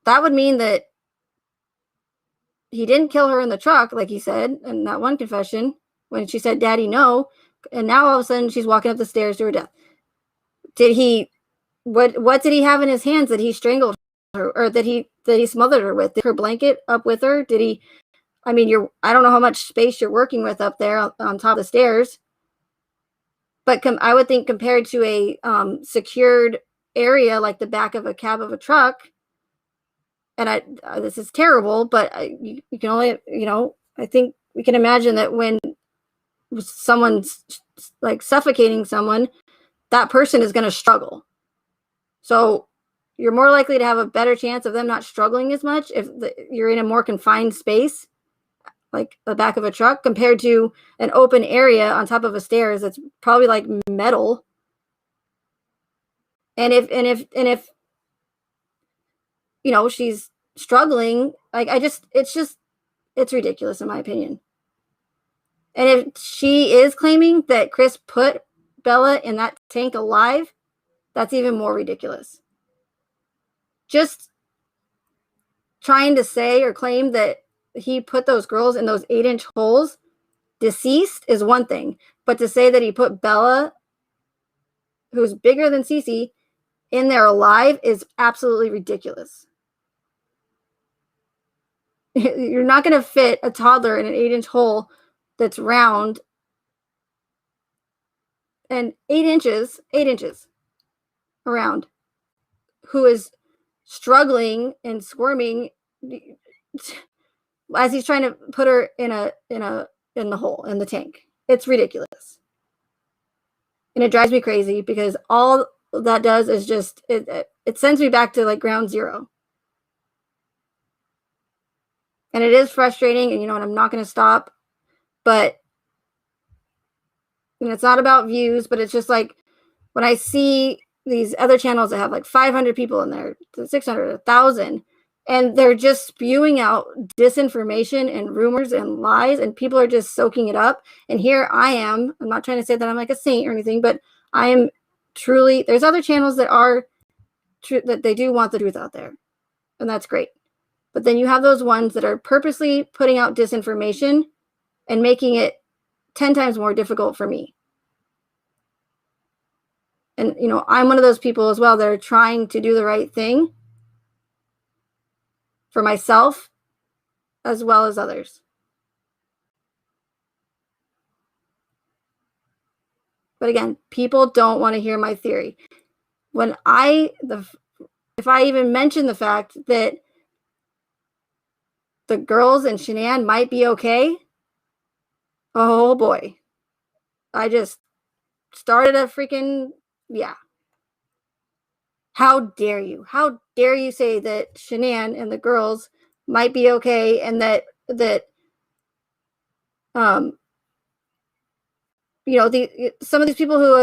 that would mean that he didn't kill her in the truck, like he said in that one confession when she said, "Daddy, no." And now all of a sudden she's walking up the stairs to her death. Did he, what did he have in his hands that he strangled her, or that he smothered her with? Did her blanket up with her? Did he, I don't know how much space you're working with up there on top of the stairs. But I would think compared to a secured area like the back of a cab of a truck, and this is terrible, but you can only, I think we can imagine that when someone's like suffocating someone, that person is going to struggle. So you're more likely to have a better chance of them not struggling as much if you're in a more confined space, like the back of a truck, compared to an open area on top of a stairs that's probably like metal. And if she's struggling, like it's ridiculous in my opinion. And if she is claiming that Chris put Bella in that tank alive, that's even more ridiculous. Just trying to say or claim that he put those girls in those 8-inch holes deceased is one thing, but to say that he put Bella, who's bigger than Cece, in there alive is absolutely ridiculous. You're not going to fit a toddler in an 8-inch hole that's round and 8 inches around, who is struggling and squirming as he's trying to put her in the hole, in the tank. It's ridiculous. And it drives me crazy because all that does is just it sends me back to like ground zero. And it is frustrating, and I'm not going to stop, but it's not about views, but it's just like when I see these other channels that have like 500 people in there, 600, 1,000, and they're just spewing out disinformation and rumors and lies, and people are just soaking it up. And here I am. I'm not trying to say that I'm like a saint or anything, but I am truly. There's other channels that are true, that they do want the truth out there, and that's great. But then you have those ones that are purposely putting out disinformation and making it 10 times more difficult for me. And, I'm one of those people as well that are trying to do the right thing for myself as well as others. But again, people don't want to hear my theory. If I even mention the fact that the girls in Shanann might be okay, oh boy, I just started a freaking, yeah. How dare you? How dare you say that Shanann and the girls might be okay, and that some of these people who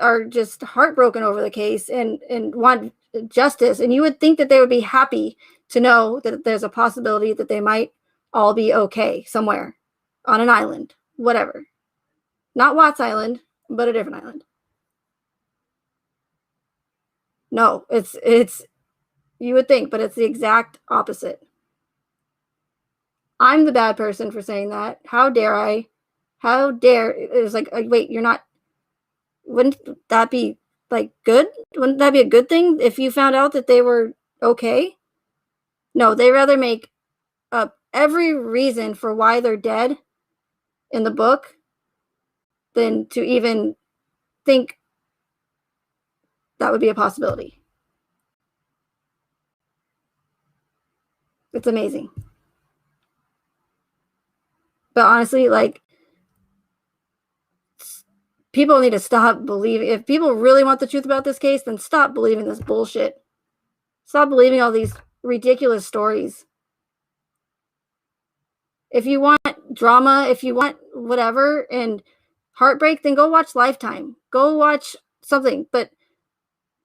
are just heartbroken over the case and want justice, and you would think that they would be happy to know that there's a possibility that they might all be okay somewhere on an island, whatever. Not Watts Island, but a different island. No, it's you would think, but it's the exact opposite. I'm the bad person for saying that. How dare I? How dare? It's like, wait, you're not. Wouldn't that be like good? Wouldn't that be a good thing if you found out that they were okay? No, they rather make up every reason for why they're dead in the book than to even think that would be a possibility. It's amazing. But honestly, like, people need to stop believing. If people really want the truth about this case, then stop believing this bullshit. Stop believing all these ridiculous stories. If you want drama, if you want whatever and heartbreak, then go watch Lifetime. Go watch something. But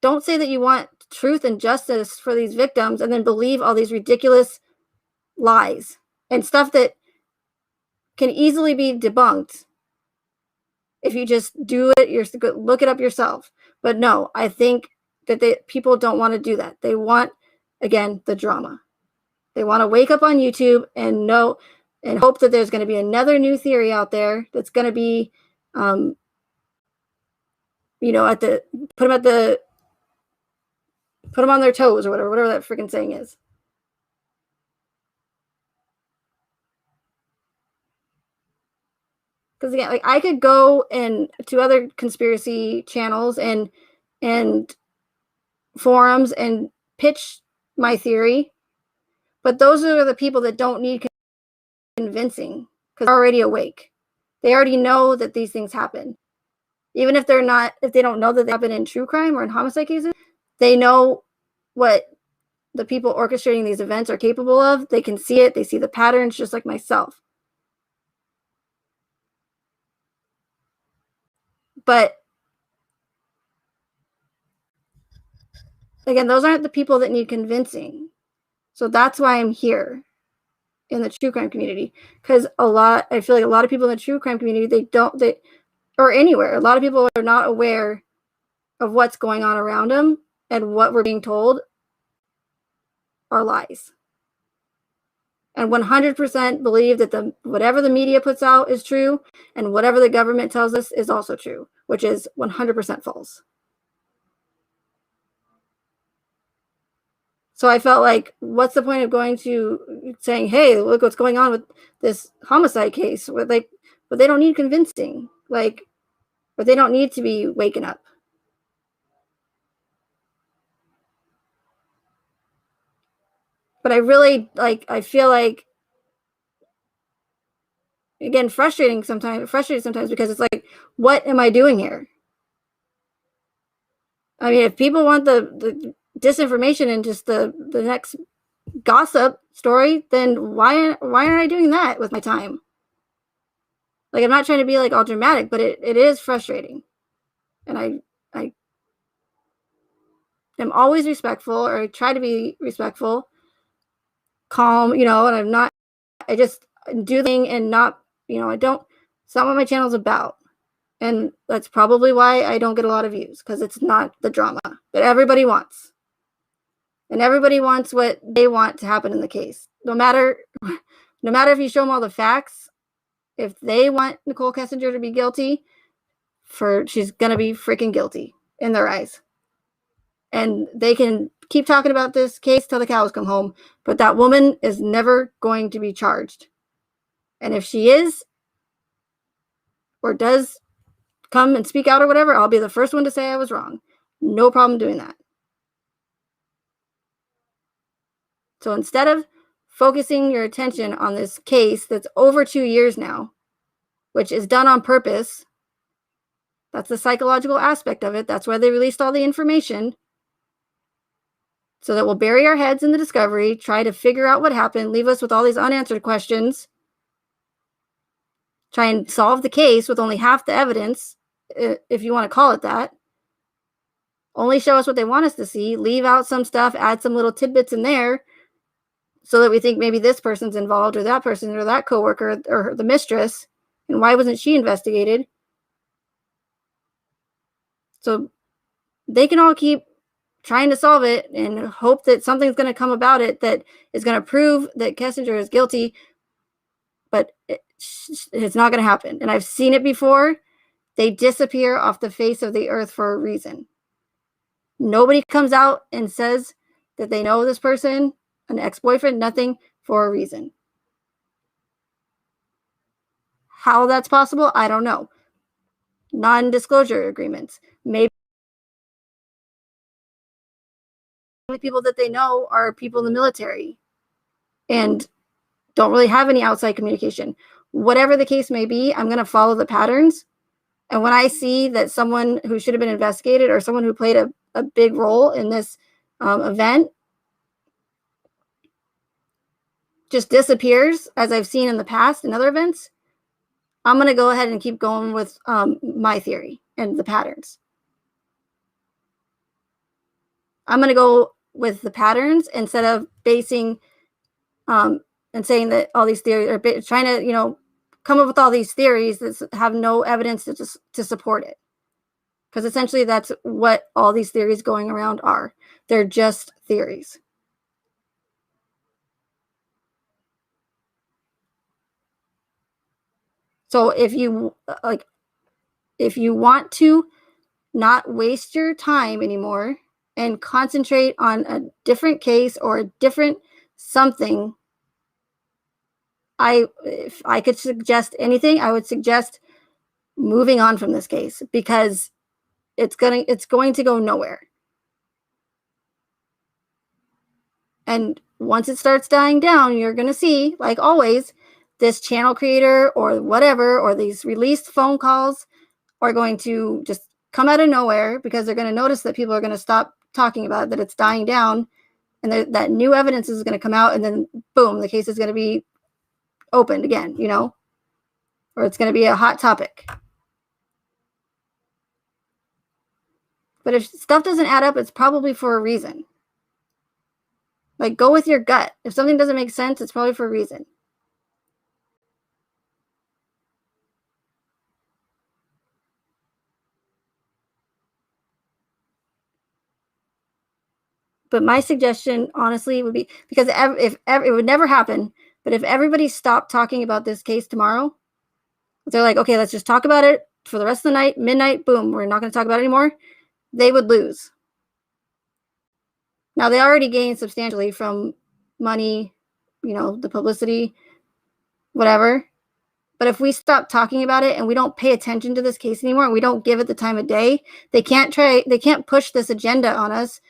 don't say that you want truth and justice for these victims and then believe all these ridiculous lies and stuff that can easily be debunked if you just do it, look it up yourself. But no, I think that people don't want to do that. They want, again, the drama. They want to wake up on YouTube and know and hope that there's going to be another new theory out there that's going to be, put them on their toes or whatever that freaking saying is. Because again, like, I could go to other conspiracy channels and forums and pitch my theory, but those are the people that don't need convincing because they're already awake. They already know that these things happen. Even if they don't know that they happen in true crime or in homicide cases, they know what the people orchestrating these events are capable of. They can see it. They see the patterns, just like myself. But again, those aren't the people that need convincing. So that's why I'm here in the true crime community, because I feel like a lot of people in the true crime community, or anywhere, a lot of people are not aware of what's going on around them, and what we're being told are lies. And 100% believe that whatever the media puts out is true, and whatever the government tells us is also true, which is 100% false. So I felt like, what's the point of going to saying, hey, look what's going on with this homicide case? But they don't need convincing. But they don't need to be waking up. But I really I feel like, again, frustrated sometimes because it's like, what am I doing here? I mean, if people want the disinformation and just the next gossip story, then why aren't I doing that with my time? Like, I'm not trying to be like all dramatic, but it is frustrating. And I am always respectful, or I try to be respectful, calm, and I just do the thing and not, I don't, it's not what my channel's about. And that's probably why I don't get a lot of views, because it's not the drama that everybody wants. And everybody wants what they want to happen in the case. No matter if you show them all the facts, if they want Nicole Kessinger to be guilty, she's going to be freaking guilty in their eyes. And they can keep talking about this case till the cows come home, but that woman is never going to be charged. And if she is, or does come and speak out or whatever, I'll be the first one to say I was wrong. No problem doing that. So instead of focusing your attention on this case that's over 2 years now, which is done on purpose, that's the psychological aspect of it. That's why they released all the information, so that we'll bury our heads in the discovery, try to figure out what happened, leave us with all these unanswered questions, try and solve the case with only half the evidence, if you want to call it that. Only show us what they want us to see, leave out some stuff, add some little tidbits in there, so that we think maybe this person's involved, or that person, or that coworker, or the mistress, and why wasn't she investigated? So they can all keep trying to solve it and hope that something's going to come about it that is going to prove that Kessinger is guilty, but it's not going to happen. And I've seen it before. They disappear off the face of the earth for a reason. Nobody comes out and says that they know this person, an ex-boyfriend, nothing, for a reason. How that's possible, I don't know. Non-disclosure agreements. Maybe the only people that they know are people in the military and don't really have any outside communication. Whatever the case may be, I'm going to follow the patterns. And when I see that someone who should have been investigated, or someone who played a big role in this event, just disappears, as I've seen in the past in other events, I'm going to go ahead and keep going with my theory and the patterns. I'm going to go with the patterns instead of basing and saying that all these theories are trying to, come up with all these theories that have no evidence to support it. Because essentially that's what all these theories going around are. They're just theories. So if you want to not waste your time anymore and concentrate on a different case or a different something, if I could suggest anything, I would suggest moving on from this case, because it's going to go nowhere. And once it starts dying down, you're going to see, like always, this channel creator or whatever, or these released phone calls are going to just come out of nowhere, because they're going to notice that people are going to stop talking about it, that it's dying down, and that new evidence is going to come out, and then boom, the case is going to be opened again, or it's going to be a hot topic. But if stuff doesn't add up, it's probably for a reason. Like, go with your gut. If something doesn't make sense, it's probably for a reason. But my suggestion, honestly, would be, because if it would never happen, but if everybody stopped talking about this case tomorrow, they're like, okay, let's just talk about it for the rest of the night, midnight, boom, we're not going to talk about it anymore, they would lose. Now, they already gained substantially from money, the publicity, whatever. But if we stop talking about it and we don't pay attention to this case anymore and we don't give it the time of day, they can't push this agenda on us,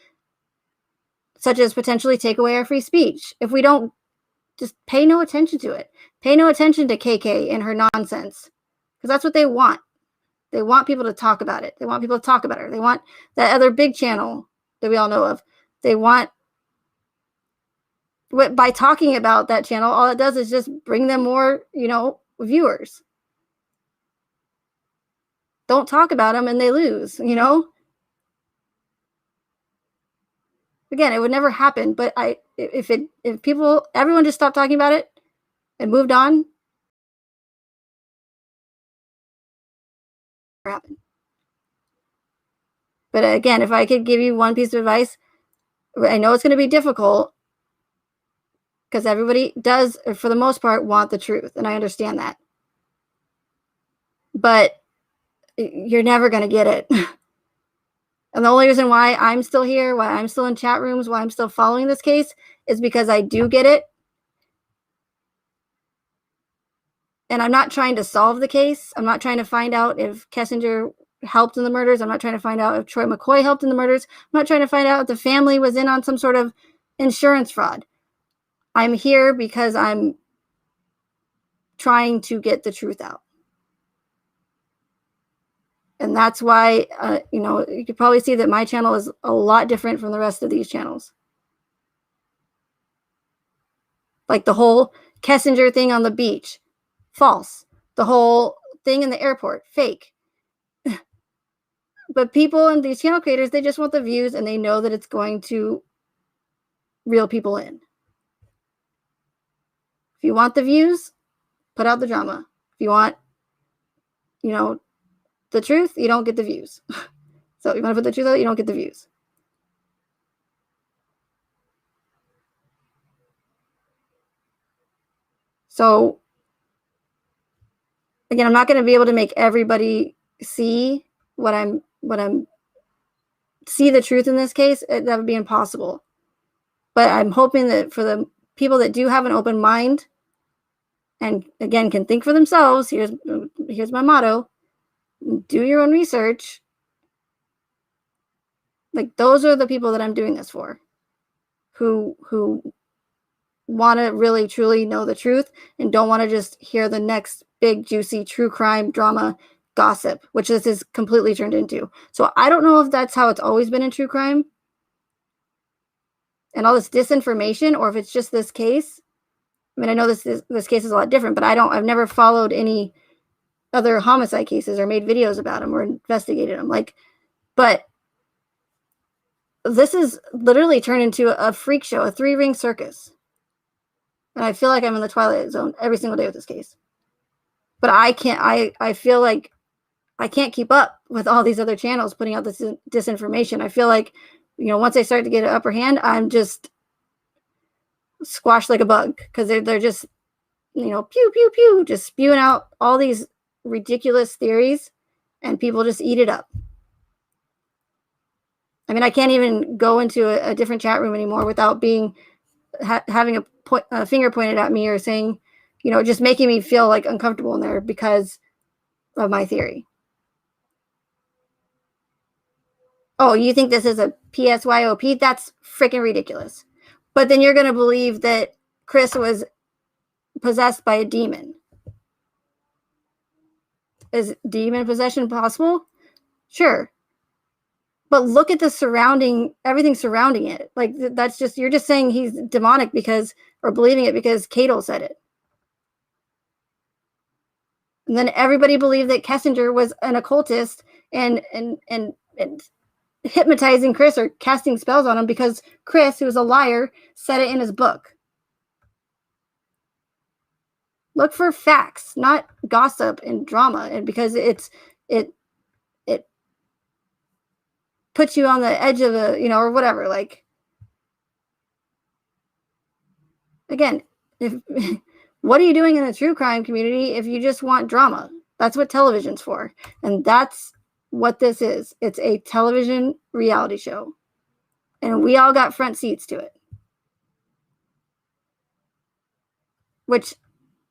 such as potentially take away our free speech. If we don't just pay no attention to it, pay no attention to KK and her nonsense, because that's what they want. They want people to talk about it. They want people to talk about her. They want that other big channel that we all know of. They want, by talking about that channel, all it does is just bring them more, viewers. Don't talk about them and they lose, Again, it would never happen, but if everyone just stopped talking about it and moved on, happen. But again, if I could give you one piece of advice, I know it's going to be difficult because everybody does, for the most part, want the truth, and I understand that. But you're never going to get it. And the only reason why I'm still here, why I'm still in chat rooms, why I'm still following this case is because I do get it. And I'm not trying to solve the case. I'm not trying to find out if Kessinger helped in the murders. I'm not trying to find out if Troy McCoy helped in the murders. I'm not trying to find out if the family was in on some sort of insurance fraud. I'm here because I'm trying to get the truth out. And that's why, you could probably see that my channel is a lot different from the rest of these channels. Like the whole Kessinger thing on the beach, false. The whole thing in the airport, fake. But people and these channel creators, they just want the views and they know that it's going to reel people in. If you want the views, put out the drama. If you want, the truth, you don't get the views. So you want to put the truth out, you don't get the views. So again, I'm not going to be able to make everybody see see the truth in this case. That would be impossible. But I'm hoping that for the people that do have an open mind and again can think for themselves, here's my motto: do your own research. Like, those are the people that I'm doing this for, who want to really truly know the truth and don't want to just hear the next big juicy true crime drama gossip, which this is completely turned into. So I don't know if that's how it's always been in true crime and all this disinformation, or if it's just this case. I mean, I know this case is a lot different, but I've never followed any other homicide cases or made videos about them or investigated them. But this is literally turned into a freak show, a 3-ring circus. And I feel like I'm in the Twilight Zone every single day with this case. But I feel like I can't keep up with all these other channels putting out this disinformation. I feel like, once I start to get an upper hand, I'm just squashed like a bug because they're just, pew, pew, pew, just spewing out all these ridiculous theories and people just eat it up. I mean, I can't even go into a different chat room anymore without having a finger pointed at me or saying, just making me feel like uncomfortable in there because of my theory. Oh, you think this is a PSYOP? That's freaking ridiculous. But then you're going to believe that Chris was possessed by a demon. Is demon possession possible? Sure. But look at everything surrounding it. Like, that's just, you're just saying he's demonic or believing it because Cato said it. And then everybody believed that Kessinger was an occultist and hypnotizing Chris or casting spells on him because Chris, who was a liar, said it in his book. Look for facts, not gossip and drama, and because it puts you on the edge of or whatever. Like, again, what are you doing in the true crime community if you just want drama? That's what television's for, and that's what this is. It's a television reality show, And we all got front seats to it. Which,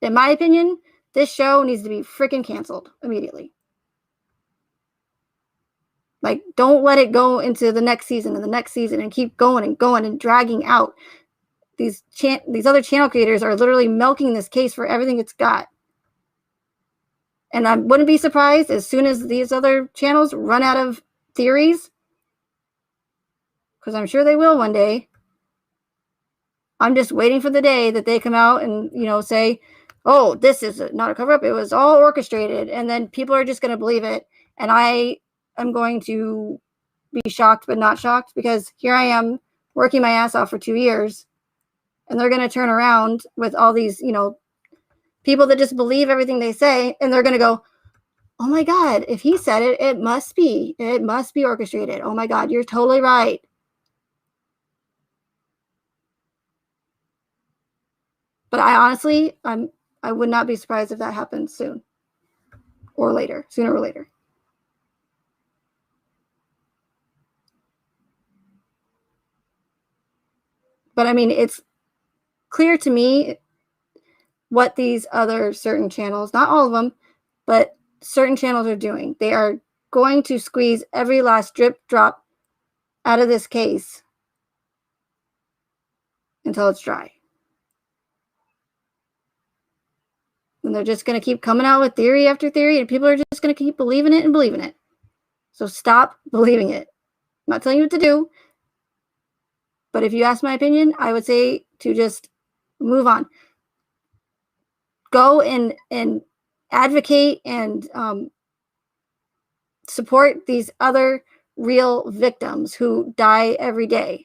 in my opinion, this show needs to be freaking canceled immediately. Like, don't let it go into the next season and the next season and keep going and dragging out. These other channel creators are literally milking this case for everything it's got. And I wouldn't be surprised as soon as these other channels run out of theories, because I'm sure they will one day. I'm just waiting for the day that they come out and, say, oh, this is not a cover-up. It was all orchestrated. And then people are just going to believe it. And I am going to be shocked but not shocked, because here I am working my ass off for 2 years. And they're going to turn around with all these, people that just believe everything they say. And they're going to go, oh my God, if he said it, it must be orchestrated. Oh my God, you're totally right. But I honestly, I would not be surprised if that happens sooner or later. But I mean, it's clear to me what these other certain channels, not all of them, but certain channels are doing. They are going to squeeze every last drip drop out of this case until it's dry. And they're just going to keep coming out with theory after theory, and people are just going to keep believing it. So stop believing it. I'm not telling you what to do, but if you ask my opinion, I would say to just move on. Go and advocate and support these other real victims who die every day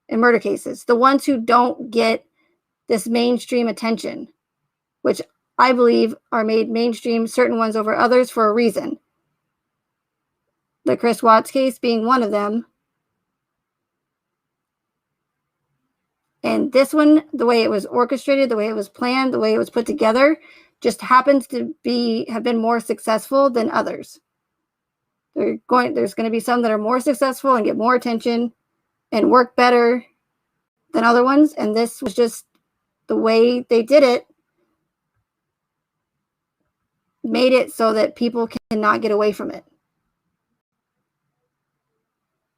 in murder cases. The ones who don't get this mainstream attention, which I believe are made mainstream, certain ones over others for a reason. The Chris Watts case being one of them. And this one, the way it was orchestrated, the way it was planned, the way it was put together, just happens to have been more successful than others. There's going to be some that are more successful and get more attention and work better than other ones. And this was just the way they did it, made it so that people cannot get away from it.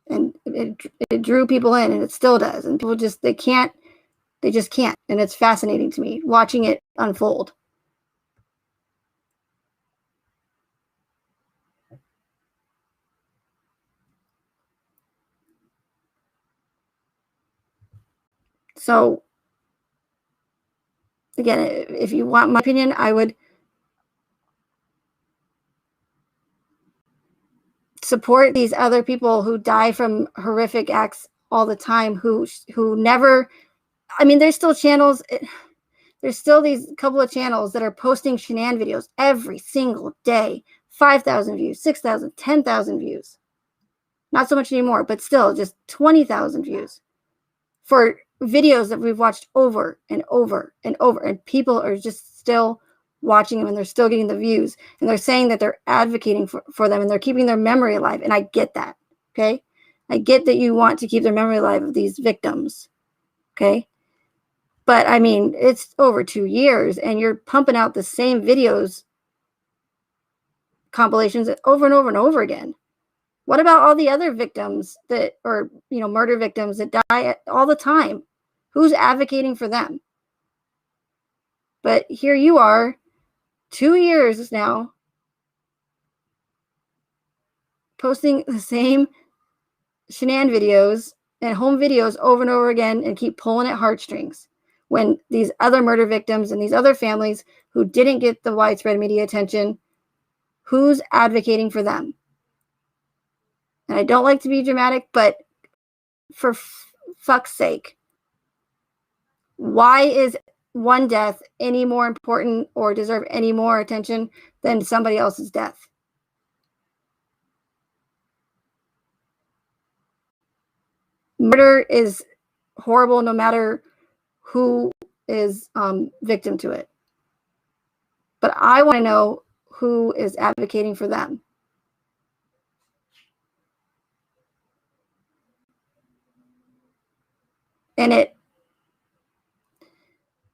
And it drew people in, and it still does. And people just, they just can't. And it's fascinating to me watching it unfold. So, again, if you want my opinion, I would support these other people who die from horrific acts all the time, who never, I mean, there's still channels, there's still these couple of channels that are posting shenan videos every single day. 5,000 views, 6,000, 10,000 views. Not so much anymore, but still just 20,000 views for videos that we've watched over and over and over. And people are just still watching them, and they're still getting the views, and they're saying that they're advocating for them, and they're keeping their memory alive. And I get that. Okay. I get that you want to keep their memory alive of these victims. Okay. But I mean, it's over 2 years, and you're pumping out the same videos, compilations over and over and over again. What about all the other victims murder victims that die all the time? Who's advocating for them? But here you are, 2 years now, posting the same shenan videos and home videos over and over again, and keep pulling at heartstrings, when these other murder victims and these other families who didn't get the widespread media attention, who's advocating for them? And I don't like to be dramatic, but for fuck's sake, why is one death any more important or deserve any more attention than somebody else's death? Murder is horrible no matter who is victim to it. But I want to know who is advocating for them. And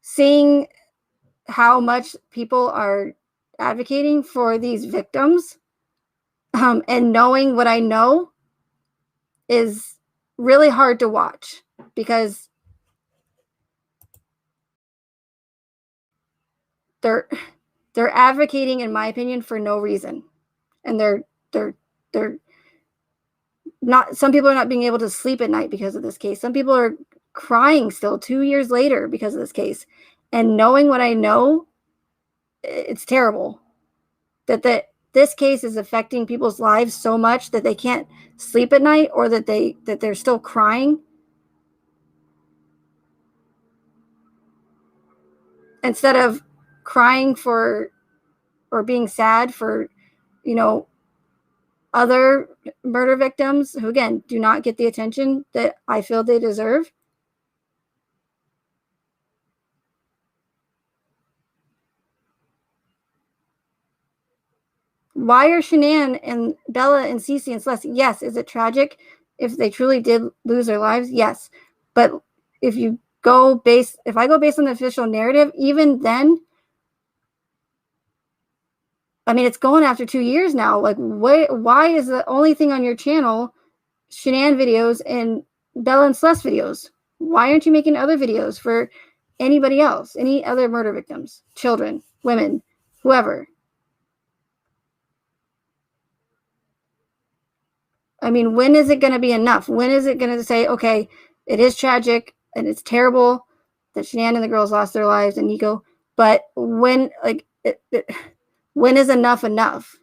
seeing how much people are advocating for these victims, and knowing what I know, is really hard to watch, because they're advocating, in my opinion, for no reason. And they're not, some people are not being able to sleep at night because of this case. Some people are crying still 2 years later because of this case. And knowing what I know, it's terrible that this case is affecting people's lives so much that they can't sleep at night, or that they're still crying instead of crying for, or being sad for, other murder victims who, again, do not get the attention that I feel they deserve. Why are Shanann and Bella and Cece and Celeste? Yes, is it tragic if they truly did lose their lives? Yes. But if I go based on the official narrative, even then, I mean, it's going after 2 years now. Like, why is the only thing on your channel Shanann videos and Bella and Celeste videos? Why aren't you making other videos for anybody else, any other murder victims, children, women, whoever? I mean, when is it going to be enough? When is it going to say, okay, it is tragic and it's terrible that Shanann and the girls lost their lives and Nico, but when, like, when is enough enough?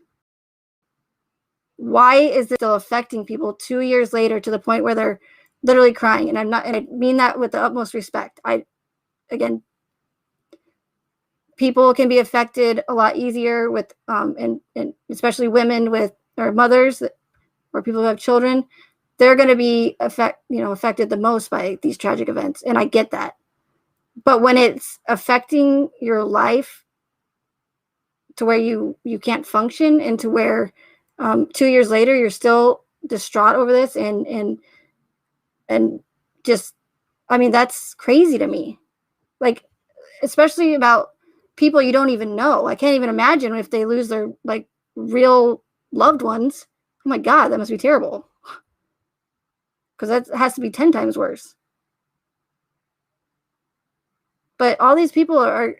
Why is it still affecting people 2 years later to the point where they're literally crying? And I mean that with the utmost respect. Again, people can be affected a lot easier with, and especially women with, or mothers, or people who have children, they're going to be affected the most by these tragic events. And I get that. But when it's affecting your life to where you can't function, and to where 2 years later you're still distraught over this, and just, I mean, that's crazy to me. Like, especially about people you don't even know. I can't even imagine if they lose their, like, real loved ones. Oh my God, that must be terrible. Because that has to be 10 times worse. But all these people are,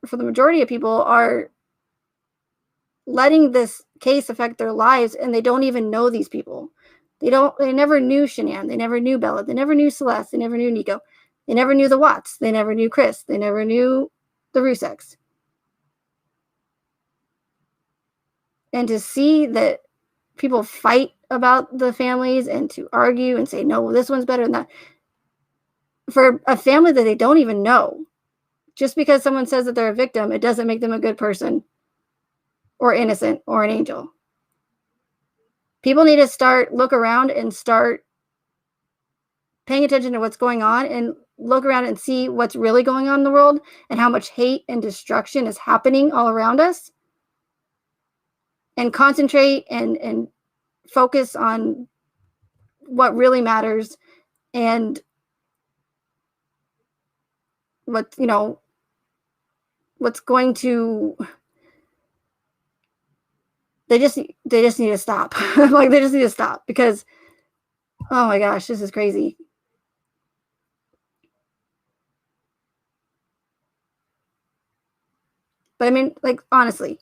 for the majority of people, are letting this case affect their lives, and they don't even know these people. They never knew Shanann. They never knew Bella. They never knew Celeste. They never knew Nico. They never knew the Watts. They never knew Chris. They never knew the Ruseks. And to see that people fight about the families, and to argue and say, no, this one's better than that, for a family that they don't even know, just because someone says that they're a victim, it doesn't make them a good person, or innocent, or an angel. People need to look around and start paying attention to what's going on, and look around and see what's really going on in the world, and how much hate and destruction is happening all around us, and concentrate and focus on what really matters, and what's going to, they just need to stop. Like, they just need to stop, because, oh my gosh, this is crazy. But I mean, like, honestly,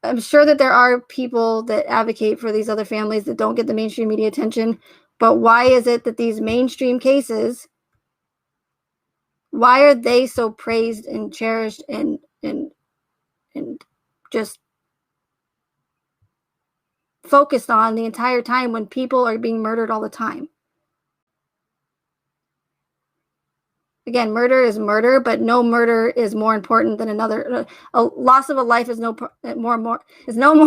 I'm sure that there are people that advocate for these other families that don't get the mainstream media attention, but why is it that these mainstream cases, why are they so praised and cherished, and just focused on the entire time, when people are being murdered all the time? Again, murder is murder, but no murder is more important than another. A loss of a life is no more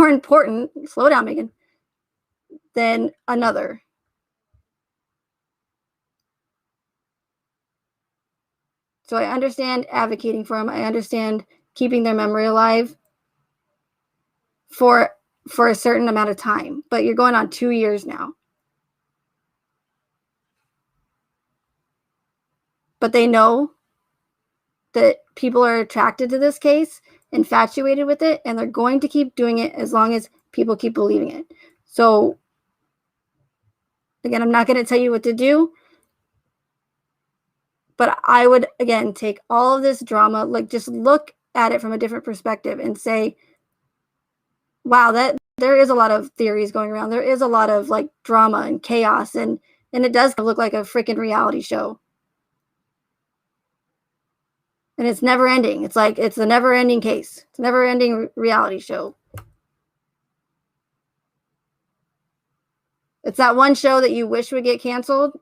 important, slow down, Megan, than another. So I understand advocating for them. I understand keeping their memory alive for a certain amount of time, but you're going on 2 years now. but they know that people are attracted to this case, infatuated with it, and they're going to keep doing it as long as people keep believing it. So, again, I'm not going to tell you what to do, but I would, again, take all of this drama, like just look at it from a different perspective and say, wow, that there is a lot of theories going around. There is a lot of like drama and chaos, and it does look like a freaking reality show. And it's never ending. It's like it's a never ending case. It's a never ending reality show. It's that one show that you wish would get canceled,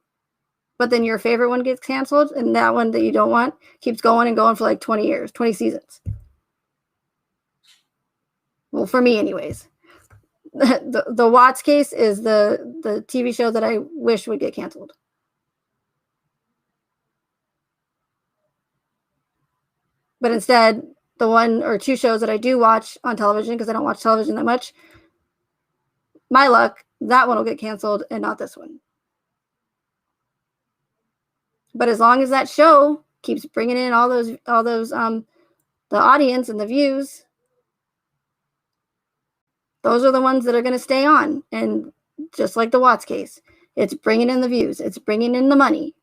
but then your favorite one gets canceled, and that one that you don't want keeps going and going for like 20 years, 20 seasons. Well, for me anyways. The Watts case is the TV show that I wish would get canceled. But instead, the one or two shows that I do watch on television, because I don't watch television that much, my luck, that one will get canceled and not this one. But as long as that show keeps bringing in all those the audience and the views, those are the ones that are going to stay on. And just like the Watts case, it's bringing in the views, it's bringing in the money.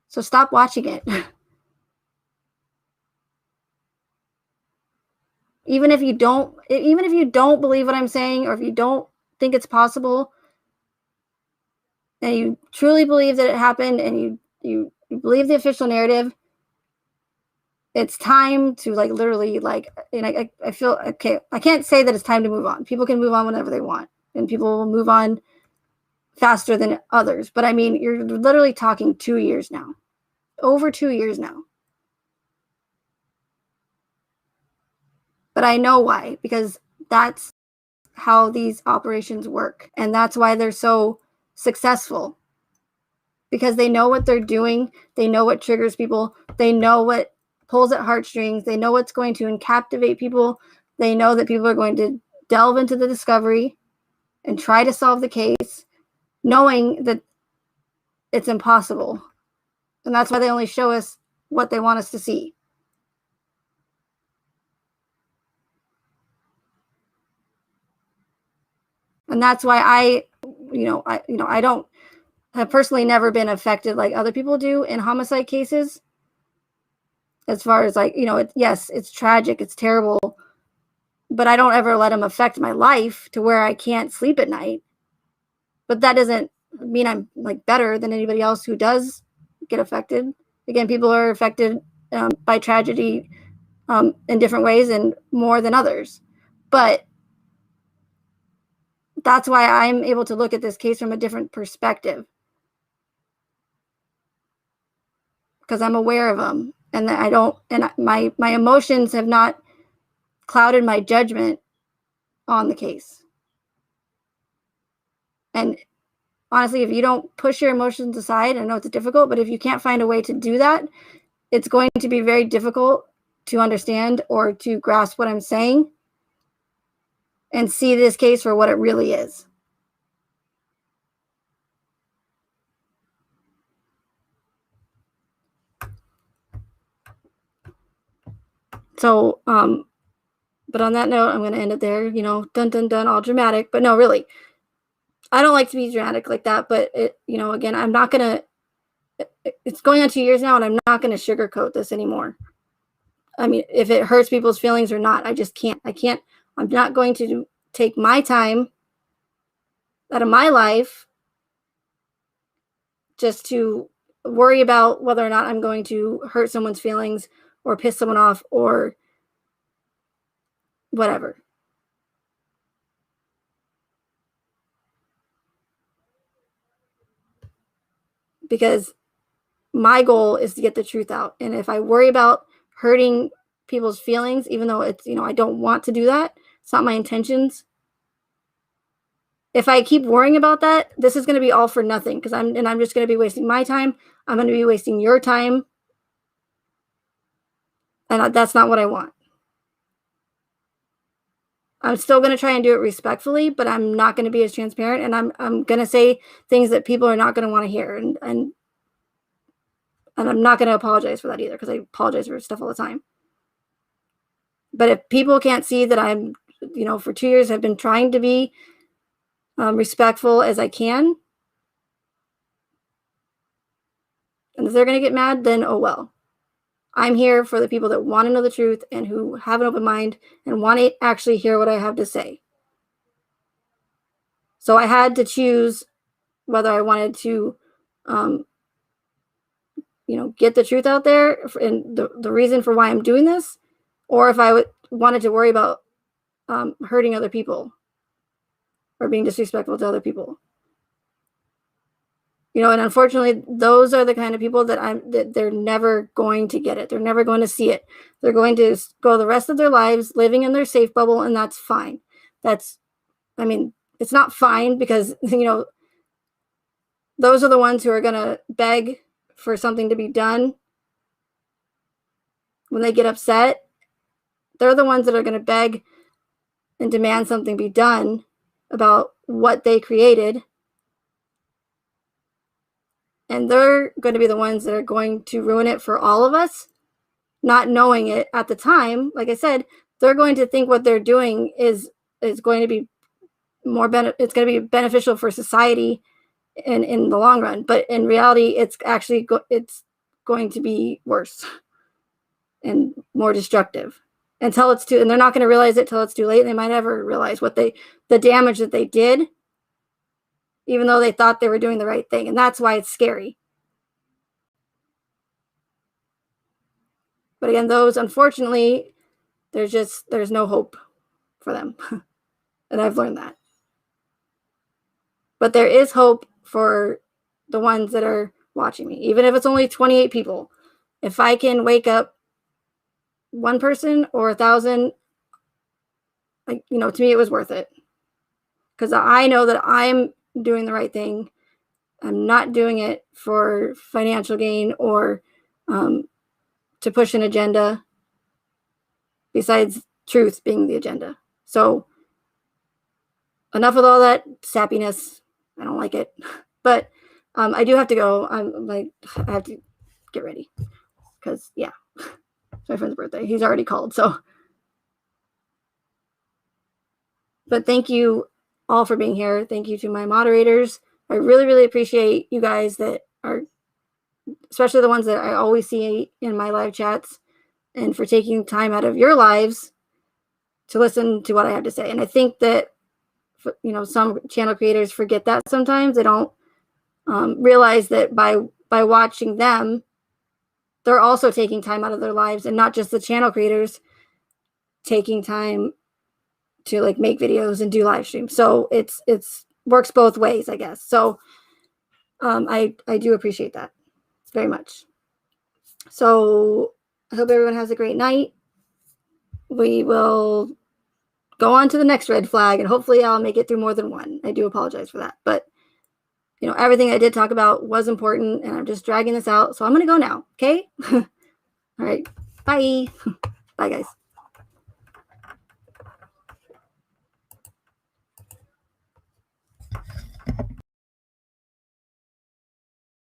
So stop watching it. Even if you don't believe what I'm saying, or if you don't think it's possible, and you truly believe that it happened, and you believe the official narrative, it's time to like literally like, and I feel okay. I can't say that it's time to move on. People can move on whenever they want, and people will move on faster than others. But I mean, you're literally talking 2 years now, over 2 years now. But I know why, because that's how these operations work. And that's why they're so successful, because they know what they're doing. They know what triggers people. They know what pulls at heartstrings. They know what's going to captivate people. They know that people are going to delve into the discovery and try to solve the case, knowing that it's impossible. And that's why they only show us what they want us to see. And that's why I don't have personally never been affected like other people do in homicide cases. As far as like, yes, it's tragic, it's terrible, but I don't ever let them affect my life to where I can't sleep at night. But that doesn't mean I'm like better than anybody else who does get affected. Again, people are affected by tragedy in different ways and more than others. But that's why I'm able to look at this case from a different perspective, because I'm aware of them, and that I don't, and my emotions have not clouded my judgment on the case. And honestly, if you don't push your emotions aside, I know it's difficult, but if you can't find a way to do that, it's going to be very difficult to understand or to grasp what I'm saying and see this case for what it really is. So, but on that note, I'm going to end it there, dun, dun, dun, all dramatic, but no, really, I don't like to be dramatic like that, but again, I'm not going to, it's going on 2 years now, and I'm not going to sugarcoat this anymore. I mean, if it hurts people's feelings or not, I just can't. I'm not going to take my time out of my life just to worry about whether or not I'm going to hurt someone's feelings or piss someone off or whatever. Because my goal is to get the truth out. And if I worry about hurting people's feelings, even though it's, I don't want to do that, it's not my intentions. If I keep worrying about that, this is going to be all for nothing, because I'm just going to be wasting my time. I'm going to be wasting your time. And that's not what I want. I'm still going to try and do it respectfully, but I'm not going to be as transparent, and I'm going to say things that people are not going to want to hear, and I'm not going to apologize for that either, because I apologize for stuff all the time. But if people can't see that I'm, for 2 years I've been trying to be respectful as I can, and if they're going to get mad, then oh well. I'm here for the people that want to know the truth and who have an open mind and want to actually hear what I have to say. So I had to choose whether I wanted to, get the truth out there, and the reason for why I'm doing this, or if I wanted to worry about hurting other people or being disrespectful to other people. And unfortunately, those are the kind of people that they're never going to get it. They're never going to see it. They're going to go the rest of their lives living in their safe bubble, and that's fine. It's not fine, because, those are the ones who are going to beg for something to be done when they get upset. They're the ones that are going to beg and demand something be done about what they created. And they're going to be the ones that are going to ruin it for all of us, not knowing it at the time. Like I said, they're going to think what they're doing is going to be it's going to be beneficial for society in the long run. But in reality, it's actually it's going to be worse and more destructive and they're not going to realize it till it's too late. They might never realize the damage that they did, even though they thought they were doing the right thing. And that's why it's scary. But again, those, unfortunately, there's no hope for them. And I've learned that. But there is hope for the ones that are watching me, even if it's only 28 people. If I can wake up one person or 1,000, to me, it was worth it. Because I know that I'm doing the right thing. I'm not doing it for financial gain or to push an agenda, besides truth being the agenda. So enough with all that sappiness. I don't like it. But I do have to go. I have to get ready, because, yeah, it's my friend's birthday. He's already called. So, but thank you all for being here. Thank you to my moderators. I really, really appreciate you guys that are, especially the ones that I always see in my live chats, and for taking time out of your lives to listen to what I have to say. And I think that, some channel creators forget that sometimes. They don't realize that by watching them, they're also taking time out of their lives, and not just the channel creators taking time to make videos and do live streams. So it's works both ways, I guess. So I do appreciate that very much. So I hope everyone has a great night. We will go on to the next red flag, and hopefully I'll make it through more than one. I do apologize for that, but everything I did talk about was important, and I'm just dragging this out. So I'm going to go now. Okay. All right. Bye. Bye, guys.